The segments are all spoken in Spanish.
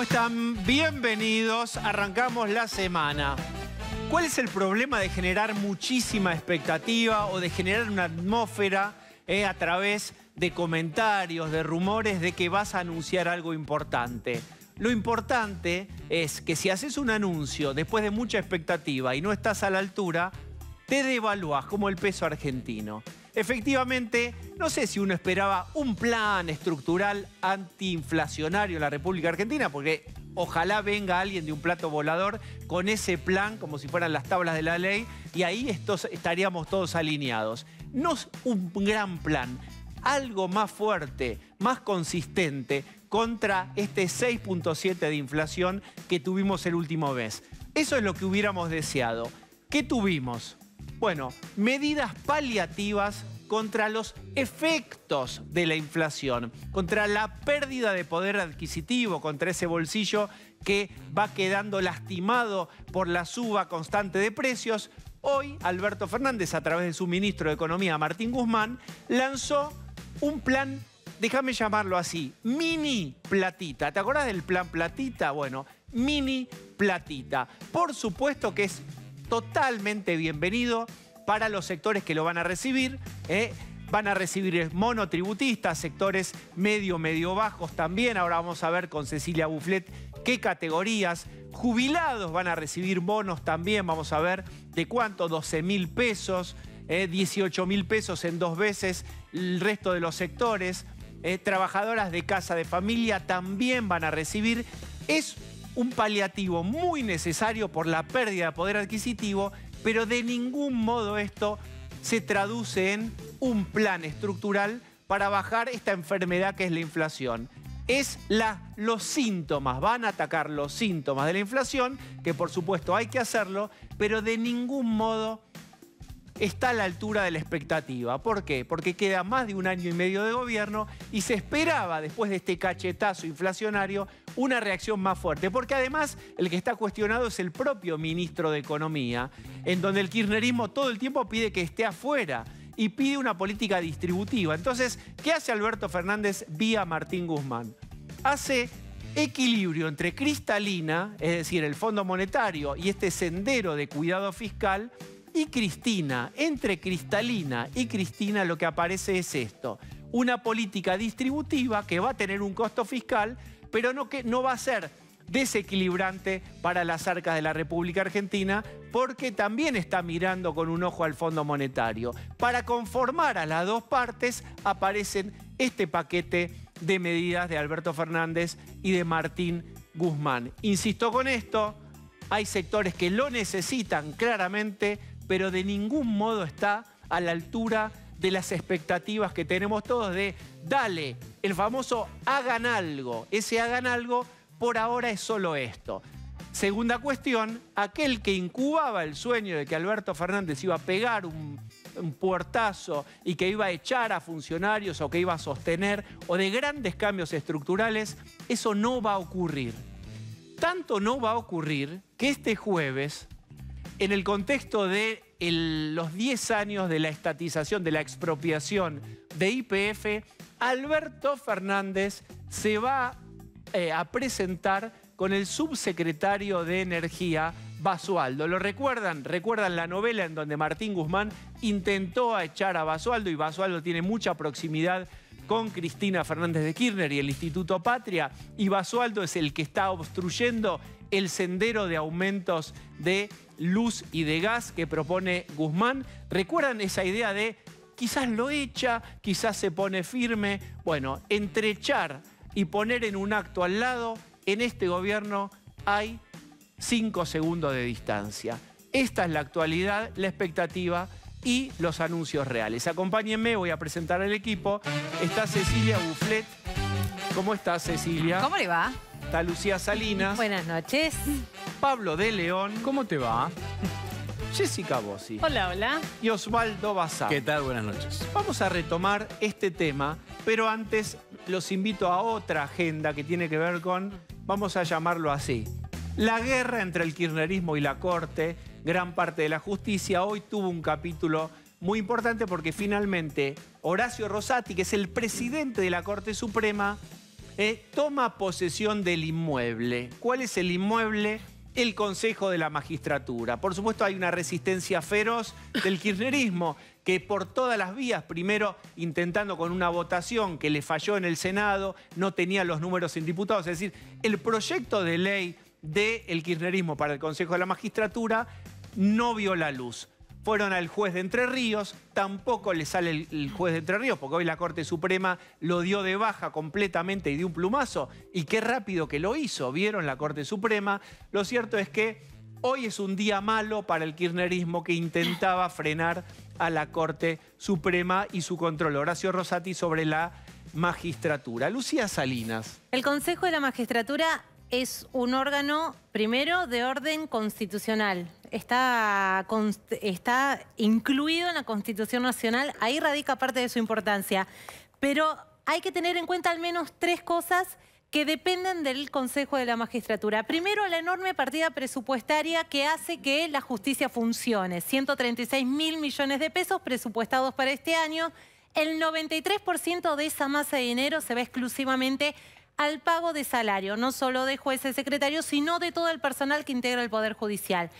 ¿Cómo están? Bienvenidos. Arrancamos la semana. ¿Cuál es el problema de generar muchísima expectativa o de generar una atmósfera a través de comentarios, de rumores de que vas a anunciar algo importante? Lo importante es que si haces un anuncio después de mucha expectativa y no estás a la altura, te devaluás como el peso argentino. Efectivamente, no sé si uno esperaba un plan estructural antiinflacionario en la República Argentina, porque ojalá venga alguien de un plato volador con ese plan como si fueran las tablas de la ley y ahí estaríamos todos alineados. No es un gran plan, algo más fuerte, más consistente contra este 6.7 de inflación que tuvimos el último mes. Eso es lo que hubiéramos deseado. ¿Qué tuvimos? Bueno, medidas paliativas contra los efectos de la inflación, contra la pérdida de poder adquisitivo, contra ese bolsillo que va quedando lastimado por la suba constante de precios. Hoy, Alberto Fernández, a través de su ministro de Economía, Martín Guzmán, lanzó un plan, déjame llamarlo así, mini platita. ¿Te acordás del plan platita? Bueno, mini platita. Por supuesto que es totalmente bienvenido para los sectores que lo van a recibir. Van a recibir monotributistas, sectores medio bajos también. Ahora vamos a ver con Cecilia Bufflet qué categorías. Jubilados van a recibir bonos también. Vamos a ver de cuánto, 12.000 pesos, 18.000 pesos en 2 veces. El resto de los sectores. Trabajadoras de casa de familia también van a recibir. Es un paliativo muy necesario por la pérdida de poder adquisitivo, pero de ningún modo esto se traduce en un plan estructural para bajar esta enfermedad que es la inflación. Es los síntomas, van a atacar los síntomas de la inflación, que por supuesto hay que hacerlo, pero de ningún modo está a la altura de la expectativa. ¿Por qué? Porque queda más de 1 año y medio de gobierno y se esperaba, después de este cachetazo inflacionario, una reacción más fuerte. Porque además el que está cuestionado es el propio ministro de Economía, en donde el kirchnerismo todo el tiempo pide que esté afuera y pide una política distributiva. Entonces, ¿qué hace Alberto Fernández vía Martín Guzmán? Hace equilibrio entre Cristalina, es decir, el Fondo Monetario y este sendero de cuidado fiscal, y Cristina. Entre Cristalina y Cristina lo que aparece es esto: una política distributiva que va a tener un costo fiscal, pero no va a ser desequilibrante para las arcas de la República Argentina, porque también está mirando con un ojo al Fondo Monetario. Para conformar a las dos partes aparecen este paquete de medidas de Alberto Fernández y de Martín Guzmán. Insisto con esto, hay sectores que lo necesitan claramente, pero de ningún modo está a la altura de las expectativas que tenemos todos de dale, el famoso hagan algo. Ese hagan algo por ahora es solo esto. Segunda cuestión, aquel que incubaba el sueño de que Alberto Fernández iba a pegar un puertazo y que iba a echar a funcionarios o que iba a sostener o de grandes cambios estructurales, eso no va a ocurrir. Tanto no va a ocurrir que este jueves, en el contexto de los 10 años de la estatización, de la expropiación de YPF, Alberto Fernández se va a presentar con el subsecretario de Energía, Basualdo. ¿Lo recuerdan? ¿Recuerdan la novela en donde Martín Guzmán intentó echar a Basualdo y Basualdo tiene mucha proximidad con Cristina Fernández de Kirchner y el Instituto Patria, y Basualdo es el que está obstruyendo el sendero de aumentos de luz y de gas que propone Guzmán? ¿Recuerdan esa idea de quizás lo echa, quizás se pone firme? Bueno, entre echar y poner en un acto al lado, en este gobierno hay 5 segundos de distancia. Esta es la actualidad, la expectativa y los anuncios reales. Acompáñenme, voy a presentar al equipo. Está Cecilia Bufflet. ¿Cómo estás, Cecilia? ¿Cómo le va? Está Lucía Salinas. Buenas noches. Pablo de León. ¿Cómo te va? Jessica Bossi. Hola, hola. Y Osvaldo Bazán. ¿Qué tal? Buenas noches. Vamos a retomar este tema, pero antes los invito a otra agenda que tiene que ver con, vamos a llamarlo así, la guerra entre el kirchnerismo y la Corte. Gran parte de la justicia hoy tuvo un capítulo muy importante porque finalmente Horacio Rosati, que es el presidente de la Corte Suprema, toma posesión del inmueble. ¿Cuál es el inmueble? El Consejo de la Magistratura. Por supuesto, hay una resistencia feroz del kirchnerismo, que por todas las vías, primero intentando con una votación que le falló en el Senado, no tenía los números en diputados. Es decir, el proyecto de ley del kirchnerismo para el Consejo de la Magistratura no vio la luz. Fueron al juez de Entre Ríos, tampoco le sale el juez de Entre Ríos, porque hoy la Corte Suprema lo dio de baja completamente y de un plumazo. Y qué rápido que lo hizo, ¿vieron? La Corte Suprema. Lo cierto es que hoy es un día malo para el kirchnerismo que intentaba frenar a la Corte Suprema y su control. Horacio Rosati sobre la magistratura. Lucía Salinas. El Consejo de la Magistratura es un órgano, primero, de orden constitucional. Está incluido en la Constitución Nacional, ahí radica parte de su importancia. Pero hay que tener en cuenta al menos 3 cosas que dependen del Consejo de la Magistratura. Primero, la enorme partida presupuestaria que hace que la justicia funcione. 136.000 millones de pesos presupuestados para este año. El 93% de esa masa de dinero se va exclusivamente al pago de salario, no solo de jueces, secretarios, sino de todo el personal que integra el Poder Judicial.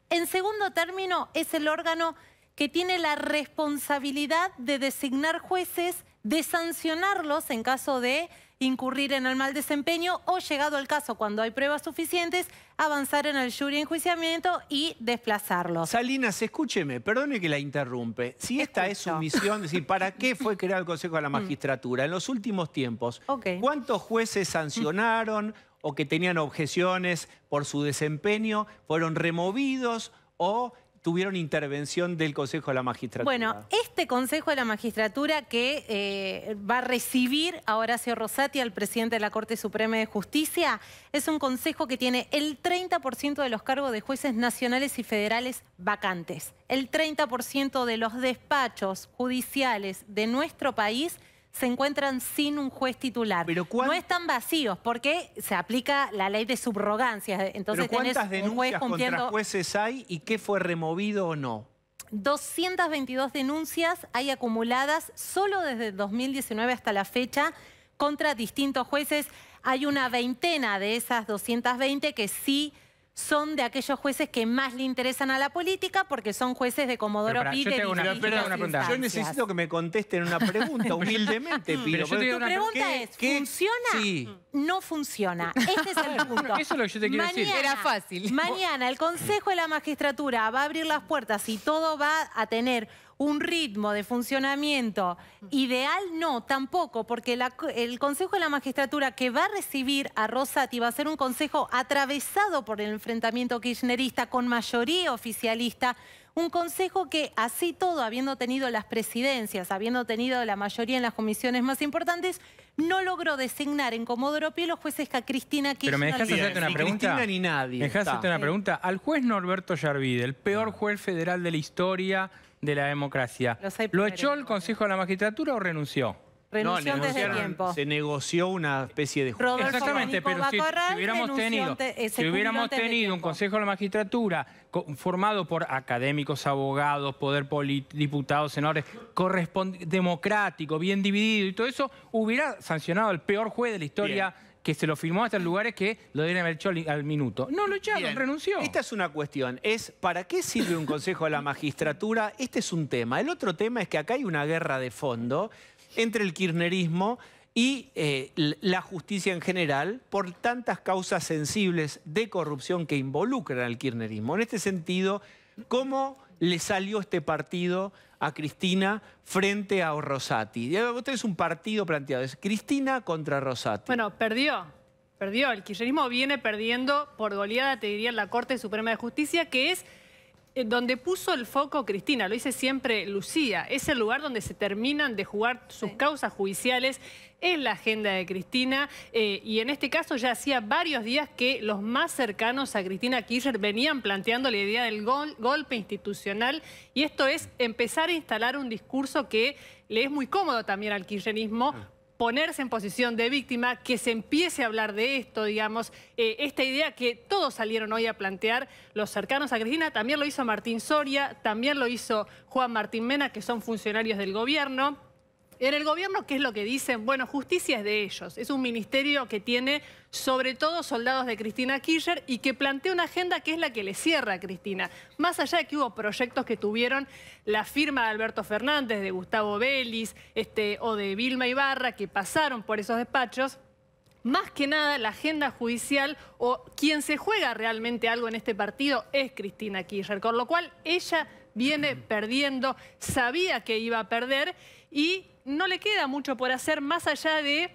En segundo término, es el órgano que tiene la responsabilidad de designar jueces, de sancionarlos en caso de incurrir en el mal desempeño o, llegado el caso, cuando hay pruebas suficientes, avanzar en el jury enjuiciamiento y desplazarlos. Salinas, escúcheme, perdone que la interrumpe. Si esta es su misión, es decir, ¿para qué fue creado el Consejo de la Magistratura? En los últimos tiempos, ¿cuántos jueces sancionaron o que tenían objeciones por su desempeño fueron removidos o tuvieron intervención del Consejo de la Magistratura? Bueno, este Consejo de la Magistratura que va a recibir a Horacio Rosati, al presidente de la Corte Suprema de Justicia, es un consejo que tiene el 30% de los cargos de jueces nacionales y federales vacantes. El 30% de los despachos judiciales de nuestro país se encuentran sin un juez titular. ¿Pero no están vacíos porque se aplica la ley de subrogancia. Entonces, ¿pero cuántas denuncias contra jueces hay y qué fue removido o no? 222 denuncias hay acumuladas solo desde 2019 hasta la fecha contra distintos jueces. Hay una veintena de esas 220 que sí son de aquellos jueces que más le interesan a la política porque son jueces de Comodoro Pi. Yo necesito que me contesten una pregunta, humildemente pido. Tu pregunta es, ¿funciona? Sí. No funciona. Este es el punto. Eso es lo que yo te quiero decir. Era fácil. Mañana el Consejo de la Magistratura va a abrir las puertas y todo va a tener un ritmo de funcionamiento ideal. No, tampoco, porque el Consejo de la Magistratura que va a recibir a Rosati va a ser un consejo atravesado por el enfrentamiento kirchnerista con mayoría oficialista, un consejo que, así todo, habiendo tenido las presidencias, habiendo tenido la mayoría en las comisiones más importantes, no logró designar en Comodoro Pi los jueces que a Cristina Kirchner... Pero me dejas hacerte una pregunta. Cristina ni nadie. Me dejas hacerte una pregunta. Al juez Norberto Yarvide, el peor juez federal de la historia de la democracia, ¿lo echó el Consejo de la Magistratura o renunció? Renunció antes de tiempo. Se negoció una especie de justicia. Exactamente, pero si hubiéramos tenido un Consejo de la Magistratura formado por académicos, abogados, poder político, diputados, senadores, democrático, bien dividido y todo eso, hubiera sancionado al peor juez de la historia. Bien. Que se lo firmó hasta en lugares que lo debían haber hecho al minuto. No lo echaron, bien. Renunció. Esta es una cuestión, ¿para qué sirve un Consejo de la Magistratura? Este es un tema. El otro tema es que acá hay una guerra de fondo entre el kirchnerismo y la justicia en general por tantas causas sensibles de corrupción que involucran al kirchnerismo. En este sentido, ¿cómo le salió este partido a Cristina frente a Rosati? Usted es un partido planteado, es Cristina contra Rosati. Bueno, perdió. El kirchnerismo viene perdiendo por goleada, te diría, en la Corte Suprema de Justicia, que es donde puso el foco Cristina, lo dice siempre Lucía, es el lugar donde se terminan de jugar sus causas judiciales, es la agenda de Cristina, y en este caso ya hacía varios días que los más cercanos a Cristina Kirchner venían planteando la idea del golpe institucional, y esto es empezar a instalar un discurso que le es muy cómodo también al kirchnerismo, ponerse en posición de víctima, que se empiece a hablar de esto, digamos, esta idea que todos salieron hoy a plantear los cercanos a Cristina, también lo hizo Martín Soria, también lo hizo Juan Martín Mena, que son funcionarios del gobierno. En el gobierno, ¿qué es lo que dicen? Bueno, justicia es de ellos. Es un ministerio que tiene sobre todo soldados de Cristina Kirchner y que plantea una agenda que es la que le cierra a Cristina. Más allá de que hubo proyectos que tuvieron la firma de Alberto Fernández, de Gustavo Vélez o de Vilma Ibarra, que pasaron por esos despachos, más que nada la agenda judicial o quien se juega realmente algo en este partido es Cristina Kirchner, con lo cual ella viene perdiendo, sabía que iba a perder y no le queda mucho por hacer, más allá de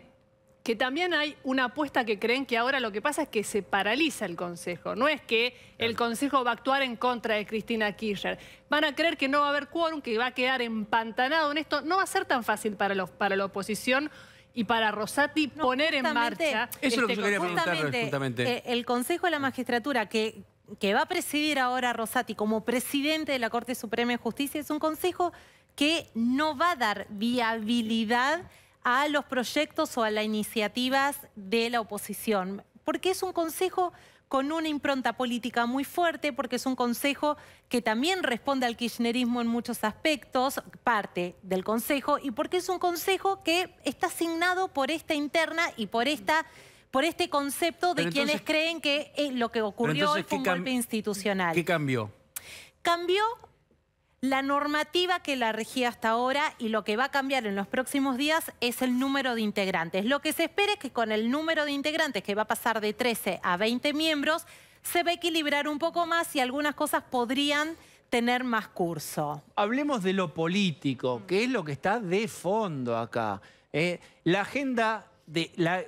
que también hay una apuesta que creen que ahora lo que pasa es que se paraliza el Consejo. No es que el Consejo va a actuar en contra de Cristina Kirchner. Van a creer que no va a haber quórum, que va a quedar empantanado en esto. No va a ser tan fácil para la oposición y para Rosati poner en marcha... Eso es lo que yo quería preguntarle justamente. El Consejo de la Magistratura que va a presidir ahora Rosati como presidente de la Corte Suprema de Justicia es un consejo que no va a dar viabilidad a los proyectos o a las iniciativas de la oposición, porque es un consejo con una impronta política muy fuerte, porque es un consejo que también responde al kirchnerismo en muchos aspectos, parte del consejo, y porque es un consejo que está asignado por esta interna y por este concepto de quienes creen que lo que ocurrió hoy fue un golpe institucional. ¿Qué cambió? Cambió la normativa que la regía hasta ahora y lo que va a cambiar en los próximos días es el número de integrantes. Lo que se espera es que con el número de integrantes, que va a pasar de 13 a 20 miembros, se va a equilibrar un poco más y algunas cosas podrían tener más curso. Hablemos de lo político, que es lo que está de fondo acá. La agenda...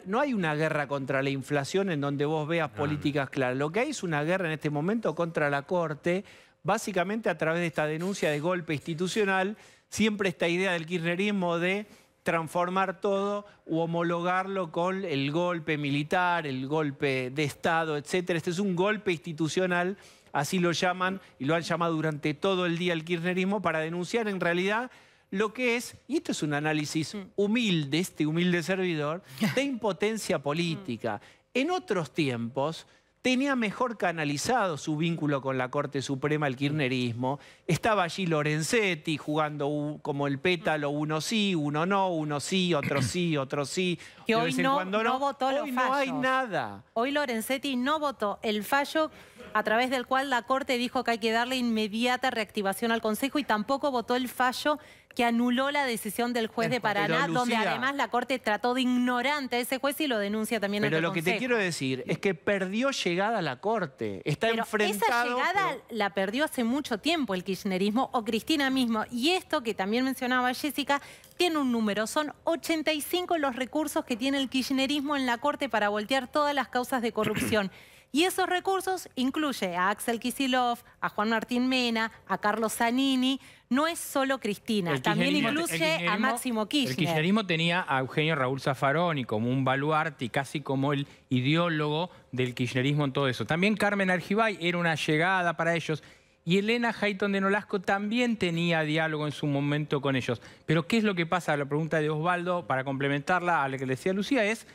no hay una guerra contra la inflación en donde vos veas políticas claras. Lo que hay es una guerra en este momento contra la Corte, básicamente a través de esta denuncia de golpe institucional, siempre esta idea del kirchnerismo de transformar todo u homologarlo con el golpe militar, el golpe de Estado, etc. Este es un golpe institucional, así lo llaman y lo han llamado durante todo el día el kirchnerismo para denunciar en realidad lo que es, y esto es un análisis humilde, este humilde servidor, de impotencia política. En otros tiempos tenía mejor canalizado su vínculo con la Corte Suprema, el kirchnerismo. Estaba allí Lorenzetti jugando como el pétalo, uno sí, uno no, uno sí, otro sí, otro sí. Que hoy no votó los fallos. Hoy no hay nada. Hoy Lorenzetti no votó el fallo a través del cual la Corte dijo que hay que darle inmediata reactivación al Consejo y tampoco votó el fallo que anuló la decisión del juez de Paraná, Lucía, donde además la Corte trató de ignorante a ese juez y lo denuncia también ante el Consejo. Pero lo que te quiero decir es que perdió llegada a la Corte. Está enfrentado... Esa llegada la perdió hace mucho tiempo el kirchnerismo o Cristina mismo. Y esto que también mencionaba Jessica, tiene un número. Son 85 los recursos que tiene el kirchnerismo en la Corte para voltear todas las causas de corrupción. Y esos recursos incluye a Axel Kicillof, a Juan Martín Mena, a Carlos Zanini. No es solo Cristina, también incluye a Máximo Kirchner. El kirchnerismo tenía a Eugenio Raúl Zaffaroni como un baluarte y casi como el ideólogo del kirchnerismo en todo eso. También Carmen Argibay era una llegada para ellos. Y Elena Hayton de Nolasco también tenía diálogo en su momento con ellos. Pero ¿qué es lo que pasa? La pregunta de Osvaldo, para complementarla a la que le decía Lucía, es...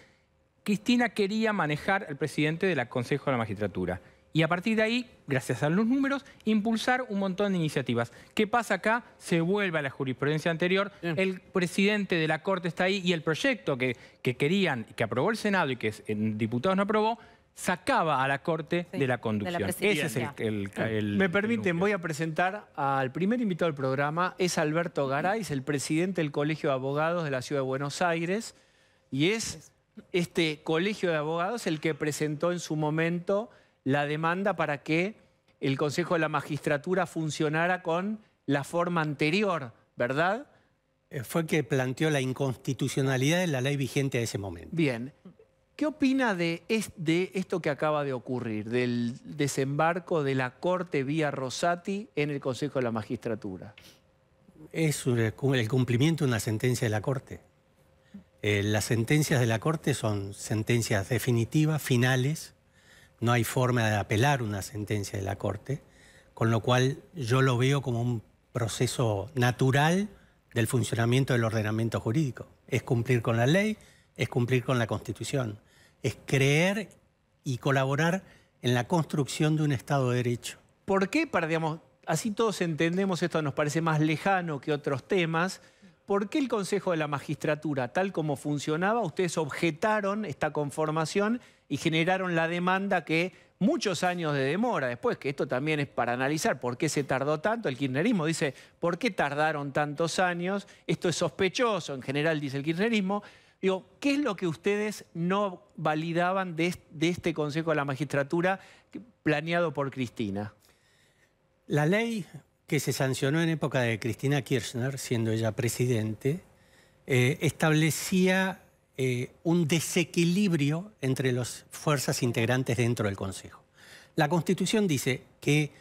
Cristina quería manejar al presidente del Consejo de la Magistratura. Y a partir de ahí, gracias a los números, impulsar un montón de iniciativas. ¿Qué pasa acá? Se vuelve a la jurisprudencia anterior. El presidente de la Corte está ahí y el proyecto que querían, que aprobó el Senado y que en diputados no aprobó, sacaba a la Corte de la conducción. Ese es el Me permiten, voy a presentar al primer invitado del programa. Es Alberto Garay, es el presidente del Colegio de Abogados de la Ciudad de Buenos Aires. Y es este colegio de abogados el que presentó en su momento la demanda para que el Consejo de la Magistratura funcionara con la forma anterior, ¿verdad? Fue el que planteó la inconstitucionalidad de la ley vigente a ese momento. Bien. ¿Qué opina de esto que acaba de ocurrir, del desembarco de la Corte vía Rosati en el Consejo de la Magistratura? Es el cumplimiento de una sentencia de la Corte. Las sentencias de la Corte son sentencias definitivas, finales. No hay forma de apelar una sentencia de la Corte, con lo cual yo lo veo como un proceso natural del funcionamiento del ordenamiento jurídico. Es cumplir con la ley, es cumplir con la Constitución, es creer y colaborar en la construcción de un Estado de Derecho. ¿Por qué? Para, digamos, así todos entendemos, esto nos parece más lejano que otros temas. ¿por qué el Consejo de la Magistratura, tal como funcionaba, ustedes objetaron esta conformación y generaron la demanda que muchos años de demora después, que esto también es para analizar por qué se tardó tanto? El kirchnerismo dice, ¿por qué tardaron tantos años? Esto es sospechoso, en general dice el kirchnerismo. Digo, ¿qué es lo que ustedes no validaban de este Consejo de la Magistratura planeado por Cristina? La ley que se sancionó en época de Cristina Kirchner, siendo ella presidente, establecía un desequilibrio entre las fuerzas integrantes dentro del Consejo. La Constitución dice que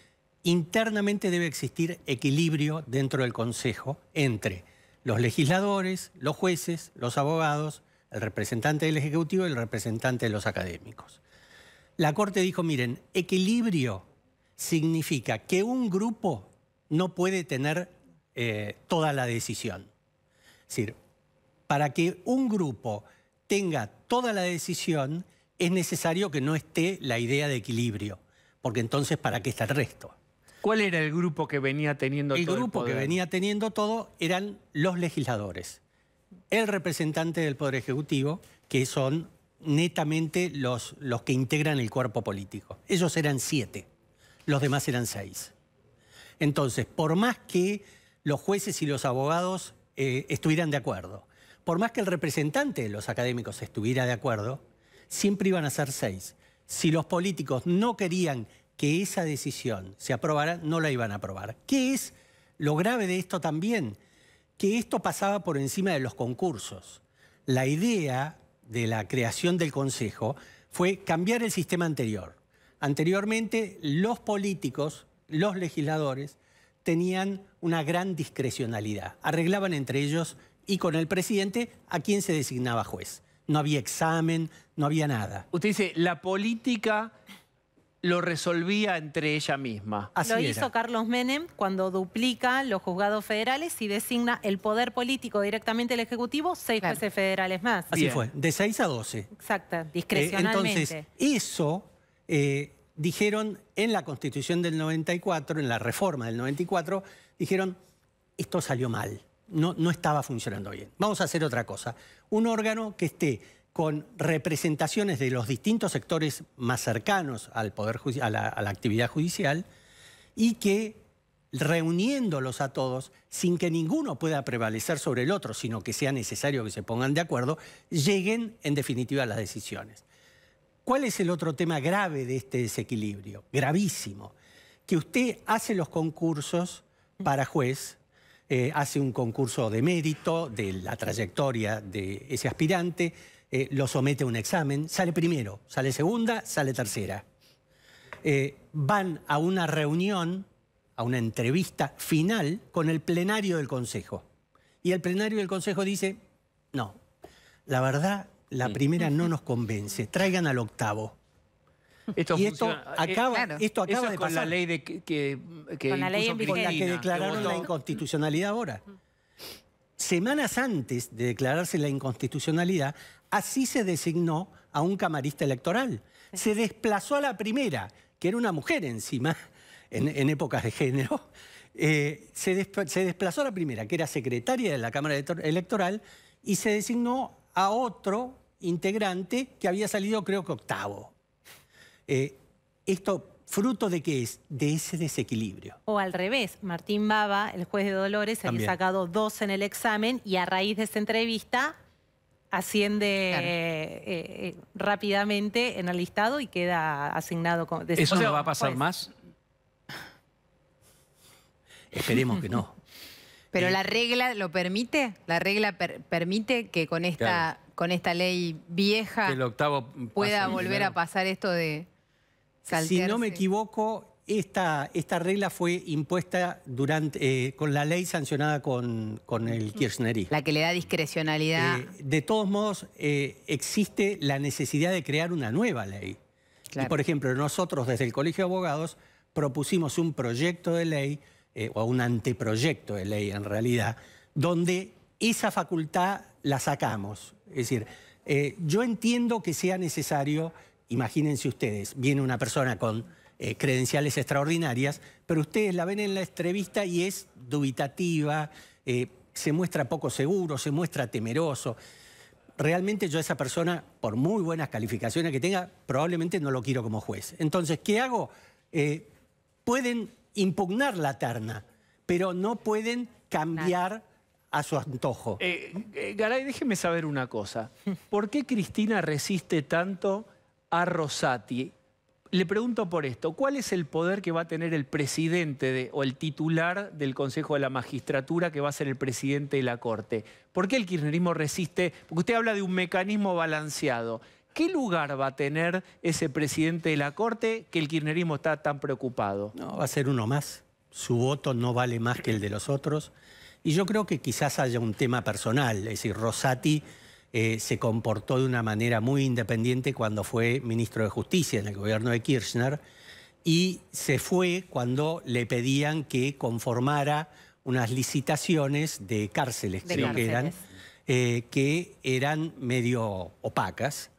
internamente debe existir equilibrio dentro del Consejo entre los legisladores, los jueces, los abogados, el representante del Ejecutivo y el representante de los académicos. La Corte dijo, miren, equilibrio significa que un grupo no puede tener toda la decisión. Es decir, para que un grupo tenga toda la decisión es necesario que no esté la idea de equilibrio, porque entonces ¿para qué está el resto? ¿Cuál era el grupo que venía teniendo todo el poder? El grupo que venía teniendo todo eran los legisladores, el representante del Poder Ejecutivo, que son netamente los que integran el cuerpo político. Ellos eran 7, los demás eran 6. Entonces, por más que los jueces y los abogados estuvieran de acuerdo, por más que el representante de los académicos estuviera de acuerdo, siempre iban a ser 6. Si los políticos no querían que esa decisión se aprobara, no la iban a aprobar. ¿Qué es lo grave de esto también? Que esto pasaba por encima de los concursos. La idea de la creación del Consejo fue cambiar el sistema anterior. Anteriormente, los políticos, los legisladores, tenían una gran discrecionalidad. Arreglaban entre ellos y con el presidente a quien se designaba juez. No había examen, no había nada. Usted dice, la política lo resolvía entre ella misma. Así lo hizo Carlos Menem cuando duplica los juzgados federales y designa el poder político directamente al Ejecutivo, 6 jueces federales más. Así fue, de 6 a 12. Exacto, discrecionalmente. Entonces, eso dijeron en la Constitución del 94, en la reforma del 94, dijeron, esto salió mal, no estaba funcionando bien. Vamos a hacer otra cosa. Un órgano que esté con representaciones de los distintos sectores más cercanos al poder a la actividad judicial y que, reuniéndolos a todos, sin que ninguno pueda prevalecer sobre el otro, sino que sea necesario que se pongan de acuerdo, lleguen en definitiva a las decisiones. ¿Cuál es el otro tema grave de este desequilibrio? Gravísimo. Que usted hace los concursos para juez, hace un concurso de mérito, de la trayectoria de ese aspirante, lo somete a un examen, sale primero, sale segunda, sale tercera. Van a una reunión, a una entrevista final con el plenario del Consejo. Y el plenario del Consejo dice, no, la verdad, la primera no nos convence, traigan al octavo. Esto acaba de pasar. Con la ley con la ley en con la que declararon la inconstitucionalidad ahora. Semanas antes de declararse la inconstitucionalidad, así se designó a un camarista electoral. Se desplazó a la primera, que era una mujer encima, en épocas de género. Se desplazó a la primera, que era secretaria de la Cámara Electoral, y se designó a otro integrante que había salido, creo que octavo. ¿Esto fruto de qué es? De ese desequilibrio. O al revés, Martín Baba, el juez de Dolores, había sacado 2 en el examen y a raíz de esa entrevista asciende rápidamente en el listado y queda asignado. ¿Eso no va a pasar más? Esperemos que no. ¿Pero la regla lo permite? ¿La regla permite que con esta ley vieja el octavo pueda volver a pasar esto de saltearse? Si no me equivoco, esta regla fue impuesta con la ley sancionada con el kirchnerismo. La que le da discrecionalidad. De todos modos, existe la necesidad de crear una nueva ley. Claro. Y, por ejemplo, nosotros desde el Colegio de Abogados propusimos un proyecto de ley, o un anteproyecto de ley en realidad, donde esa facultad la sacamos. Es decir, yo entiendo que sea necesario, imagínense ustedes, viene una persona con credenciales extraordinarias, pero ustedes la ven en la entrevista y es dubitativa, se muestra poco seguro, se muestra temeroso. Realmente yo a esa persona, por muy buenas calificaciones que tenga, probablemente no lo quiero como juez. Entonces, ¿qué hago? Pueden impugnar la terna, pero no pueden cambiar a su antojo. Garay, déjeme saber una cosa. ¿Por qué Cristina resiste tanto a Rosati? Le pregunto por esto, ¿cuál es el poder que va a tener el presidente o el titular del Consejo de la Magistratura, que va a ser el presidente de la Corte? ¿Por qué el kirchnerismo resiste? Porque usted habla de un mecanismo balanceado. ¿Qué lugar va a tener ese presidente de la Corte que el kirchnerismo está tan preocupado? No, va a ser uno más. Su voto no vale más que el de los otros. Y yo creo que quizás haya un tema personal. Es decir, Rosati se comportó de una manera muy independiente cuando fue ministro de Justicia en el gobierno de Kirchner y se fue cuando le pedían que conformara unas licitaciones de cárceles, creo que eran medio opacas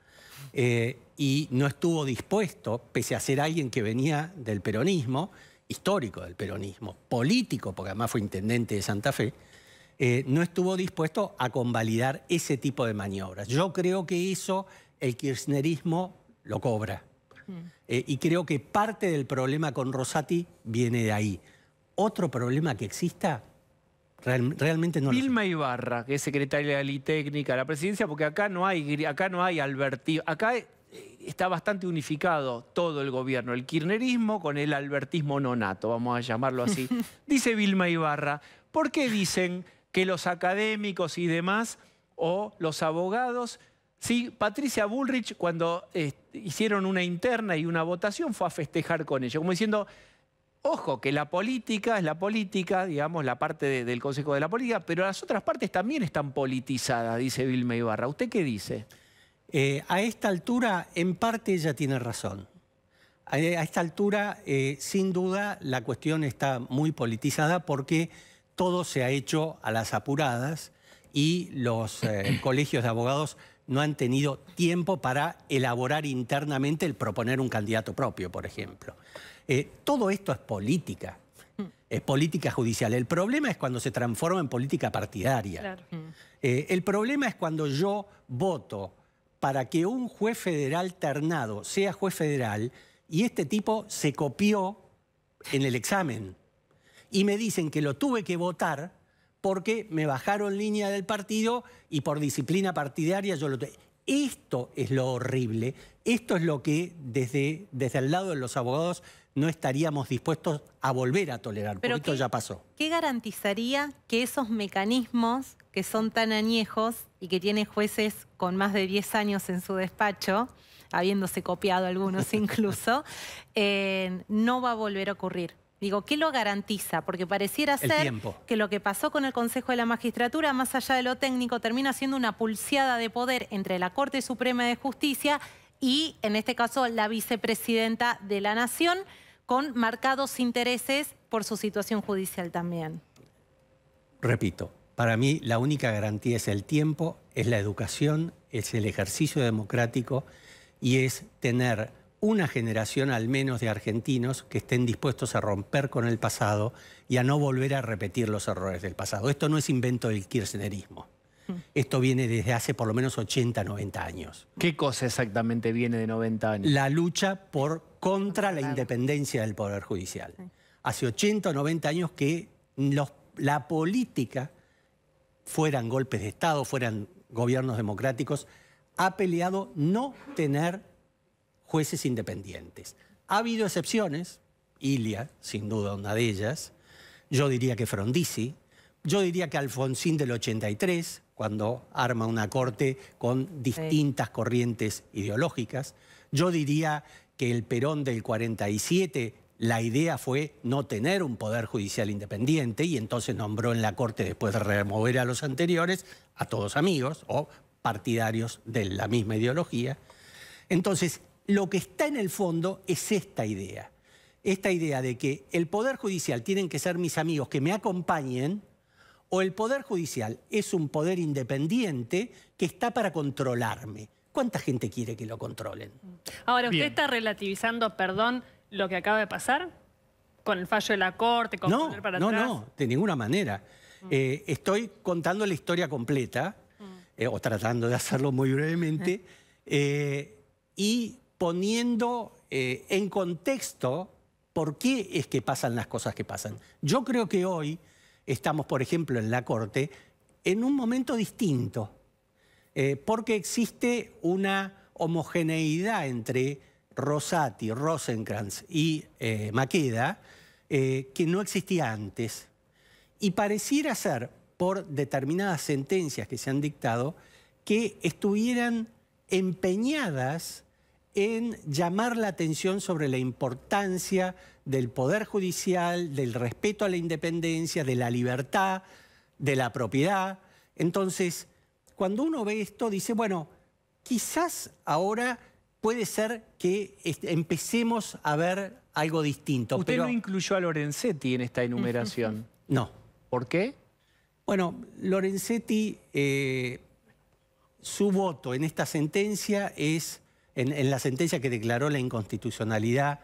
y no estuvo dispuesto, pese a ser alguien que venía del peronismo, histórico del peronismo, político, porque además fue intendente de Santa Fe, no estuvo dispuesto a convalidar ese tipo de maniobras. Yo creo que eso el kirchnerismo lo cobra. Y creo que parte del problema con Rosati viene de ahí. Otro problema que exista, realmente no lo sé. Vilma Ibarra, que es secretaria de la técnica de la presidencia, porque acá no hay albertismo. Acá está bastante unificado todo el gobierno, el kirchnerismo con el albertismo nonato, vamos a llamarlo así. Dice Vilma Ibarra, ¿por qué dicen que los académicos y demás, o los abogados, sí, Patricia Bullrich cuando hicieron una interna y una votación fue a festejar con ellos, como diciendo, ojo, que la política es la política, digamos, la parte del Consejo de la Política, pero las otras partes también están politizadas, dice Vilma Ibarra. ¿Usted qué dice? A esta altura, en parte ella tiene razón. A esta altura, sin duda, la cuestión está muy politizada porque todo se ha hecho a las apuradas y los colegios de abogados no han tenido tiempo para elaborar internamente el proponer un candidato propio, por ejemplo. Todo esto es política judicial. El problema es cuando se transforma en política partidaria. Claro. El problema es cuando yo voto para que un juez federal ternado sea juez federal y este tipo se copió en el examen. Y me dicen que lo tuve que votar porque me bajaron línea del partido y por disciplina partidaria yo lo tuve. Esto es lo horrible, esto es lo que desde el lado de los abogados no estaríamos dispuestos a volver a tolerar, porque esto ya pasó. ¿Qué garantizaría que esos mecanismos que son tan añejos y que tiene jueces con más de 10 años en su despacho, habiéndose copiado algunos incluso, no va a volver a ocurrir? Digo, ¿qué lo garantiza? Porque pareciera ser que lo que pasó con el Consejo de la Magistratura, más allá de lo técnico, termina siendo una pulseada de poder entre la Corte Suprema de Justicia y, en este caso, la vicepresidenta de la Nación, con marcados intereses por su situación judicial también. Repito, para mí la única garantía es el tiempo, es la educación, es el ejercicio democrático y es tener una generación al menos de argentinos que estén dispuestos a romper con el pasado y a no volver a repetir los errores del pasado. Esto no es invento del kirchnerismo. Esto viene desde hace por lo menos 80, 90 años. ¿Qué cosa exactamente viene de 90 años? La lucha contra la independencia del Poder Judicial. Hace 80 o 90 años que la política, fueran golpes de Estado, fueran gobiernos democráticos, ha peleado no tener jueces independientes. Ha habido excepciones, Ilia, sin duda una de ellas, yo diría que Frondizi, yo diría que Alfonsín del 83, cuando arma una corte con distintas corrientes ideológicas, yo diría que el Perón del 47, la idea fue no tener un poder judicial independiente y entonces nombró en la corte, después de remover a los anteriores, a todos amigos o partidarios de la misma ideología. Entonces, lo que está en el fondo es esta idea de que el Poder Judicial tienen que ser mis amigos que me acompañen, o el Poder Judicial es un poder independiente que está para controlarme. ¿Cuánta gente quiere que lo controlen? Ahora, ¿usted está relativizando, perdón, lo que acaba de pasar con el fallo de la Corte? Con No, de ninguna manera. Estoy contando la historia completa, o tratando de hacerlo muy brevemente, y poniendo en contexto por qué es que pasan las cosas que pasan. Yo creo que hoy estamos, por ejemplo, en la Corte, en un momento distinto, porque existe una homogeneidad entre Rosati, Rosenkrantz y Maqueda, que no existía antes. Y pareciera ser, por determinadas sentencias que se han dictado, que estuvieran empeñadas en llamar la atención sobre la importancia del Poder Judicial, del respeto a la independencia, de la libertad, de la propiedad. Entonces, cuando uno ve esto, dice, bueno, quizás ahora puede ser que empecemos a ver algo distinto. Usted no incluyó a Lorenzetti en esta enumeración. No. ¿Por qué? Bueno, Lorenzetti, su voto en esta sentencia es, en la sentencia que declaró la inconstitucionalidad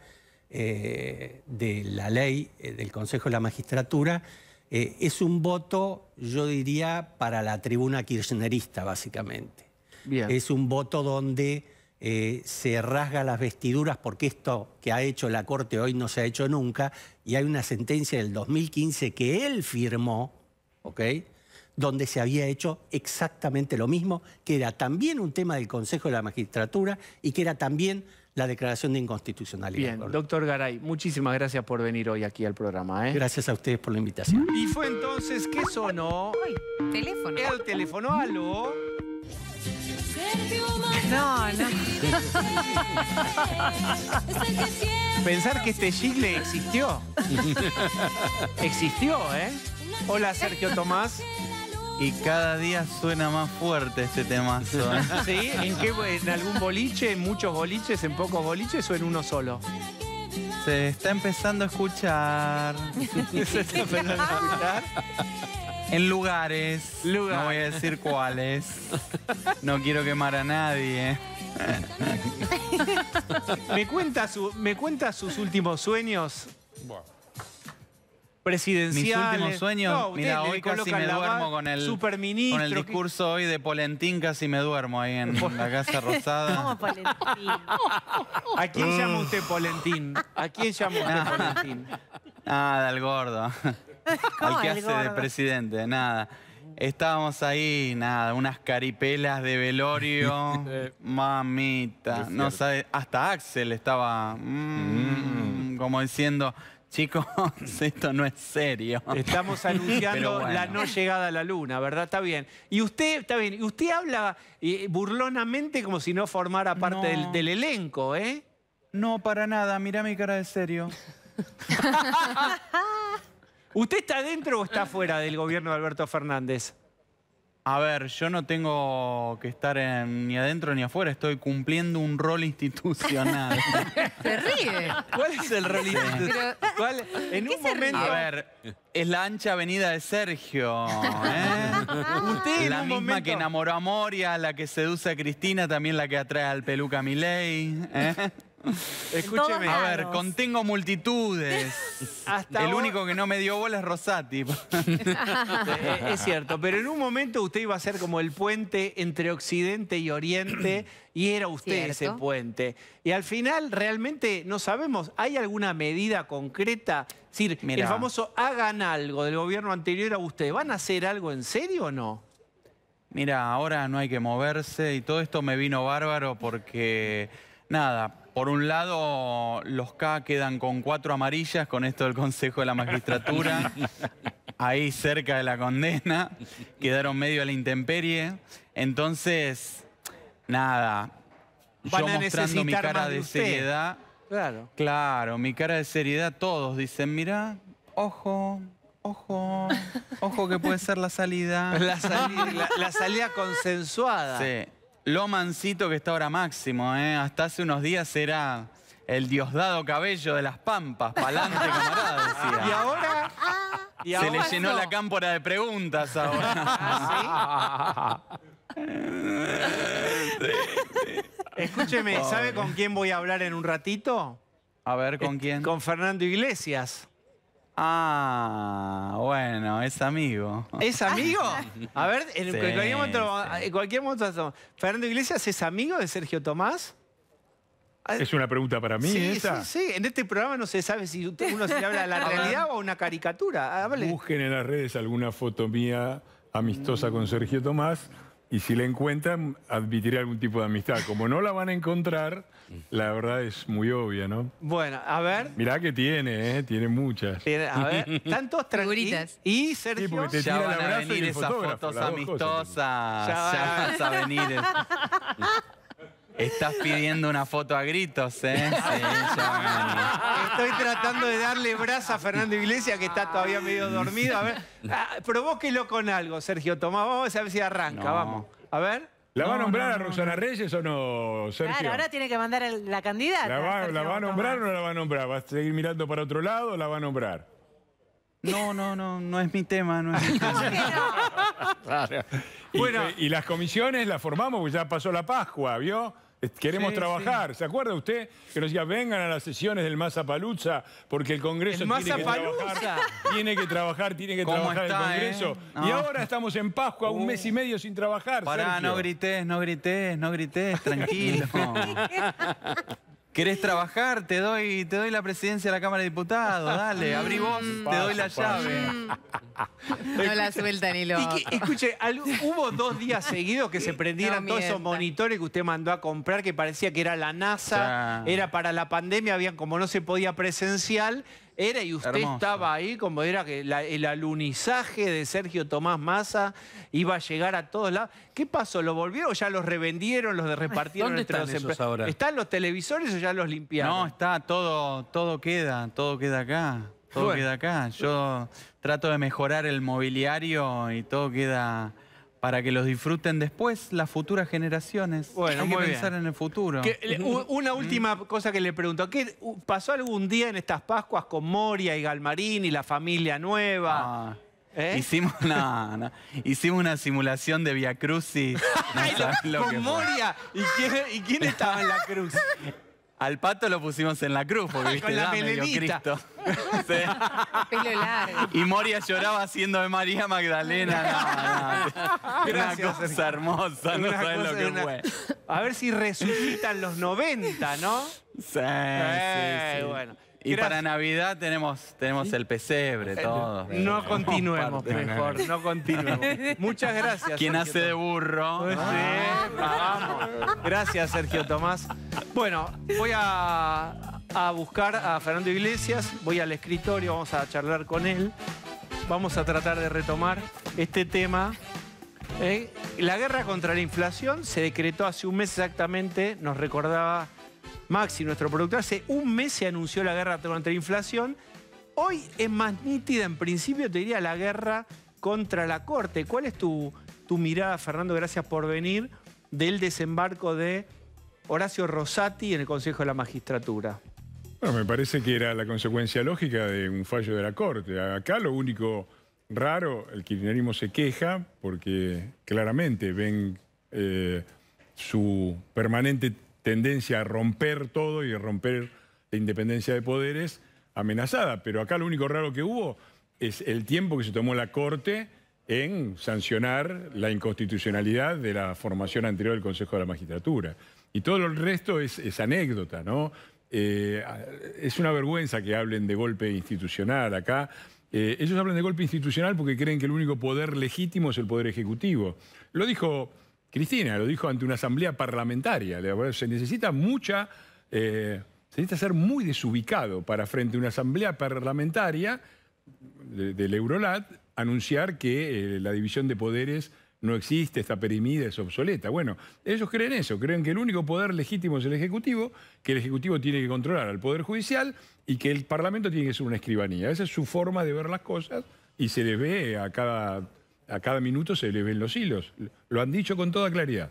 de la ley del Consejo de la Magistratura, es un voto, yo diría, para la tribuna kirchnerista, básicamente. Bien. Es un voto donde se rasga las vestiduras porque esto que ha hecho la Corte hoy no se ha hecho nunca, y hay una sentencia del 2015 que él firmó, ¿ok?, donde se había hecho exactamente lo mismo, que era también un tema del Consejo de la Magistratura y que era también la declaración de inconstitucionalidad. Bien, doctor Garay, muchísimas gracias por venir hoy aquí al programa. Gracias a ustedes por la invitación. Y fue entonces que sonó... Uy, teléfono. El teléfono, aló. No. Pensar que este jingle existió. Existió, ¿eh? Hola, Sergio Tomás. Y cada día suena más fuerte este temazo. ¿Sí? ¿En algún boliche? ¿En muchos boliches? ¿En pocos boliches o en uno solo? Se está empezando a escuchar. ¿Se está empezando a escuchar? En lugares. No voy a decir cuáles. No quiero quemar a nadie. ¿Me cuenta sus últimos sueños? Presidenciales. Mis últimos sueños, no, mira, hoy casi me duermo con el discurso hoy de Polentín, casi me duermo ahí en la Casa Rosada. ¿Cómo Polentín? ¿A quién llama usted Polentín? ¿A quién llama usted Polentín? Nada, al gordo. Al que hace de presidente, nada. Estábamos ahí, nada, unas caripelas de velorio. Mamita, no sabe, hasta Axel estaba como diciendo... Chicos, esto no es serio. Estamos anunciando bueno, la no llegada a la luna, ¿verdad? Está bien. Y usted, está bien, y usted habla burlonamente como si no formara parte del elenco, ¿eh? No, para nada. Mirá mi cara de serio. ¿Usted está dentro o está fuera del gobierno de Alberto Fernández? A ver, yo no tengo que estar ni adentro ni afuera. Estoy cumpliendo un rol institucional. Se ríe. ¿Cuál es el rol institucional? En un momento... A ver, es la ancha avenida de Sergio. Usted la misma momento... que enamoró a Moria, la que seduce a Cristina, también la que atrae al peluca Milei. Escúcheme. A ver, contengo multitudes. El único que no me dio bola es Rosati. Es cierto, pero en un momento usted iba a ser como el puente entre Occidente y Oriente y era usted ese puente. Y al final realmente no sabemos, ¿hay alguna medida concreta? Es decir, el famoso hagan algo del gobierno anterior a usted. ¿Van a hacer algo en serio o no? Mira, ahora no hay que moverse y todo esto me vino bárbaro porque, nada... Por un lado, los K quedan con 4 amarillas con esto del Consejo de la Magistratura. Ahí cerca de la condena. Quedaron medio a la intemperie. Entonces, nada. Yo mostrando mi cara de seriedad. Claro. Claro, mi cara de seriedad. Todos dicen, mira, ojo, ojo, ojo que puede ser la salida. La salida consensuada. Sí. Lo mansito que está ahora Máximo, ¿eh? Hasta hace unos días era el Diosdado Cabello de las Pampas. Pa'lante, camarada, decía. ¿Y ahora? Se le llenó la cámpora de preguntas ahora. ¿Sí? Escúcheme, ¿sabe con quién voy a hablar en un ratito? A ver, ¿con quién? Con Fernando Iglesias. Ah, bueno, es amigo. ¿Es amigo? A ver, en Sí, cualquier momento, ¿Fernando Iglesias es amigo de Sergio Tomás? ¿Es una pregunta para mí Sí, esa? sí, sí. En este programa no se sabe si uno se le habla de la realidad o una caricatura. Hable. Busquen en las redes alguna foto mía amistosa con Sergio Tomás y si la encuentran, admitiré algún tipo de amistad. Como no la van a encontrar, la verdad es muy obvia, ¿no? Bueno, a ver. Mirá que tiene muchas. A ver, tantos Figuritas. Y Sergio. Sí, porque te Ya tira el van a abrazo y venir el esas fotógrafo, fotos las dos amistosas. cosas. Ya vas a venir. Estás pidiendo una foto a gritos, ¿eh? Sí, ya van a Estoy tratando de darle brasa a Fernando Iglesias, que está todavía medio dormido. A ver, provóquelo con algo, Sergio Tomás. Vamos a ver si arranca, No. vamos. A ver. ¿La va a nombrar a Roxana Reyes o no, Sergio? Claro, ahora tiene que mandar la candidata. ¿La va a nombrar o Tomás. no la va a nombrar? ¿Va a seguir mirando para otro lado o la va a nombrar? No es mi tema, no es mi tema. Bueno. Y las comisiones las formamos, porque ya pasó la Pascua, ¿vio? Queremos Sí, trabajar. ¿Se acuerda usted que nos decía, vengan a las sesiones del Mazzapalooza porque el Congreso ¿El tiene que Mazzapalooza? trabajar, tiene que ¿Cómo trabajar está, el Congreso? No. Y ahora estamos en Pascua, un mes y medio sin trabajar, Pará, Sergio. no grites, tranquilo. ¿Querés trabajar? Te doy la presidencia de la Cámara de Diputados, dale, abrí vos, te doy la Paso. llave. No la suelta ni loca. Escuche, hubo 2 días seguidos que se prendieran No todos esos mienta. monitores que usted mandó a comprar, que parecía que era la NASA, Ya. era para la pandemia, habían como no se podía presencial, y usted Hermoso. estaba ahí como era que el alunizaje de Sergio Tomás Massa iba a llegar a todos lados. ¿Qué pasó? ¿Lo volvieron o ya los revendieron, los repartieron ¿Dónde entre están los esos empleados? ahora? ¿Están los televisores o ya los limpiaron? No, está todo queda acá. Todo Bueno. queda acá. Yo trato de mejorar el mobiliario y todo queda para que los disfruten después las futuras generaciones. Bueno, hay que muy pensar bien. en el futuro. Una última cosa que le pregunto. ¿Pasó algún día en estas Pascuas con Moria y Galmarini y la familia nueva? Ah, ¿Eh? hicimos una simulación de Via Crucis. No sabés lo que Con fue. Moria. ¿Y quién estaba en la cruz? Al pato lo pusimos en la cruz, porque viste, Con la da medio melenita. Cristo. Sí. Pelo largo. Y Moria lloraba haciendo de María Magdalena. No. Gracias, Una cosa Sergio. hermosa, no Una sabes lo cosa, que una- fue. A ver si resucitan los 90, ¿no? Sí. Bueno. Y Gracias. para Navidad tenemos el pesebre, todo. No continuemos, Parte. mejor, no continuemos. Muchas gracias. Quien Sergio hace de Tomás. burro. Sí, vamos. Gracias, Sergio Tomás. Bueno, voy a buscar a Fernando Iglesias, voy al escritorio, vamos a charlar con él. Vamos a tratar de retomar este tema. La guerra contra la inflación se decretó hace un mes exactamente, nos recordaba Maxi, nuestro productor, hace un mes se anunció la guerra contra la inflación. Hoy es más nítida, en principio, te diría, la guerra contra la Corte. ¿Cuál es tu mirada, Fernando? Gracias por venir, del desembarco de Horacio Rosati en el Consejo de la Magistratura. Bueno, me parece que era la consecuencia lógica de un fallo de la Corte. Acá lo único raro, el kirchnerismo se queja porque claramente ven su permanente tendencia a romper todo y a romper la independencia de poderes amenazada. Pero acá lo único raro que hubo es el tiempo que se tomó la Corte en sancionar la inconstitucionalidad de la formación anterior del Consejo de la Magistratura. Y todo el resto es anécdota, ¿no? Es una vergüenza que hablen de golpe institucional acá. Ellos hablan de golpe institucional porque creen que el único poder legítimo es el poder ejecutivo. Lo dijo Cristina, lo dijo ante una asamblea parlamentaria. Se necesita se necesita ser muy desubicado para frente a una asamblea parlamentaria del Eurolat anunciar que la división de poderes no existe, está perimida, es obsoleta. Bueno, ellos creen eso, creen que el único poder legítimo es el Ejecutivo, que el Ejecutivo tiene que controlar al Poder Judicial y que el Parlamento tiene que ser una escribanía. Esa es su forma de ver las cosas y se les ve a cada minuto, se les ven los hilos. Lo han dicho con toda claridad.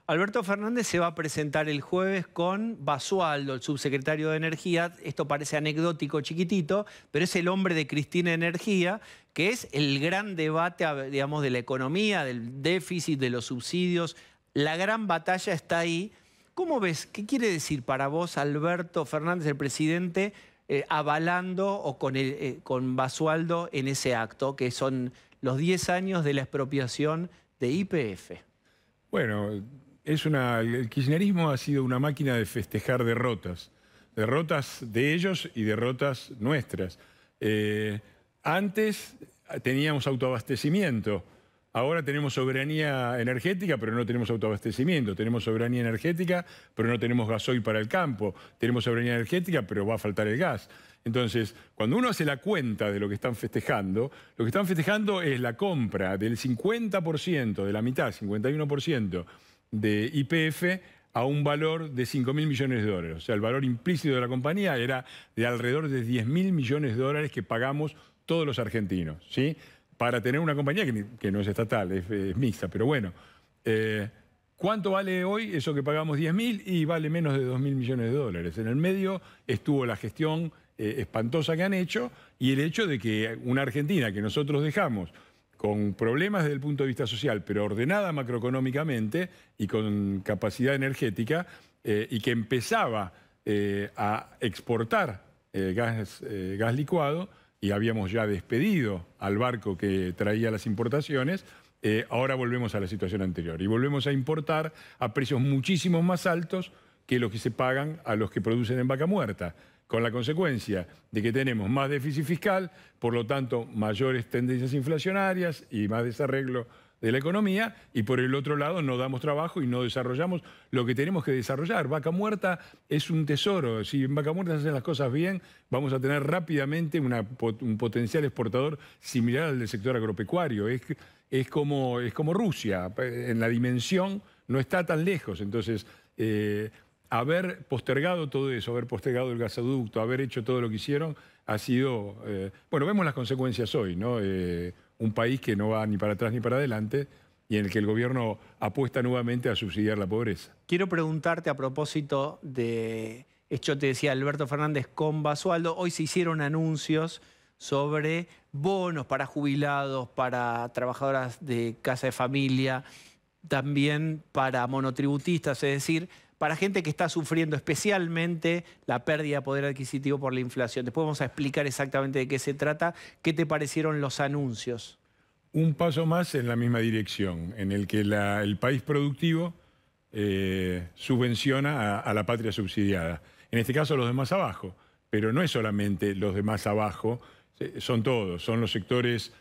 Alberto Fernández se va a presentar el jueves con Basualdo, el subsecretario de Energía. Esto parece anecdótico, chiquitito, pero es el hombre de Cristina Energía, que es el gran debate, digamos, de la economía, del déficit, de los subsidios. La gran batalla está ahí. ¿Cómo ves? ¿Qué quiere decir para vos, Alberto Fernández, el presidente, avalando o con Basualdo en ese acto, que son los 10 años de la expropiación de YPF. Bueno, el kirchnerismo ha sido una máquina de festejar derrotas. Derrotas de ellos y derrotas nuestras. Antes teníamos autoabastecimiento. Ahora tenemos soberanía energética, pero no tenemos autoabastecimiento. Tenemos soberanía energética, pero no tenemos gasoil para el campo. Tenemos soberanía energética, pero va a faltar el gas. Entonces, cuando uno hace la cuenta de lo que están festejando, lo que están festejando es la compra del 50%, de la mitad, 51% de YPF a un valor de 5.000 millones de dólares. O sea, el valor implícito de la compañía era de alrededor de 10.000 millones de dólares que pagamos todos los argentinos, ¿sí? Para tener una compañía que no es estatal, es mixta, pero bueno. ¿Cuánto vale hoy eso que pagamos 10.000? Y vale menos de 2.000 millones de dólares. En el medio estuvo la gestión espantosa que han hecho y el hecho de que una Argentina que nosotros dejamos con problemas desde el punto de vista social, pero ordenada macroeconómicamente y con capacidad energética, y que empezaba a exportar gas licuado, y habíamos ya despedido al barco que traía las importaciones, ahora volvemos a la situación anterior. Y volvemos a importar a precios muchísimo más altos que los que se pagan a los que producen en Vaca Muerta, con la consecuencia de que tenemos más déficit fiscal, por lo tanto mayores tendencias inflacionarias y más desarreglo de la economía, y por el otro lado no damos trabajo y no desarrollamos lo que tenemos que desarrollar. Vaca Muerta es un tesoro. Si en Vaca Muerta se hacen las cosas bien, vamos a tener rápidamente un potencial exportador similar al del sector agropecuario. Es como Rusia, en la dimensión no está tan lejos. Entonces, haber postergado todo eso, haber postergado el gasoducto, haber hecho todo lo que hicieron, ha sido... bueno, vemos las consecuencias hoy, ¿no? Un país que no va ni para atrás ni para adelante y en el que el gobierno apuesta nuevamente a subsidiar la pobreza. Quiero preguntarte a propósito de... Yo te decía, Alberto Fernández con Basualdo, hoy se hicieron anuncios sobre bonos para jubilados, para trabajadoras de casa de familia, también para monotributistas, es decir, para gente que está sufriendo especialmente la pérdida de poder adquisitivo por la inflación. Después vamos a explicar exactamente de qué se trata. ¿Qué te parecieron los anuncios? Un paso más en la misma dirección, en el que el país productivo subvenciona a la patria subsidiada. En este caso los de más abajo, pero no es solamente los de más abajo, son todos, son los sectores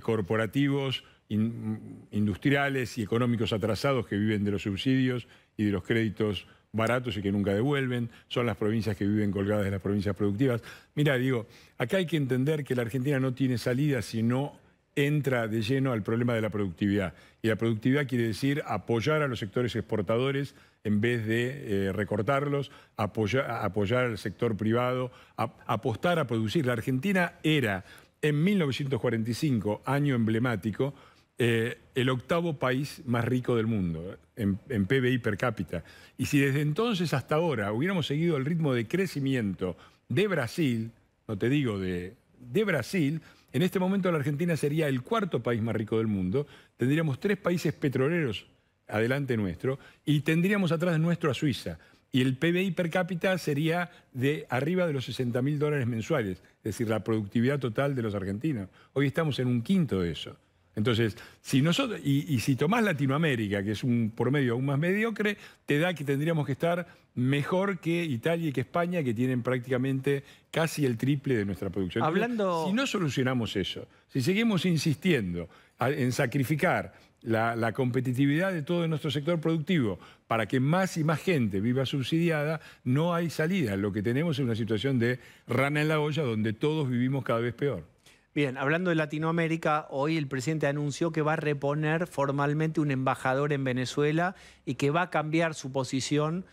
corporativos, industriales y económicos atrasados que viven de los subsidios y de los créditos baratos y que nunca devuelven, son las provincias que viven colgadas de las provincias productivas. Mira, digo, acá hay que entender que la Argentina no tiene salida si no entra de lleno al problema de la productividad. Y la productividad quiere decir apoyar a los sectores exportadores en vez de recortarlos, apoyar al sector privado, apostar a producir. La Argentina era, en 1945, año emblemático, el octavo país más rico del mundo, en PBI per cápita. Y si desde entonces hasta ahora hubiéramos seguido el ritmo de crecimiento de Brasil, no te digo de Brasil, en este momento la Argentina sería el cuarto país más rico del mundo, tendríamos 3 países petroleros adelante nuestro y tendríamos atrás nuestro a Suiza. Y el PBI per cápita sería de arriba de los $60.000 mensuales, es decir, la productividad total de los argentinos. Hoy estamos en un quinto de eso. Entonces, si nosotros, y si tomás Latinoamérica, que es un promedio aún más mediocre, te da que tendríamos que estar mejor que Italia y que España, que tienen prácticamente casi el triple de nuestra producción. Hablando... Si no solucionamos eso, si seguimos insistiendo en sacrificar la competitividad de todo nuestro sector productivo para que más y más gente viva subsidiada, no hay salida. Lo que tenemos es una situación de rana en la olla donde todos vivimos cada vez peor. Bien, hablando de Latinoamérica, hoy el presidente anunció que va a reponer formalmente un embajador en Venezuela y que va a cambiar su posición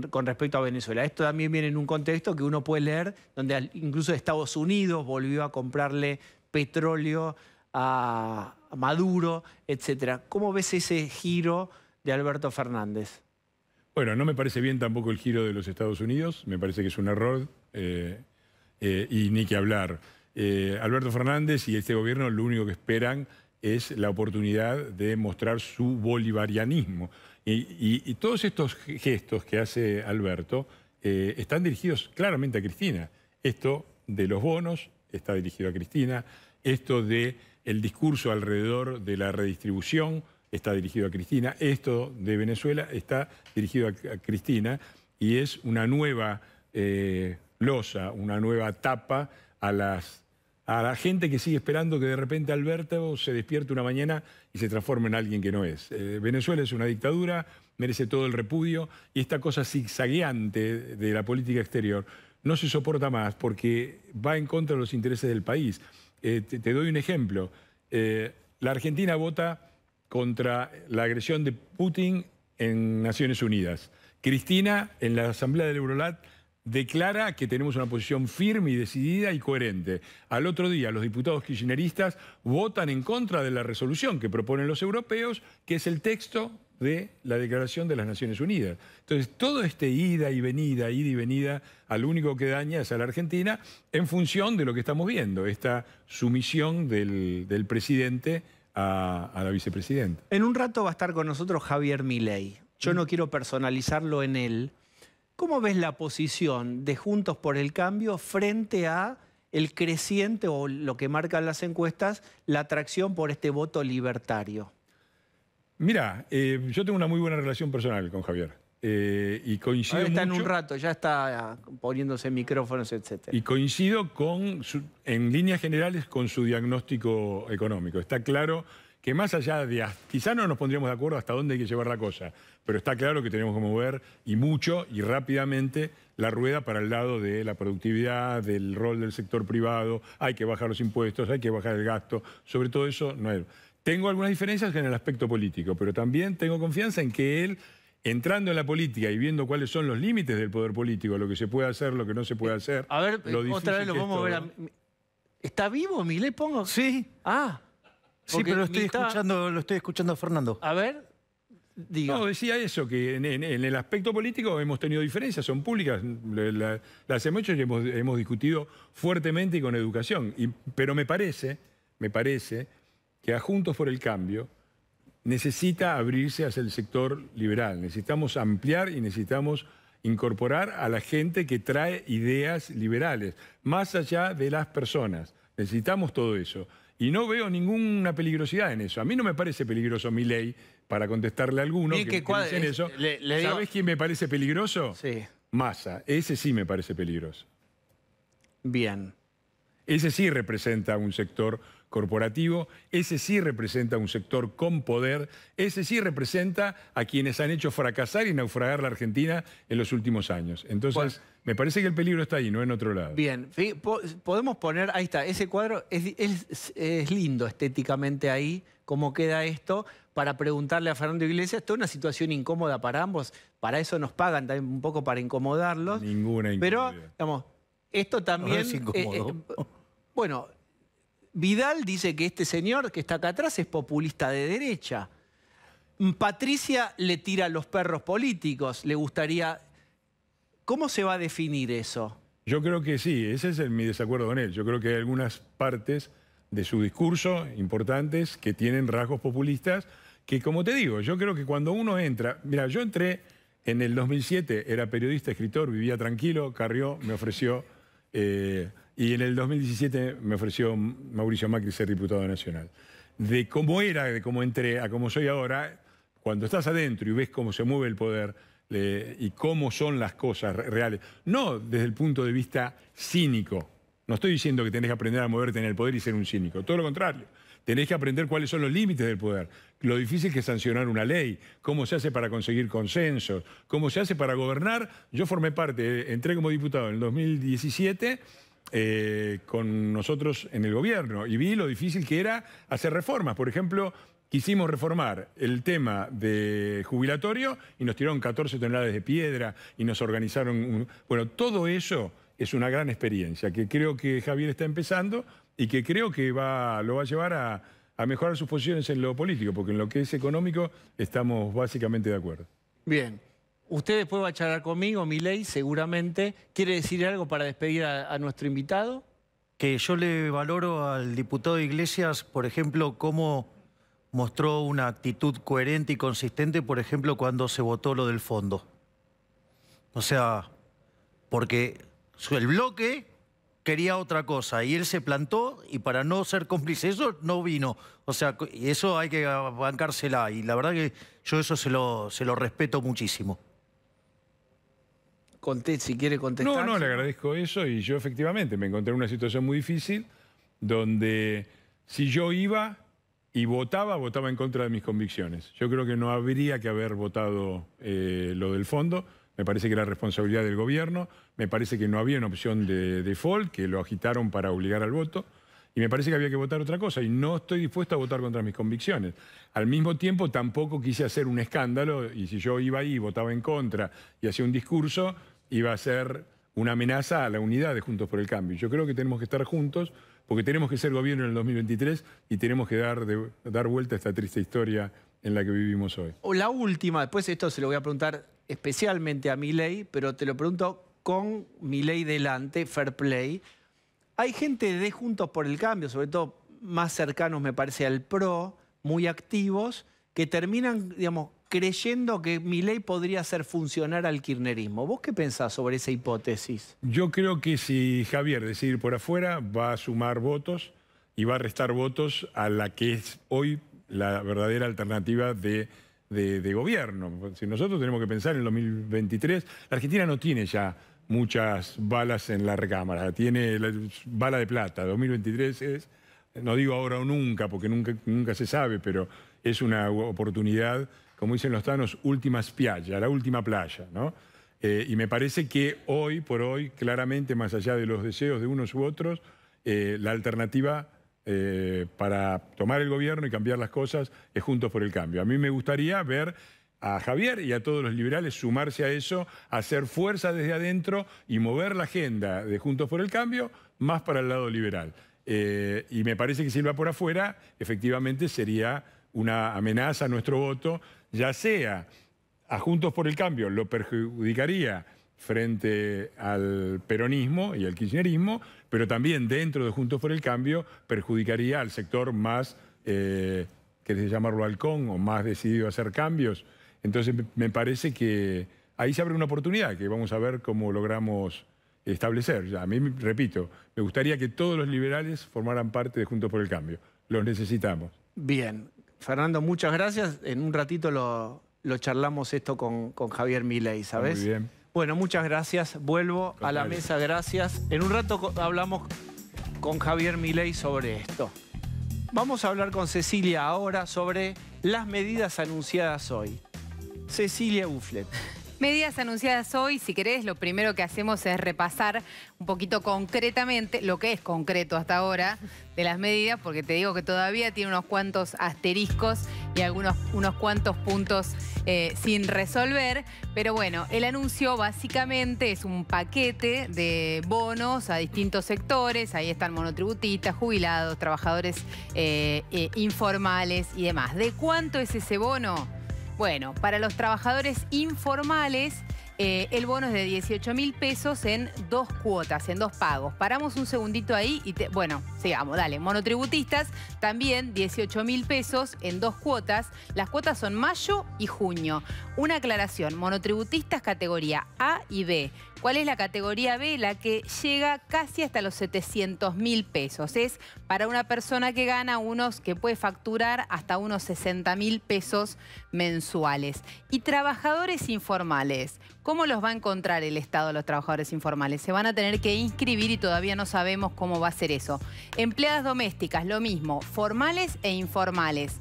con respecto a Venezuela. Esto también viene en un contexto que uno puede leer, donde incluso Estados Unidos volvió a comprarle petróleo a Maduro, etc. ¿Cómo ves ese giro de Alberto Fernández? Bueno, no me parece bien tampoco el giro de los Estados Unidos, me parece que es un error y ni que hablar. Alberto Fernández y este gobierno lo único que esperan es la oportunidad de mostrar su bolivarianismo. Y todos estos gestos que hace Alberto están dirigidos claramente a Cristina. Esto de los bonos está dirigido a Cristina, esto de el discurso alrededor de la redistribución está dirigido a Cristina, esto de Venezuela está dirigido a Cristina y es una nueva losa, una nueva tapa a la gente que sigue esperando que de repente Alberto se despierte una mañana y se transforme en alguien que no es. Venezuela es una dictadura, merece todo el repudio y esta cosa zigzagueante de la política exterior no se soporta más porque va en contra de los intereses del país. Te doy un ejemplo. La Argentina vota contra la agresión de Putin en Naciones Unidas. Cristina, en la Asamblea del Eurolat, declara que tenemos una posición firme y decidida y coherente. Al otro día, los diputados kirchneristas votan en contra de la resolución que proponen los europeos, que es el texto de la Declaración de las Naciones Unidas. Entonces, todo este ida y venida, al único que daña es a la Argentina en función de lo que estamos viendo, esta sumisión del presidente a la vicepresidenta. En un rato va a estar con nosotros Javier Milei. Yo no quiero personalizarlo en él. ¿Cómo ves la posición de Juntos por el Cambio frente a el creciente, o lo que marcan las encuestas, la atracción por este voto libertario? Mira, yo tengo una muy buena relación personal con Javier. Y coincido Ahora está mucho, en un rato, ya está poniéndose micrófonos, etc. y coincido en líneas generales con su diagnóstico económico. Está claro que más allá de... Quizá no nos pondríamos de acuerdo hasta dónde hay que llevar la cosa, pero está claro que tenemos que mover y mucho y rápidamente la rueda para el lado de la productividad, del rol del sector privado, hay que bajar los impuestos, hay que bajar el gasto, sobre todo eso no es... Tengo algunas diferencias en el aspecto político, pero también tengo confianza en que él, entrando en la política y viendo cuáles son los límites del poder político, lo que se puede hacer, lo que no se puede hacer... A ver, lo otra vez lo vamos a ver. ¿Está vivo, Milei? Pongo. Sí. Ah. Sí, pero lo estoy escuchando a Fernando. A ver, diga. No, decía eso, que en el aspecto político hemos tenido diferencias, son públicas, las hemos hecho y hemos discutido fuertemente y con educación. Pero me parece que a Juntos por el Cambio necesita abrirse hacia el sector liberal. Necesitamos ampliar y necesitamos incorporar a la gente que trae ideas liberales, más allá de las personas. Necesitamos todo eso. Y no veo ninguna peligrosidad en eso. A mí no me parece peligroso Milei, para contestarle a alguno que dicen eso. ¿Sabés quién me parece peligroso? Sí. Massa. Ese sí me parece peligroso. Bien. Ese sí representa un sector corporativo, ese sí representa un sector con poder, ese sí representa a quienes han hecho fracasar y naufragar la Argentina en los últimos años. Entonces, me parece que el peligro está ahí, no en otro lado. Bien, podemos poner, ahí está, ese cuadro es lindo estéticamente ahí, cómo queda esto, para preguntarle a Fernando Iglesias. Esto es una situación incómoda para ambos, para eso nos pagan también un poco para incomodarlos. Ninguna incomodidad. Pero, digamos, esto también... No es incómodo. Bueno, Vidal dice que este señor que está acá atrás es populista de derecha. Patricia le tira a los perros políticos, le gustaría... ¿Cómo se va a definir eso? Yo creo que sí, ese es mi desacuerdo con él. Yo creo que hay algunas partes de su discurso importantes que tienen rasgos populistas que, como te digo, yo creo que cuando uno entra... Mira, yo entré en el 2007, era periodista, escritor, vivía tranquilo, Carrió me ofreció... y en el 2017 me ofreció Mauricio Macri ser diputado nacional. De cómo era, de cómo entré a cómo soy ahora, cuando estás adentro y ves cómo se mueve el poder y cómo son las cosas reales, no desde el punto de vista cínico. No estoy diciendo que tenés que aprender a moverte en el poder y ser un cínico, todo lo contrario. Tenés que aprender cuáles son los límites del poder, lo difícil que es sancionar una ley, cómo se hace para conseguir consensos, cómo se hace para gobernar. Yo formé parte, entré como diputado en el 2017 con nosotros en el gobierno y vi lo difícil que era hacer reformas. Por ejemplo, quisimos reformar el tema de jubilatorio y nos tiraron 14 toneladas de piedra y nos organizaron... Bueno, todo eso es una gran experiencia que creo que Javier está empezando y que creo que lo va a llevar a mejorar sus posiciones en lo político, porque en lo que es económico estamos básicamente de acuerdo. Bien. Usted después va a charlar conmigo, Milei, seguramente. ¿Quiere decir algo para despedir a nuestro invitado? Que yo le valoro al diputado Iglesias, por ejemplo, cómo mostró una actitud coherente y consistente, por ejemplo, cuando se votó lo del fondo. O sea, porque el bloque quería otra cosa y él se plantó y para no ser cómplice de eso no vino. O sea, y eso hay que bancársela y la verdad que yo eso se lo respeto muchísimo. Si quiere contestar. No, le agradezco eso y yo efectivamente me encontré en una situación muy difícil donde si yo iba y votaba en contra de mis convicciones. Yo creo que no habría que haber votado lo del fondo. Me parece que era responsabilidad del gobierno. Me parece que no había una opción de default, que lo agitaron para obligar al voto. Y me parece que había que votar otra cosa. Y no estoy dispuesto a votar contra mis convicciones. Al mismo tiempo, tampoco quise hacer un escándalo. Y si yo iba ahí y votaba en contra y hacía un discurso, iba a ser una amenaza a la unidad de Juntos por el Cambio. Yo creo que tenemos que estar juntos porque tenemos que ser gobierno en el 2023 y tenemos que dar vuelta a esta triste historia en la que vivimos hoy. La última, después esto se lo voy a preguntar especialmente a Milei, pero te lo pregunto con Milei delante, fair play. Hay gente de Juntos por el Cambio, sobre todo más cercanos me parece al PRO, muy activos, que terminan, digamos, creyendo que Milei podría hacer funcionar al kirchnerismo. ¿Vos qué pensás sobre esa hipótesis? Yo creo que si Javier decide ir por afuera, va a sumar votos y va a restar votos a la que es hoy la verdadera alternativa de gobierno. Si nosotros tenemos que pensar en el 2023, la Argentina no tiene ya muchas balas en la recámara, tiene la bala de plata. 2023 es, no digo ahora o nunca, porque nunca se sabe, pero es una oportunidad, como dicen los tanos, última spiaggia, la última playa, ¿no? Y me parece que hoy por hoy, claramente, más allá de los deseos de unos u otros, la alternativa para tomar el gobierno y cambiar las cosas es Juntos por el Cambio. A mí me gustaría ver a Javier y a todos los liberales sumarse a eso, hacer fuerza desde adentro y mover la agenda de Juntos por el Cambio más para el lado liberal. Y me parece que si él va por afuera, efectivamente sería una amenaza a nuestro voto, ya sea a Juntos por el Cambio lo perjudicaría frente al peronismo y al kirchnerismo, pero también dentro de Juntos por el Cambio perjudicaría al sector más, querés llamarlo halcón, o más decidido a hacer cambios. Entonces me parece que ahí se abre una oportunidad que vamos a ver cómo logramos establecer. A mí, repito, me gustaría que todos los liberales formaran parte de Juntos por el Cambio. Los necesitamos. Bien. Fernando, muchas gracias. En un ratito lo charlamos esto con Javier Milei, ¿sabes? Muy bien. Bueno, muchas gracias. Vuelvo a la mesa, gracias. En un rato hablamos con Javier Milei sobre esto. Vamos a hablar con Cecilia ahora sobre las medidas anunciadas hoy. Cecilia Bufflet. Medidas anunciadas hoy, si querés, lo primero que hacemos es repasar un poquito concretamente lo que es concreto hasta ahora de las medidas, porque te digo que todavía tiene unos cuantos asteriscos y unos cuantos puntos sin resolver. Pero bueno, el anuncio básicamente es un paquete de bonos a distintos sectores. Ahí están monotributistas, jubilados, trabajadores informales y demás. ¿De cuánto es ese bono? Bueno, para los trabajadores informales, el bono es de 18.000 pesos en 2 cuotas, en 2 pagos. Paramos un segundito ahí y, bueno, sigamos, dale. Monotributistas, también 18.000 pesos en 2 cuotas. Las cuotas son mayo y junio. Una aclaración, monotributistas categoría A y B. ¿Cuál es la categoría B? La que llega casi hasta los 700.000 pesos. Es para una persona que gana que puede facturar hasta unos 60.000 pesos mensuales. Y trabajadores informales, ¿cómo los va a encontrar el Estado a los trabajadores informales? Se van a tener que inscribir y todavía no sabemos cómo va a ser eso. Empleadas domésticas, lo mismo, formales e informales.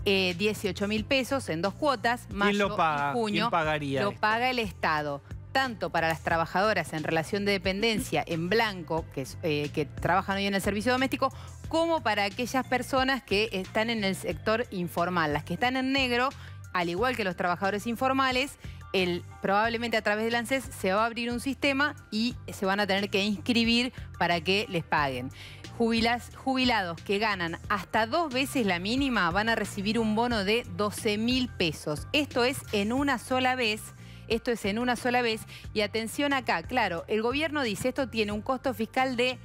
18.000 pesos en 2 cuotas, mayo ¿Quién lo paga? y junio. ¿Quién pagaría lo esto? paga el Estado. Tanto para las trabajadoras en relación de dependencia en blanco, que trabajan hoy en el servicio doméstico, como para aquellas personas que están en el sector informal. Las que están en negro, al igual que los trabajadores informales, probablemente a través del ANSES se va a abrir un sistema y se van a tener que inscribir para que les paguen. Jubilados que ganan hasta 2 veces la mínima van a recibir un bono de 12.000 pesos. Esto es en una sola vez. Esto es en una sola vez. Y atención acá, claro, el gobierno dice esto tiene un costo fiscal de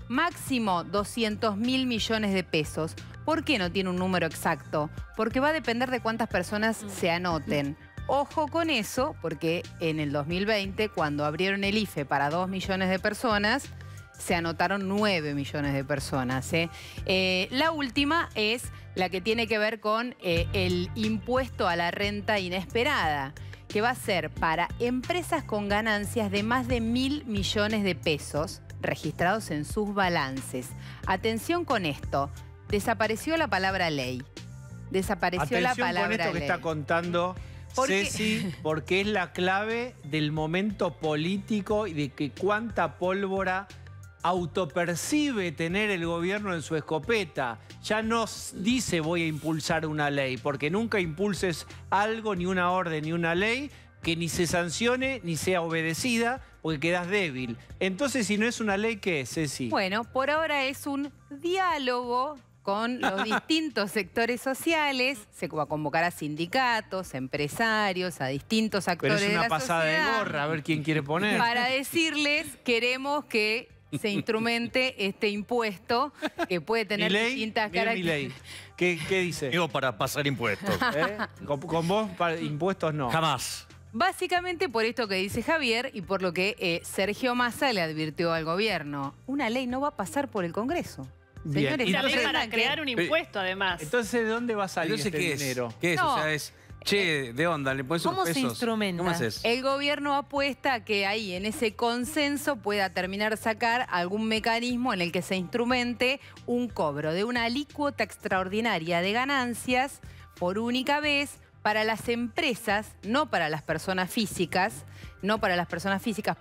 máximo 200.000 millones de pesos. ¿Por qué no tiene un número exacto? Porque va a depender de cuántas personas se anoten. Ojo con eso, porque en el 2020, cuando abrieron el IFE para 2 millones de personas, se anotaron 9 millones de personas. La última es la que tiene que ver con el impuesto a la renta inesperada, que va a ser para empresas con ganancias de más de 1.000 millones de pesos registrados en sus balances. Atención con esto, desapareció la palabra ley. Desapareció la palabra con esto ley. que está contando Ceci, porque es la clave del momento político y de que cuánta pólvora autopercibe tener el gobierno en su escopeta. Ya no dice voy a impulsar una ley, porque nunca impulses algo, ni una orden, ni una ley, que ni se sancione ni sea obedecida, porque quedas débil. Entonces, si no es una ley, ¿qué es, Ceci? Bueno, por ahora es un diálogo con los distintos sectores sociales. Se va a convocar a sindicatos, empresarios, a distintos actores de la sociedad. Pero es una pasada de gorra, a ver quién quiere poner. Para decirles, queremos que se instrumente este impuesto que puede tener distintas características. ¿Qué dice? Digo, para pasar impuestos. ¿Con vos impuestos no? Jamás. Básicamente por esto que dice Javier y por lo que Sergio Massa le advirtió al gobierno. Una ley no va a pasar por el Congreso. Bien. Señores, Una ley para crear un impuesto, además. Entonces, ¿de dónde va a salir Entonces, este ¿qué es? dinero? ¿Qué es? No. O sea, es, che, ¿de onda? ¿Le pones unos ¿Cómo se pesos? instrumenta? ¿Cómo haces? El gobierno apuesta a que ahí, en ese consenso, pueda terminar sacar algún mecanismo en el que se instrumente un cobro de una alícuota extraordinaria de ganancias por única vez para las empresas, no para las personas físicas,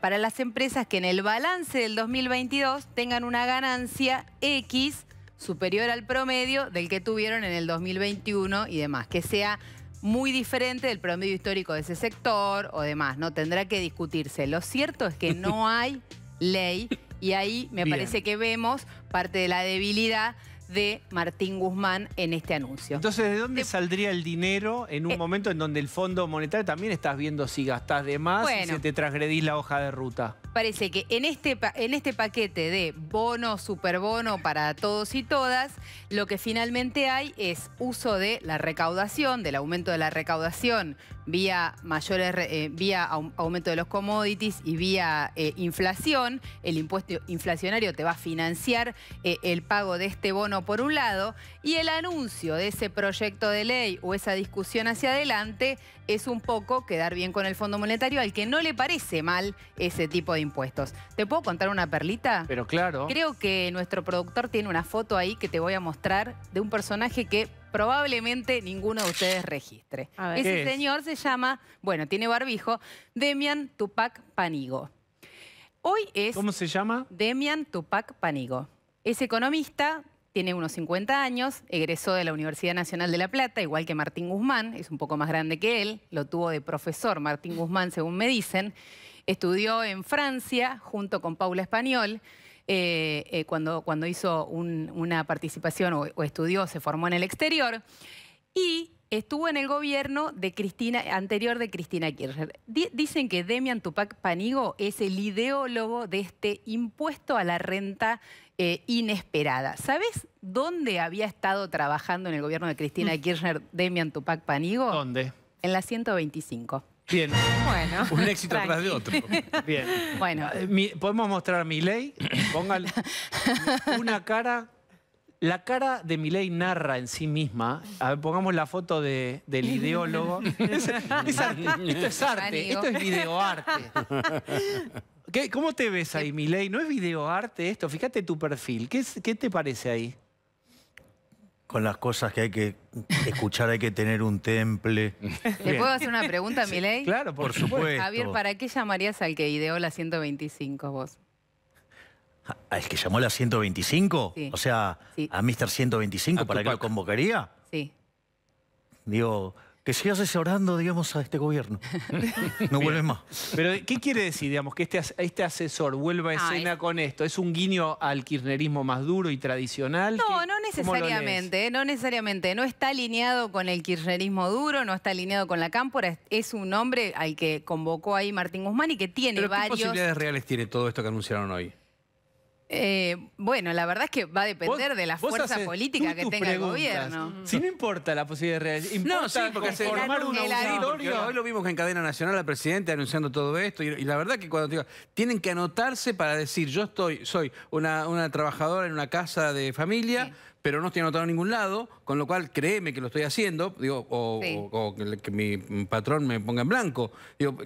para las empresas que en el balance del 2022 tengan una ganancia X superior al promedio del que tuvieron en el 2021 y demás, que sea muy diferente del promedio histórico de ese sector o demás, ¿no? Tendrá que discutirse. Lo cierto es que no hay ley y ahí me parece que vemos parte de la debilidad de Martín Guzmán en este anuncio. Entonces, ¿de dónde saldría el dinero en un momento en donde el Fondo Monetario también estás viendo si gastás de más y se te transgredís la hoja de ruta? Parece que en este paquete de bono, superbono para todos y todas, lo que finalmente hay es uso de la recaudación, del aumento de la recaudación vía aumento de los commodities y vía inflación. El impuesto inflacionario te va a financiar el pago de este bono por un lado, y el anuncio de ese proyecto de ley o esa discusión hacia adelante es un poco quedar bien con el Fondo Monetario, al que no le parece mal ese tipo de impuestos. ¿Te puedo contar una perlita? Pero claro. Creo que nuestro productor tiene una foto ahí que te voy a mostrar de un personaje que probablemente ninguno de ustedes registre. A ver. Ese señor se llama, bueno, tiene barbijo, Demian Tupac Panigo. Hoy es... ¿Cómo se llama? Demian Tupac Panigo. Es economista, tiene unos 50 años, egresó de la Universidad Nacional de La Plata, igual que Martín Guzmán, es un poco más grande que él, lo tuvo de profesor Martín Guzmán, según me dicen. Estudió en Francia junto con Paula Español, cuando hizo una participación o estudió, se formó en el exterior, y estuvo en el gobierno anterior de Cristina Kirchner. Dicen que Demian Tupac Panigo es el ideólogo de este impuesto a la renta inesperada. ¿Sabes dónde había estado trabajando en el gobierno de Cristina Kirchner Demian Tupac Panigo? ¿Dónde? En la 125. Bien. Bueno. Un éxito tras de otro. Bien. Bueno. ¿Podemos mostrar a Milei? Pongan una cara. La cara de Milei narra en sí misma. A ver, pongamos la foto del ideólogo. Esto es arte, esto es videoarte. ¿Cómo te ves ahí, Milei? ¿No es videoarte esto? Fíjate tu perfil. ¿Qué te parece ahí? Con las cosas que hay que escuchar hay que tener un temple. ¿Le puedo hacer una pregunta, Milei? Claro, por supuesto. Javier, ¿para qué llamarías al que ideó la 125 vos? ¿Al que llamó la 125? Sí. O sea, Sí. a Mr. 125, A ¿para qué lo Tupac. convocaría? Sí. Digo, que siga asesorando, digamos, a este gobierno. No vuelve más. Pero, ¿qué quiere decir, digamos, que este asesor vuelva a escena con esto? ¿Es un guiño al kirchnerismo más duro y tradicional? No, no ¿Cómo lo necesariamente, no necesariamente. No está alineado con el kirchnerismo duro, no está alineado con la cámpora. Es un hombre al que convocó ahí Martín Guzmán y que tiene ¿Pero qué varios... posibilidades reales tiene todo esto que anunciaron hoy? Bueno, la verdad es que va a depender de la fuerza política que tenga el gobierno. Si no importa la posibilidad de real, importa No, sí, porque conformar un auditorio. hoy lo vimos en cadena nacional al presidente anunciando todo esto y la verdad que cuando digo, tienen que anotarse para decir yo soy una trabajadora en una casa de familia, sí, pero no estoy anotado en ningún lado, con lo cual créeme que lo estoy haciendo, digo, o que mi patrón me ponga en blanco. Digo,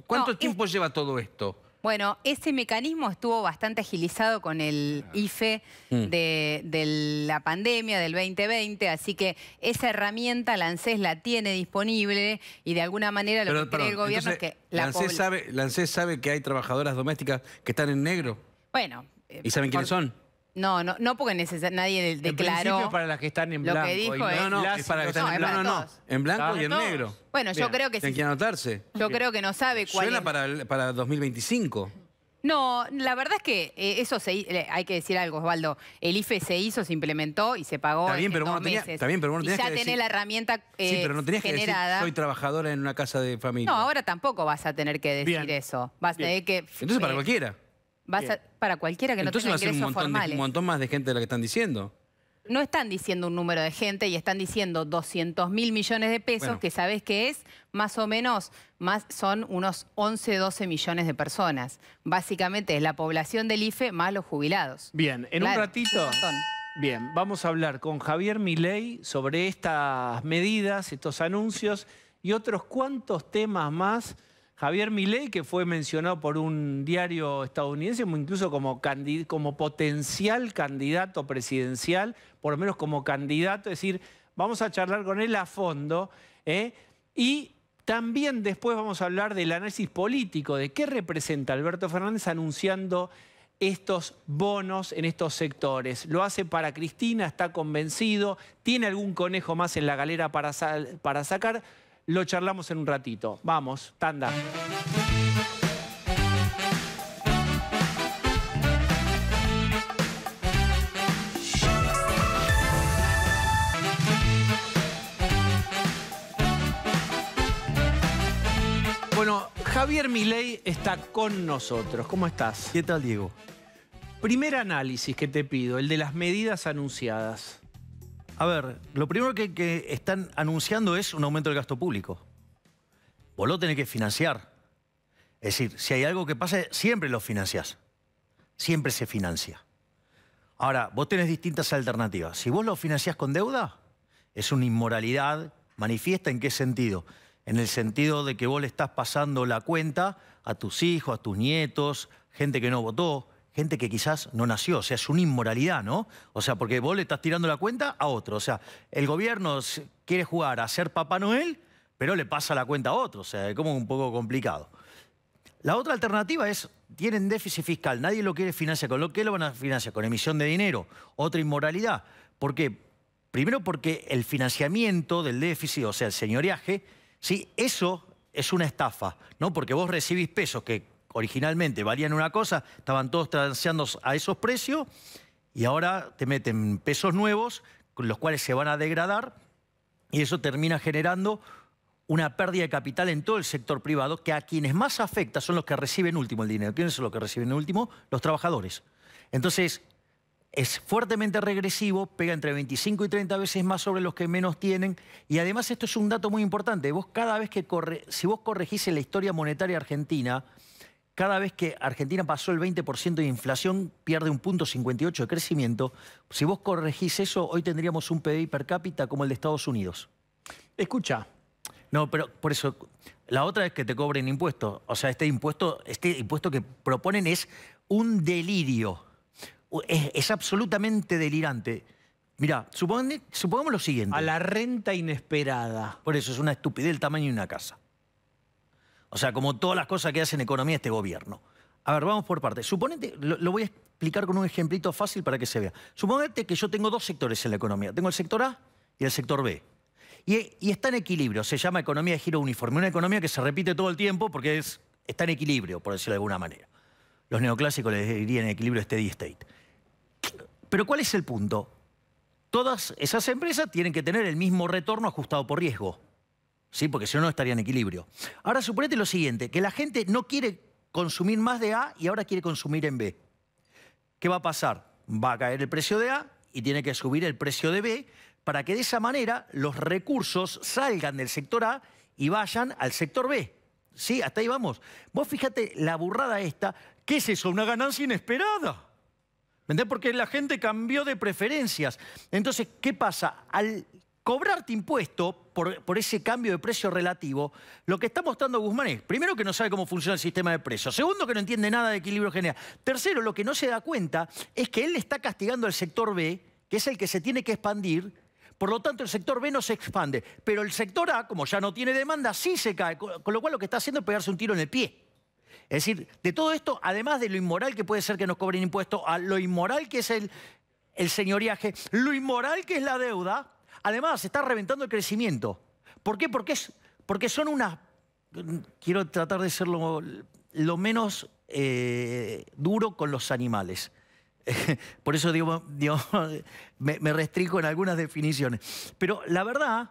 ¿cuánto tiempo lleva todo esto? Bueno, ese mecanismo estuvo bastante agilizado con el IFE de la pandemia del 2020, así que esa herramienta la ANSES la tiene disponible y de alguna manera lo que cree el gobierno es que la ANSES sabe que hay trabajadoras domésticas que están en negro. Bueno. ¿Y saben quiénes son? No, porque nadie declaró. En para las que están en blanco. Lo que dijo es para que están en blanco. No, en blanco y en negro. Bueno, yo creo que sí. Tienen que anotarse. Yo creo que no sabe cuál es. Suena para 2025. No, la verdad es que eso hay que decir algo, Osvaldo. El IFE se hizo, se implementó y se pagó en 2 meses. Está bien, pero vos no tenías y ya que decir, tenés la herramienta sí, pero no tenías generada. Que decir, soy trabajadora en una casa de familia. No, ahora tampoco vas a tener que decir eso. Vas a tener que... Entonces para cualquiera. Para cualquiera que no tenga ingresos formales. Un montón más de gente de la que están diciendo. No están diciendo un número de gente y están diciendo 200.000 millones de pesos, que sabés que es más o menos, son unos 11, 12 millones de personas. Básicamente es la población del IFE más los jubilados. Bien, en un ratito, bien, vamos a hablar con Javier Milei sobre estas medidas, estos anuncios y otros cuantos temas más. Javier Milei, que fue mencionado por un diario estadounidense incluso como potencial candidato presidencial, por lo menos como candidato, es decir, vamos a charlar con él a fondo, y también después vamos a hablar del análisis político, de qué representa Alberto Fernández anunciando estos bonos en estos sectores. Lo hace para Cristina, está convencido, tiene algún conejo más en la galera para sacar. Lo charlamos en un ratito. Vamos, tanda. Bueno, Javier Milei está con nosotros. ¿Cómo estás? ¿Qué tal, Diego? Primer análisis que te pido, el de las medidas anunciadas. A ver, lo primero que están anunciando es un aumento del gasto público. Vos lo tenés que financiar. Es decir, si hay algo que pasa, siempre lo financiás. Siempre se financia. Ahora, vos tenés distintas alternativas. Si vos lo financiás con deuda, es una inmoralidad manifiesta. ¿En qué sentido? En el sentido de que vos le estás pasando la cuenta a tus hijos, a tus nietos, gente que no votó, gente que quizás no nació. O sea, es una inmoralidad, ¿no? O sea, porque vos le estás tirando la cuenta a otro. O sea, el gobierno quiere jugar a ser Papá Noel, pero le pasa la cuenta a otro. O sea, es como un poco complicado. La otra alternativa es, tienen déficit fiscal, nadie lo quiere financiar. ¿Con lo que lo van a financiar? Con emisión de dinero. Otra inmoralidad. ¿Por qué? Primero porque el financiamiento del déficit, o sea, el señoreaje, sí, eso es una estafa, ¿no? Porque vos recibís pesos que originalmente valían una cosa, estaban todos transeando a esos precios y ahora te meten pesos nuevos, con los cuales se van a degradar y eso termina generando una pérdida de capital en todo el sector privado, que a quienes más afecta son los que reciben último el dinero. ¿Quiénes son los que reciben último? Los trabajadores. Entonces, es fuertemente regresivo, pega entre 25 y 30 veces más sobre los que menos tienen. Y además esto es un dato muy importante. Vos cada vez que si vos corregís en la historia monetaria argentina, cada vez que Argentina pasó el 20% de inflación, pierde un punto 58 de crecimiento. Si vos corregís eso, hoy tendríamos un PBI per cápita como el de Estados Unidos. Escucha. No, pero por eso, la otra es que te cobren impuestos. O sea, este impuesto que proponen es un delirio. Es absolutamente delirante. Mirá, supongamos lo siguiente. A la renta inesperada. Por eso es una estupidez el tamaño de una casa. O sea, como todas las cosas que hacen economía este gobierno. A ver, vamos por partes. Suponete, lo voy a explicar con un ejemplito fácil para que se vea. Suponete que yo tengo dos sectores en la economía. Tengo el sector A y el sector B. Y está en equilibrio. Se llama economía de giro uniforme. Una economía que se repite todo el tiempo porque está en equilibrio, por decirlo de alguna manera. Los neoclásicos les dirían equilibrio steady state. Pero ¿cuál es el punto? Todas esas empresas tienen que tener el mismo retorno ajustado por riesgo. ¿Sí? Porque si no, no estaría en equilibrio. Ahora, suponete lo siguiente, que la gente no quiere consumir más de A y ahora quiere consumir en B. ¿qué va a pasar? Va a caer el precio de A y tiene que subir el precio de B para que de esa manera los recursos salgan del sector A y vayan al sector B. ¿Sí? Hasta ahí vamos. Vos fíjate la burrada esta. ¿Qué es eso? Una ganancia inesperada. ¿Me entendés? Porque la gente cambió de preferencias. Entonces, ¿qué pasa? Al cobrarte impuesto por ese cambio de precio relativo, lo que está mostrando Guzmán es, primero, que no sabe cómo funciona el sistema de precios. Segundo, que no entiende nada de equilibrio general. Tercero, lo que no se da cuenta es que él le está castigando al sector B, que es el que se tiene que expandir. Por lo tanto, el sector B no se expande. Pero el sector A, como ya no tiene demanda, sí se cae. Con lo cual lo que está haciendo es pegarse un tiro en el pie. Es decir, de todo esto, además de lo inmoral que puede ser que nos cobren impuestos, a lo inmoral que es el señoriaje, lo inmoral que es la deuda, además se está reventando el crecimiento. ¿Por qué? Porque son unas... Quiero tratar de ser lo menos duro con los animales. Por eso digo, me restringo en algunas definiciones. Pero la verdad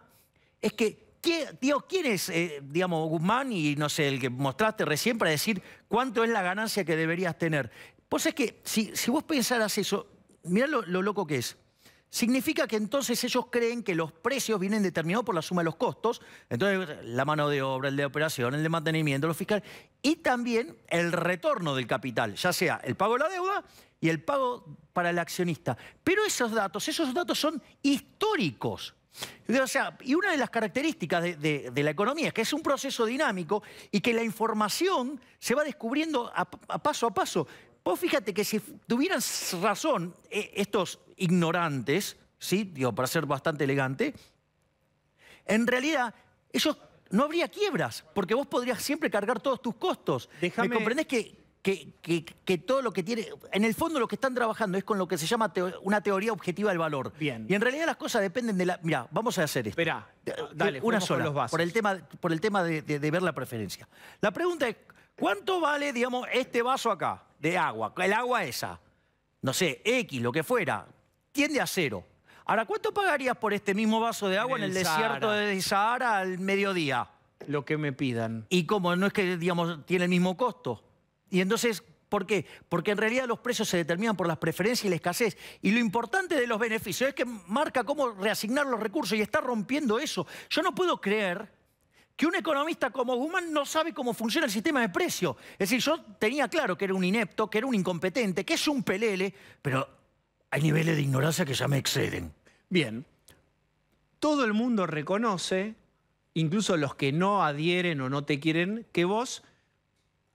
es que, ¿quién es, Guzmán y, no sé, el que mostraste recién para decir cuánto es la ganancia que deberías tener? Pues es que, si vos pensaras eso, mirá lo loco que es. Significa que entonces ellos creen que los precios vienen determinados por la suma de los costos, entonces la mano de obra, el de operación, el de mantenimiento, los fiscales, y también el retorno del capital, ya sea el pago de la deuda y el pago para el accionista. Pero esos datos son históricos. O sea, y una de las características de la economía es que es un proceso dinámico y que la información se va descubriendo a paso a paso. Vos fíjate que si tuvieran razón estos ignorantes, ¿sí? Digo, para ser bastante elegante, en realidad ellos no habría quiebras, porque vos podrías siempre cargar todos tus costos. ¿Me comprendés que todo lo que tiene... En el fondo lo que están trabajando es con lo que se llama una teoría objetiva del valor. Bien. Y en realidad las cosas dependen de la... Mirá, vamos a hacer esto. Esperá, dale, una sola, los vasos. por el tema de ver la preferencia. La pregunta es, ¿cuánto vale, digamos, este vaso acá de agua? El agua esa, no sé, X, lo que fuera, tiende a 0. Ahora, ¿cuánto pagarías por este mismo vaso de agua en el desierto de Sahara al mediodía? Lo que me pidan. Y como no es que, digamos, tiene el mismo costo. Y entonces, ¿por qué? Porque en realidad los precios se determinan por las preferencias y la escasez. Y lo importante de los beneficios es que marca cómo reasignar los recursos y está rompiendo eso. Yo no puedo creer que un economista como Guzmán no sabe cómo funciona el sistema de precios. Es decir, yo tenía claro que era un inepto, que era un incompetente, que es un pelele, pero hay niveles de ignorancia que ya me exceden. Bien. Todo el mundo reconoce, incluso los que no adhieren o no te quieren, que vos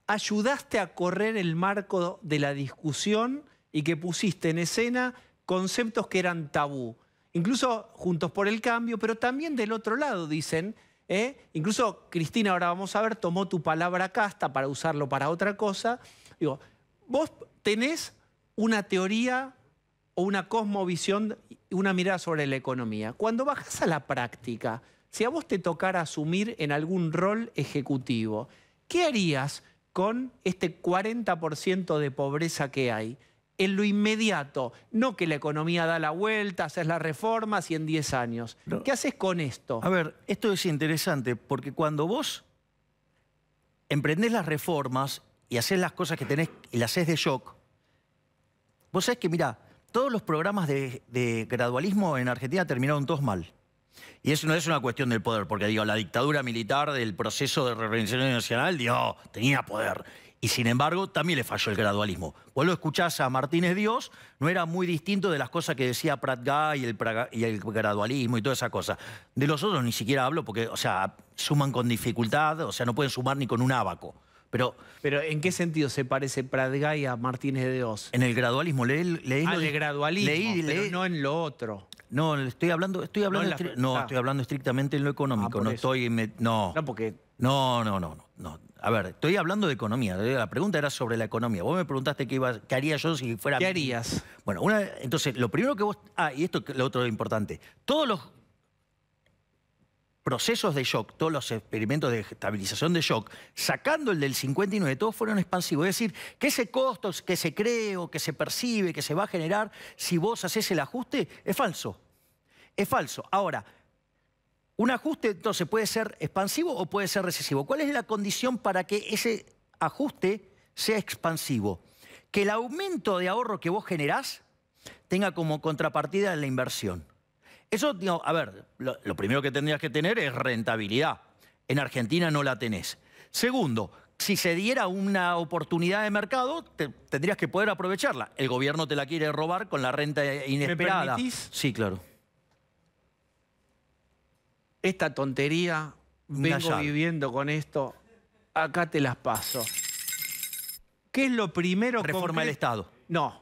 ayudaste a correr el marco de la discusión y que pusiste en escena conceptos que eran tabú. Incluso Juntos por el Cambio, pero también del otro lado dicen... Incluso Cristina, ahora vamos a ver, tomó tu palabra casta para usarlo para otra cosa. Digo, vos tenés una teoría o una cosmovisión, una mirada sobre la economía. Cuando bajás a la práctica, si a vos te tocara asumir en algún rol ejecutivo, ¿qué harías con este 40% de pobreza que hay? En lo inmediato, no que la economía da la vuelta, haces las reformas y en 10 años. No. ¿Qué haces con esto? A ver, esto es interesante porque cuando vos emprendés las reformas y haces las cosas que tenés y las haces de shock, vos sabés que, mirá, todos los programas de gradualismo en Argentina terminaron todos mal. Y eso no es una cuestión del poder, porque digo, la dictadura militar del proceso de reorganización nacional, digo, tenía poder. Y sin embargo, también le falló el gradualismo. Vos lo escuchás a Martínez Dios, no era muy distinto de las cosas que decía Prat-Gay y el gradualismo y toda esa cosa. De los otros ni siquiera hablo porque, o sea, suman con dificultad, o sea, no pueden sumar ni con un ábaco. Pero ¿en qué sentido se parece Prat-Gay a Martínez de Dios? En el gradualismo. Leí de gradualismo, pero no en lo otro. No, estoy hablando estrictamente en lo económico. No, porque... No. A ver, estoy hablando de economía. La pregunta era sobre la economía. Vos me preguntaste qué haría yo si fuera... ¿Qué harías? Bueno, entonces, lo primero que vos... y esto es lo otro importante. Todos los procesos de shock, todos los experimentos de estabilización de shock, sacando el del 59, todos fueron expansivos. Es decir, que ese costo que se cree o que se percibe, que se va a generar, si vos haces el ajuste, es falso. Es falso. Ahora, un ajuste entonces puede ser expansivo o puede ser recesivo. ¿Cuál es la condición para que ese ajuste sea expansivo? que el aumento de ahorro que vos generás tenga como contrapartida la inversión. Eso, digo, a ver, lo primero que tendrías que tener es rentabilidad. En Argentina no la tenés. Segundo, si se diera una oportunidad de mercado, tendrías que poder aprovecharla. El gobierno te la quiere robar con la renta inesperada. ¿Me permitís? Sí, claro. Esta tontería, vengo viviendo con esto, acá te las paso. ¿Qué es lo primero? Reforma del Estado. No,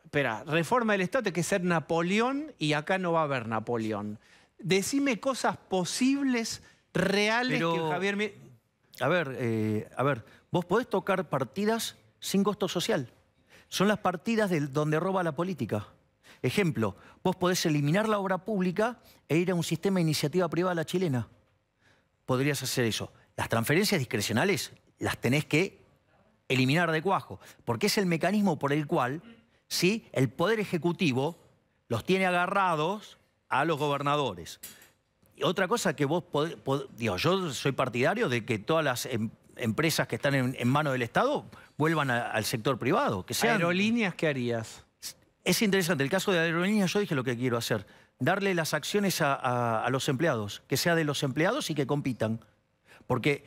espera, reforma del Estado tiene que ser Napoleón y acá no va a haber Napoleón. Decime cosas posibles, reales, Pero, que Javier... A ver, vos podés tocar partidas sin costo social. Son las partidas donde roba la política. Ejemplo, vos podés eliminar la obra pública e ir a un sistema de iniciativa privada a la chilena. Podrías hacer eso. Las transferencias discrecionales las tenés que eliminar de cuajo, porque es el mecanismo por el cual, ¿sí?, el Poder Ejecutivo los tiene agarrados a los gobernadores. Y otra cosa que vos digo, yo soy partidario de que todas las empresas que están en manos del Estado vuelvan al sector privado. Que sean... ¿Aerolíneas qué harías? Es interesante, el caso de aerolíneas yo dije lo que quiero hacer. Darle las acciones a los empleados, que sea de los empleados y que compitan. Porque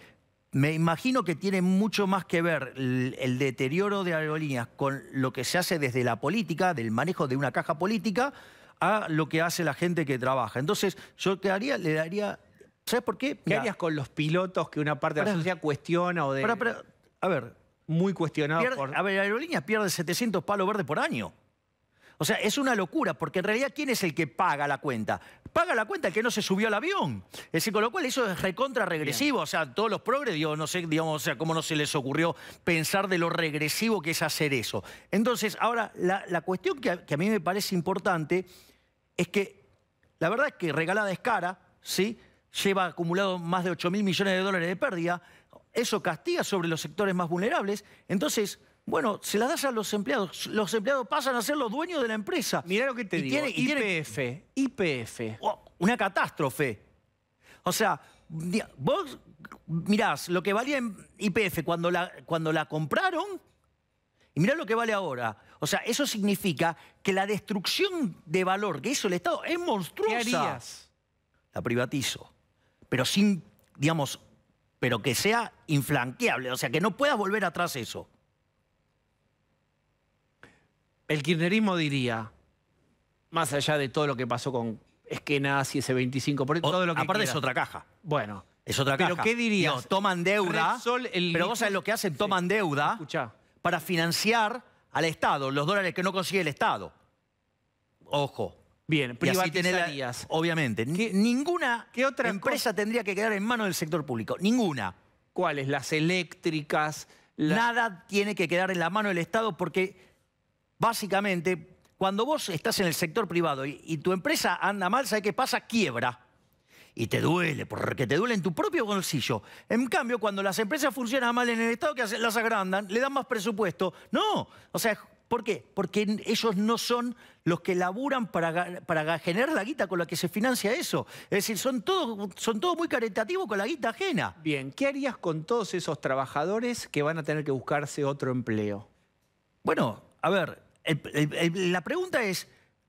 me imagino que tiene mucho más que ver el deterioro de aerolíneas con lo que se hace desde la política, del manejo de una caja política, a lo que hace la gente que trabaja. Entonces, yo ¿qué haría? Le daría... ¿Sabes por qué? ¿Qué harías con los pilotos que una parte de la sociedad cuestiona o de... a ver... Muy cuestionado por... A ver, Aerolíneas pierde 700 palos verdes por año. O sea, es una locura, porque en realidad, ¿quién es el que paga la cuenta? Paga la cuenta el que no se subió al avión. Es decir, con lo cual eso es recontra regresivo. Bien. O sea, todos los progres, digo, no sé, digamos, o sea, cómo no se les ocurrió pensar de lo regresivo que es hacer eso. Entonces, ahora, la cuestión que a mí me parece importante es que la verdad es que regalada es cara, ¿sí? Lleva acumulado más de 8.000 millones de dólares de pérdida. Eso castiga sobre los sectores más vulnerables. Entonces... Bueno, se las das a los empleados. Los empleados pasan a ser los dueños de la empresa. Mirá lo que te digo. YPF. Una catástrofe. O sea, vos mirás lo que valía en YPF cuando la compraron y mirá lo que vale ahora. O sea, eso significa que la destrucción de valor que hizo el Estado es monstruosa. ¿Qué harías? La privatizo. Pero sin, digamos, pero que sea inflanqueable. O sea, que no puedas volver atrás eso. El kirchnerismo diría, más allá de todo lo que pasó con Eskenazi, ese 25%, todo lo que aparte quiera. Es otra caja. Bueno. Es otra caja. ¿Pero qué dirías? No, toman deuda, pero vos sabés lo que hacen, toman deuda para financiar al Estado, los dólares que no consigue el Estado. Ojo. Bien, privatizarías. Obviamente. Ninguna empresa tendría que quedar en manos del sector público. Ninguna. ¿Cuáles? Las eléctricas. Nada tiene que quedar en la mano del Estado porque... Básicamente, cuando vos estás en el sector privado y tu empresa anda mal, ¿sabés qué pasa? Quiebra. Y te duele, porque te duele en tu propio bolsillo. En cambio, cuando las empresas funcionan mal en el Estado, ¿qué hacen? Las agrandan, le dan más presupuesto. No. O sea, ¿por qué? Porque ellos no son los que laburan para generar la guita con la que se financia eso. Es decir, son todos muy caritativos con la guita ajena. Bien, ¿qué harías con todos esos trabajadores que van a tener que buscarse otro empleo? Bueno, a ver... La pregunta es,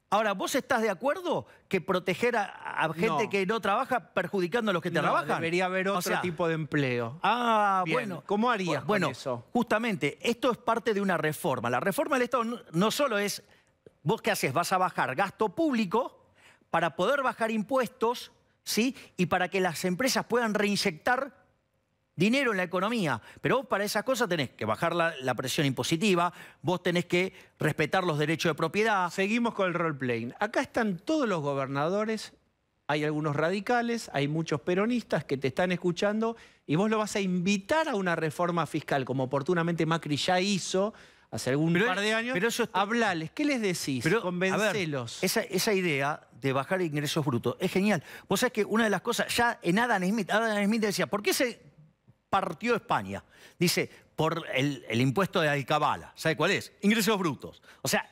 ahora, ¿vos estás de acuerdo que proteger a gente que no trabaja perjudicando a los que trabajan? Debería haber otro tipo de empleo. Bien. Bueno. ¿Cómo harías con eso? Justamente, esto es parte de una reforma. La reforma del Estado no solo es, ¿vos qué haces? Vas a bajar gasto público para poder bajar impuestos, ¿sí? Y para que las empresas puedan reinyectar dinero en la economía, pero vos para esas cosas tenés que bajar la presión impositiva, vos tenés que respetar los derechos de propiedad. Seguimos con el role-playing. Acá están todos los gobernadores, hay algunos radicales, hay muchos peronistas que te están escuchando y vos lo vas a invitar a una reforma fiscal, como oportunamente Macri ya hizo hace algún par de años. Pero eso hablales, ¿qué les decís? Convencelos. Esa idea de bajar ingresos brutos es genial. Vos sabés que una de las cosas, ya en Adam Smith decía, ¿por qué se partió España? Dice, por el impuesto de alcabala. ¿Sabe cuál es? Ingresos brutos. O sea,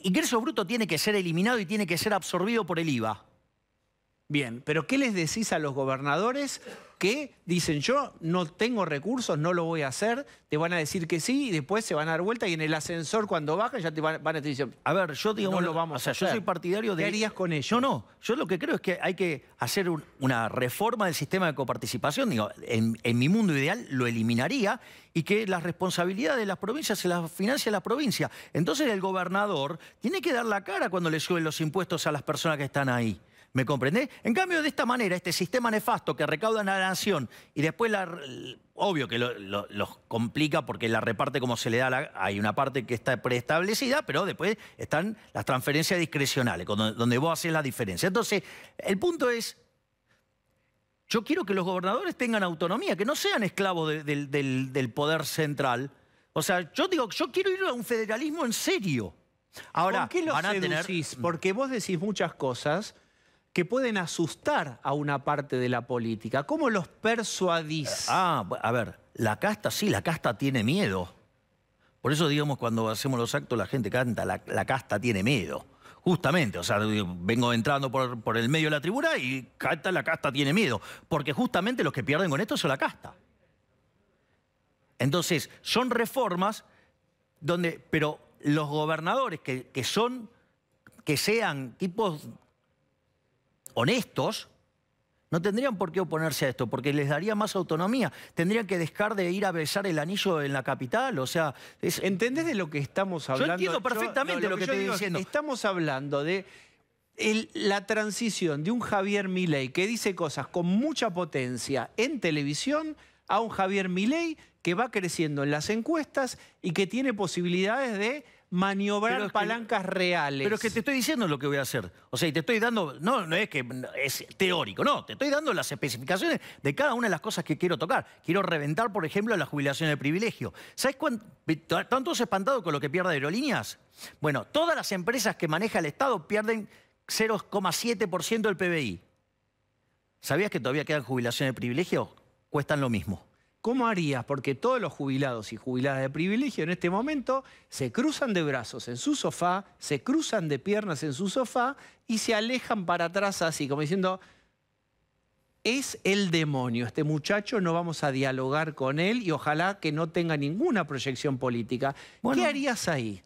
ingresos brutos tiene que ser eliminado y tiene que ser absorbido por el IVA. Bien, pero ¿qué les decís a los gobernadores que dicen yo no tengo recursos, no lo voy a hacer? Te van a decir que sí y después se van a dar vuelta y en el ascensor cuando bajan ya te van a decir, a ver, yo digamos, no lo vamos a hacer. Yo soy partidario de... ¿Qué harías con ello? No, yo lo que creo es que hay que hacer una reforma del sistema de coparticipación. Digo, en mi mundo ideal lo eliminaría y que las responsabilidades de las provincias se las financia la provincia. Entonces el gobernador tiene que dar la cara cuando le suben los impuestos a las personas que están ahí. ¿Me comprendés? En cambio, de esta manera, este sistema nefasto que recaudan a la nación y después, obvio que los complica porque la reparte como se le da, hay una parte que está preestablecida, pero después están las transferencias discrecionales, donde vos haces la diferencia. Entonces, el punto es, yo quiero que los gobernadores tengan autonomía, que no sean esclavos del poder central. O sea, yo digo, yo quiero ir a un federalismo en serio. Ahora, ¿por qué los van a seducís? Porque vos decís muchas cosas que pueden asustar a una parte de la política. ¿Cómo los persuadís? A ver, la casta sí, la casta tiene miedo. Por eso, digamos, cuando hacemos los actos la gente canta, la casta tiene miedo. Justamente, o sea, vengo entrando por el medio de la tribuna y canta, la casta tiene miedo. Porque justamente los que pierden con esto son la casta. Entonces, son reformas donde... Pero los gobernadores que sean tipos honestos, no tendrían por qué oponerse a esto, porque les daría más autonomía. Tendrían que dejar de ir a besar el anillo en la capital, o sea... ¿Entendés de lo que estamos hablando? Yo entiendo perfectamente lo que estoy diciendo. Estamos hablando de la transición de un Javier Milei que dice cosas con mucha potencia en televisión a un Javier Milei que va creciendo en las encuestas y que tiene posibilidades de maniobrar palancas reales. Pero es que te estoy diciendo lo que voy a hacer. O sea, y te estoy dando... No es que es teórico, no. Te estoy dando las especificaciones de cada una de las cosas que quiero tocar. Quiero reventar, por ejemplo, la jubilación de privilegio. ¿Sabes cuánto? ¿Están todos espantados con lo que pierde Aerolíneas? Bueno, todas las empresas que maneja el Estado pierden 0,7% del PBI. ¿Sabías que todavía quedan jubilaciones de privilegio? Cuestan lo mismo. ¿Cómo harías? Porque todos los jubilados y jubiladas de privilegio en este momento se cruzan de brazos en su sofá, se cruzan de piernas en su sofá y se alejan para atrás así, como diciendo, es el demonio, este muchacho, no vamos a dialogar con él y ojalá que no tenga ninguna proyección política. Bueno, ¿qué harías ahí?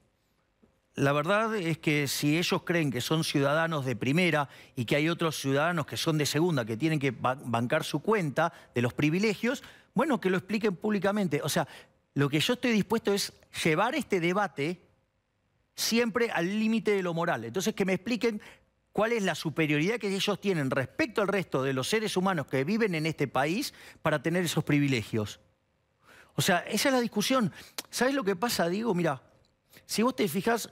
La verdad es que si ellos creen que son ciudadanos de primera y que hay otros ciudadanos que son de segunda, que tienen que bancar su cuenta de los privilegios, bueno, que lo expliquen públicamente. O sea, lo que yo estoy dispuesto es llevar este debate siempre al límite de lo moral. Entonces, que me expliquen cuál es la superioridad que ellos tienen respecto al resto de los seres humanos que viven en este país para tener esos privilegios. O sea, esa es la discusión. ¿Sabes lo que pasa, Diego? Mira, si vos te fijás,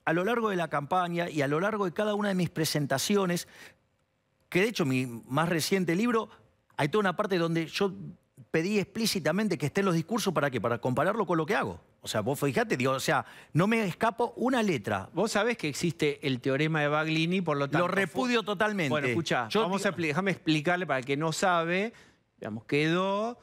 a lo largo de la campaña y a lo largo de cada una de mis presentaciones, que de hecho mi más reciente libro, hay toda una parte donde yo pedí explícitamente que esté en los discursos, ¿para qué? Para compararlo con lo que hago. O sea, vos fijate, digo, o sea, no me escapo una letra. Vos sabés que existe el teorema de Baglini, por lo tanto... Lo repudio totalmente. Bueno, escuchá, déjame explicarle para el que no sabe, digamos, quedó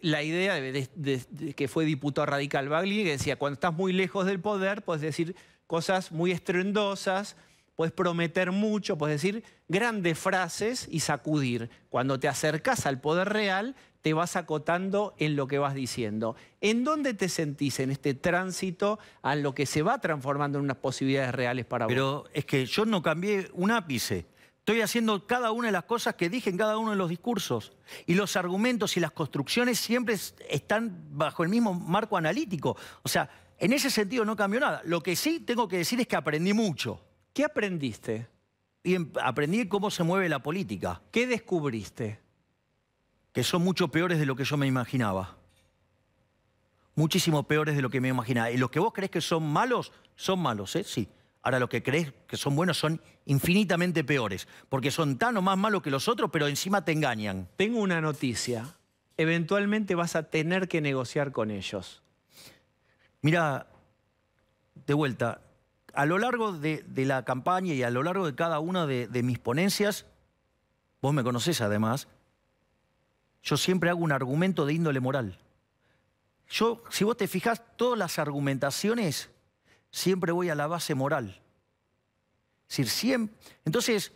la idea de que fue diputado radical Baglini, que decía, cuando estás muy lejos del poder, puedes decir cosas muy estruendosas, puedes prometer mucho, puedes decir grandes frases y sacudir. Cuando te acercás al poder real, te vas acotando en lo que vas diciendo. ¿En dónde te sentís en este tránsito a lo que se va transformando en unas posibilidades reales para vos? Pero es que yo no cambié un ápice. Estoy haciendo cada una de las cosas que dije en cada uno de los discursos. Y los argumentos y las construcciones siempre están bajo el mismo marco analítico. O sea, en ese sentido no cambió nada. Lo que sí tengo que decir es que aprendí mucho. ¿Qué aprendiste? Y aprendí cómo se mueve la política. ¿Qué descubriste? Que son mucho peores de lo que yo me imaginaba. Muchísimo peores de lo que me imaginaba. Y los que vos creés que son malos, ¿eh? Sí. Ahora, los que creés que son buenos son infinitamente peores. Porque son tan o más malos que los otros, pero encima te engañan. Tengo una noticia. Eventualmente vas a tener que negociar con ellos. Mira, de vuelta, a lo largo de la campaña y a lo largo de cada una de mis ponencias, vos me conocés además, yo siempre hago un argumento de índole moral. Yo, si vos te fijás, todas las argumentaciones, siempre voy a la base moral. Es decir, siempre... Entonces,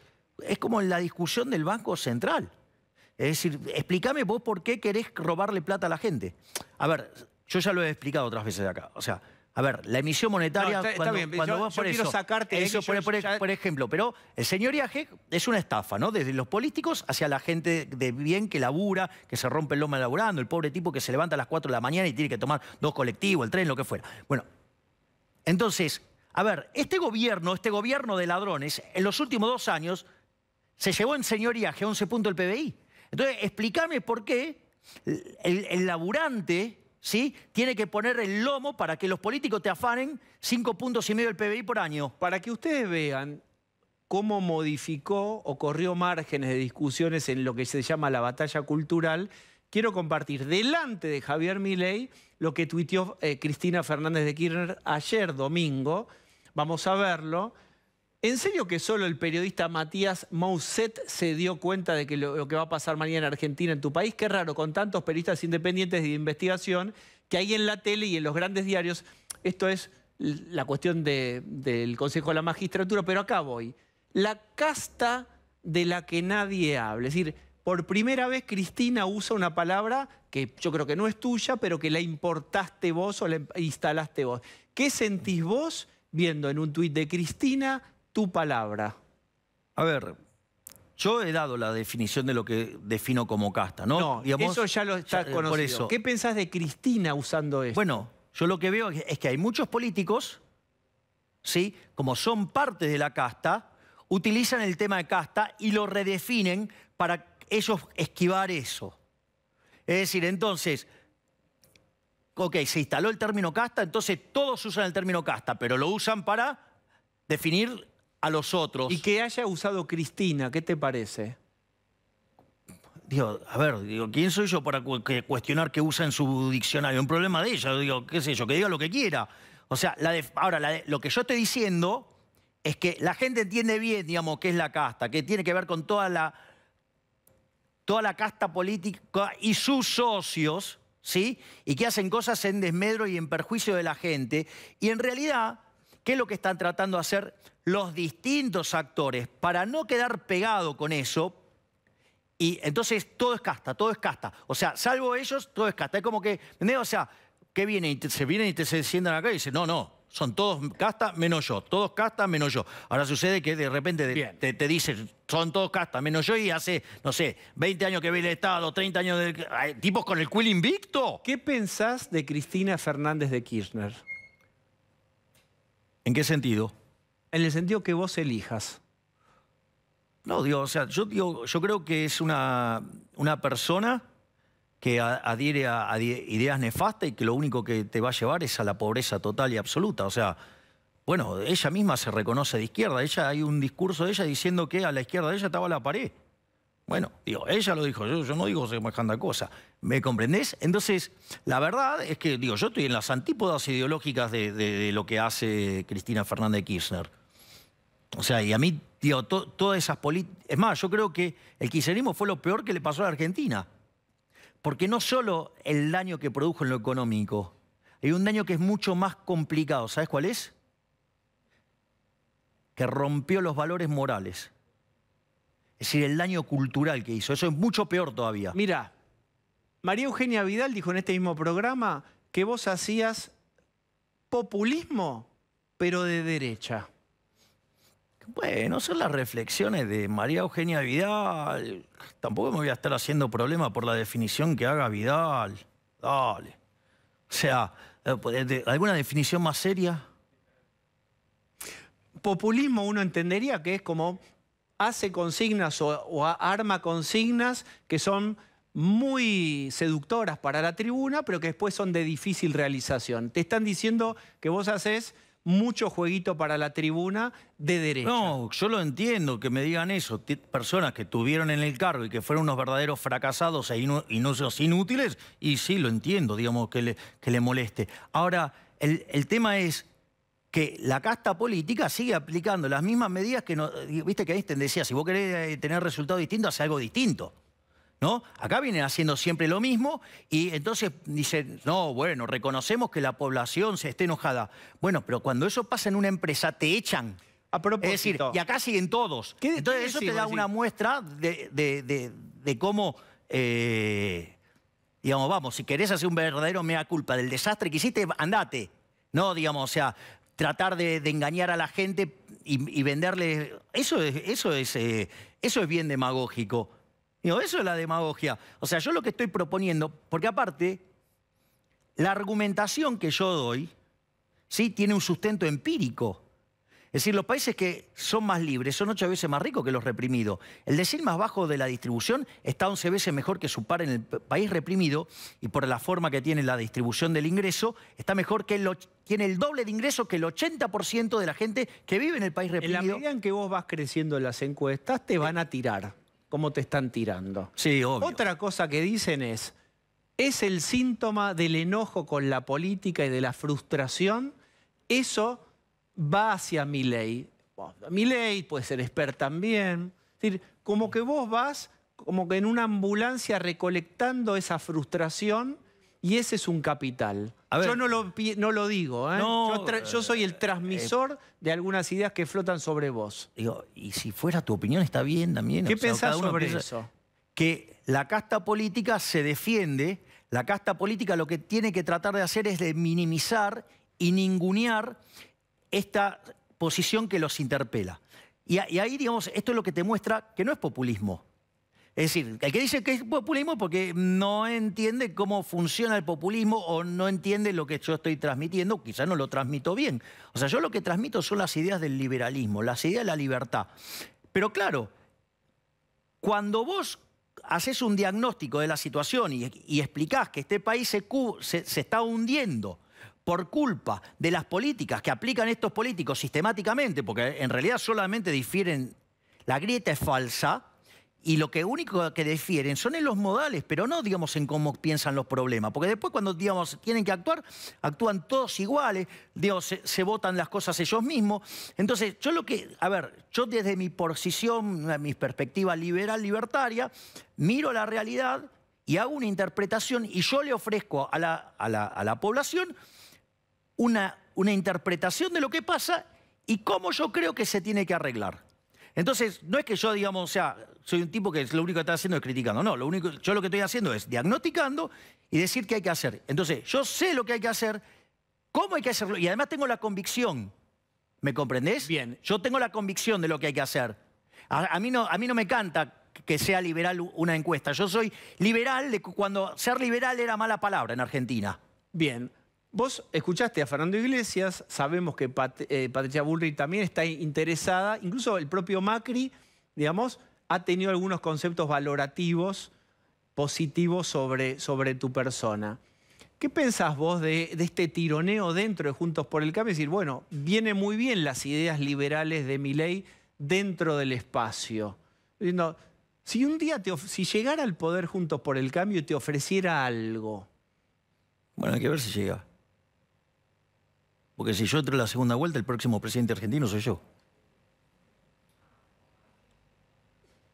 es como la discusión del Banco Central. Es decir, explícame vos por qué querés robarle plata a la gente. A ver, yo ya lo he explicado otras veces acá. O sea, a ver, la emisión monetaria... No, está bien, yo quiero sacarte... Eso, por ejemplo, pero el señoriaje es una estafa, ¿no? Desde los políticos hacia la gente de bien que labura, que se rompe el lomo laburando, el pobre tipo que se levanta a las 4 de la mañana y tiene que tomar 2 colectivos, el tren, lo que fuera. Bueno, entonces, a ver, este gobierno de ladrones, en los últimos 2 años, se llevó en señoriaje 11 puntos del PBI. Entonces, explícame por qué el laburante... ¿sí? Tiene que poner el lomo para que los políticos te afanen 5,5 puntos del PBI por año. Para que ustedes vean cómo modificó o corrió márgenes de discusiones en lo que se llama la batalla cultural, quiero compartir delante de Javier Milei lo que tuiteó Cristina Fernández de Kirchner ayer domingo. Vamos a verlo. ¿En serio que solo el periodista Matías Mousset se dio cuenta de que lo que va a pasar mañana en Argentina, en tu país? Qué raro, con tantos periodistas independientes de investigación que hay en la tele y en los grandes diarios. Esto es la cuestión del Consejo de la Magistratura, pero acá voy. La casta de la que nadie habla. Es decir, por primera vez Cristina usa una palabra que yo creo que no es tuya, pero que la importaste vos o la instalaste vos. ¿Qué sentís vos viendo en un tuit de Cristina tu palabra? A ver, yo he dado la definición de lo que defino como casta, ¿no? No, digamos, eso ya lo está conocido. Por eso. ¿Qué pensás de Cristina usando esto? Bueno, yo lo que veo es que hay muchos políticos, ¿sí? Como son parte de la casta, utilizan el tema de casta y lo redefinen para ellos esquivar eso. Es decir, entonces, ok, se instaló el término casta, entonces todos usan el término casta, pero lo usan para definir a los otros. Y que haya usado Cristina, ¿qué te parece? Digo, a ver, ¿quién soy yo para cuestionar qué usa en su diccionario? Un problema de ella, digo, qué sé yo, que diga lo que quiera. O sea, lo que yo estoy diciendo es que la gente entiende bien, digamos, qué es la casta, que tiene que ver con toda la casta política y sus socios, ¿sí? Y que hacen cosas en desmedro y en perjuicio de la gente. Y en realidad, ¿qué es lo que están tratando de hacer los distintos actores para no quedar pegado con eso? Y entonces todo es casta, todo es casta. O sea, salvo ellos, todo es casta. Es como que, ¿entendés? O sea, ¿qué viene? Se vienen y se sientan acá y dicen, no, son todos casta menos yo, todos casta menos yo. Ahora sucede que de repente te dicen, son todos casta menos yo y hace, no sé, 20 años que ve el Estado, 30 años de... Hay tipos con el cuil invicto. ¿Qué pensás de Cristina Fernández de Kirchner? ¿En qué sentido? En el sentido que vos elijas. No, digo, o sea, yo creo que es una persona que adhiere a ideas nefastas y que lo único que te va a llevar es a la pobreza total y absoluta. O sea, bueno, ella misma se reconoce de izquierda. Hay un discurso de ella diciendo que a la izquierda de ella estaba la pared. Bueno, digo, ella lo dijo, yo no digo semejante cosa. ¿Me comprendés? Entonces, la verdad es que, digo, yo estoy en las antípodas ideológicas de lo que hace Cristina Fernández de Kirchner. O sea, y a mí, digo, todas esas políticas... Es más, yo creo que el kirchnerismo fue lo peor que le pasó a la Argentina. Porque no solo el daño que produjo en lo económico, hay un daño que es mucho más complicado. ¿Sabes cuál es? Que rompió los valores morales. Es decir, el daño cultural que hizo. Eso es mucho peor todavía. Mira, María Eugenia Vidal dijo en este mismo programa que vos hacías populismo, pero de derecha. Bueno, son las reflexiones de María Eugenia Vidal. Tampoco me voy a estar haciendo problema por la definición que haga Vidal. Dale. O sea, ¿alguna definición más seria? Populismo uno entendería que es como hace consignas o arma consignas que son muy seductoras para la tribuna, pero que después son de difícil realización. Te están diciendo que vos haces mucho jueguito para la tribuna de derecha. No, yo lo entiendo que me digan eso. Personas que tuvieron en el cargo y que fueron unos verdaderos fracasados e inútiles, y sí, lo entiendo, digamos, que le moleste. Ahora, el tema es que la casta política sigue aplicando las mismas medidas que... Viste que Einstein decía, si vos querés tener resultados distintos, hace algo distinto. ¿No? Acá vienen haciendo siempre lo mismo y entonces dicen, no, bueno, reconocemos que la población se esté enojada. Bueno, pero cuando eso pasa en una empresa, te echan. A propósito. Es decir, y acá siguen todos. Entonces eso te da una muestra de cómo, digamos, vamos, si querés hacer un verdadero mea culpa del desastre que hiciste, andate. No, digamos, o sea, tratar de engañar a la gente y venderle... Eso es bien demagógico. Digo, eso es la demagogia. O sea, yo lo que estoy proponiendo, porque aparte, la argumentación que yo doy, ¿sí?, tiene un sustento empírico. Es decir, los países que son más libres son 8 veces más ricos que los reprimidos. El decil más bajo de la distribución está 11 veces mejor que su par en el país reprimido, y por la forma que tiene la distribución del ingreso, está mejor que tiene el doble de ingresos que el 80% de la gente que vive en el país reprimido. En la medida en que vos vas creciendo en las encuestas, te van a tirar, como te están tirando. Sí, obvio. Otra cosa que dicen es el síntoma del enojo con la política y de la frustración. Eso va hacia Milei. Milei puede ser expert también. Es decir, como que vos vas como que en una ambulancia recolectando esa frustración, y ese es un capital. Yo no lo digo, ¿eh? No, yo soy el transmisor de algunas ideas que flotan sobre vos. Digo, y si fuera tu opinión está bien también. ¿Qué pensás sobre eso? Que la casta política se defiende. La casta política lo que tiene que tratar de hacer es de minimizar y ningunear esta posición que los interpela. Y ahí, digamos, esto es lo que te muestra que no es populismo. Es decir, el que dice que es populismo porque no entiende cómo funciona el populismo o no entiende lo que yo estoy transmitiendo, quizás no lo transmito bien. O sea, yo lo que transmito son las ideas del liberalismo, las ideas de la libertad. Pero claro, cuando vos haces un diagnóstico de la situación y explicás que este país se está hundiendo por culpa de las políticas que aplican estos políticos sistemáticamente, porque en realidad solamente difieren, la grieta es falsa, y lo único que difieren son en los modales, pero no, digamos, en cómo piensan los problemas. Porque después cuando, digamos, tienen que actuar, actúan todos iguales, digamos, se votan las cosas ellos mismos. Entonces, yo desde mi posición, mi perspectiva liberal, libertaria, miro la realidad y hago una interpretación, y yo le ofrezco a la población una interpretación de lo que pasa y cómo yo creo que se tiene que arreglar. Entonces, no es que yo, digamos, o sea, soy un tipo que lo único que está haciendo es criticando. No, yo lo que estoy haciendo es diagnosticando y decir qué hay que hacer. Entonces, yo sé lo que hay que hacer, cómo hay que hacerlo, y además tengo la convicción. ¿Me comprendés? Bien. Yo tengo la convicción de lo que hay que hacer. A mí no me canta que sea liberal una encuesta. Yo soy liberal de cuando ser liberal era mala palabra en Argentina. Bien. Vos escuchaste a Fernando Iglesias, sabemos que Patricia Bullrich también está interesada, incluso el propio Macri, digamos, ha tenido algunos conceptos valorativos, positivos sobre tu persona. ¿Qué pensás vos de este tironeo dentro de Juntos por el Cambio? Es decir, bueno, vienen muy bien las ideas liberales de Milei dentro del espacio. Si un día si llegara al poder Juntos por el Cambio y te ofreciera algo... Bueno, hay que ver si llega. Porque si yo entro en la segunda vuelta, el próximo presidente argentino soy yo.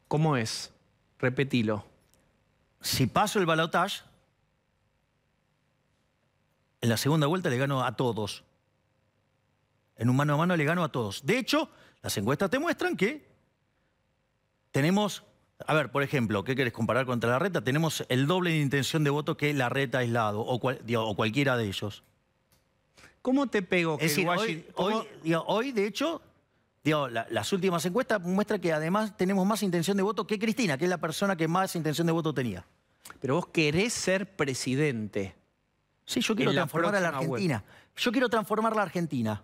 ¿Cómo es? Repetilo. Si paso el balotaje, en la segunda vuelta le gano a todos. En un mano a mano le gano a todos. De hecho, las encuestas te muestran que tenemos... A ver, por ejemplo, ¿qué querés comparar contra Larreta? Tenemos el doble de intención de voto que Larreta aislado o cualquiera de ellos. ¿Cómo te pego? Es decir, hoy, de hecho, las últimas encuestas muestran que además tenemos más intención de voto que Cristina, que es la persona que más intención de voto tenía. Pero vos querés ser presidente. Sí, yo quiero transformar a la Argentina. Yo quiero transformar la Argentina.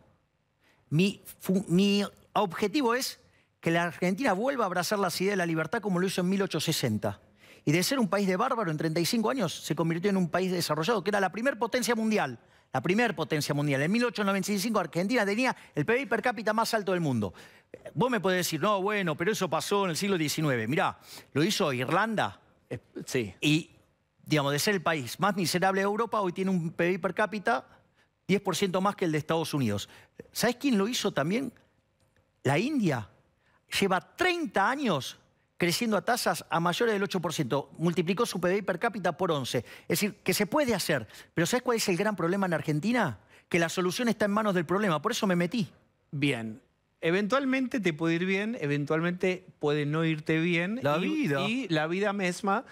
Mi objetivo es que la Argentina vuelva a abrazar las ideas de la libertad como lo hizo en 1860. Y de ser un país de bárbaro, en 35 años se convirtió en un país desarrollado, que era la primera potencia mundial. La primera potencia mundial. En 1895 Argentina tenía el PIB per cápita más alto del mundo. Vos me podés decir, no, bueno, pero eso pasó en el siglo XIX. Mirá, lo hizo Irlanda. Sí. Y, digamos, de ser el país más miserable de Europa, hoy tiene un PIB per cápita 10% más que el de Estados Unidos. ¿Sabés quién lo hizo también? La India. Lleva 30 años creciendo a tasas a mayores del 8%. Multiplicó su PIB per cápita por 11. Es decir, que se puede hacer. Pero ¿sabes cuál es el gran problema en Argentina? Que la solución está en manos del problema. Por eso me metí. Bien. Eventualmente te puede ir bien, eventualmente puede no irte bien. La vida. Y la vida misma.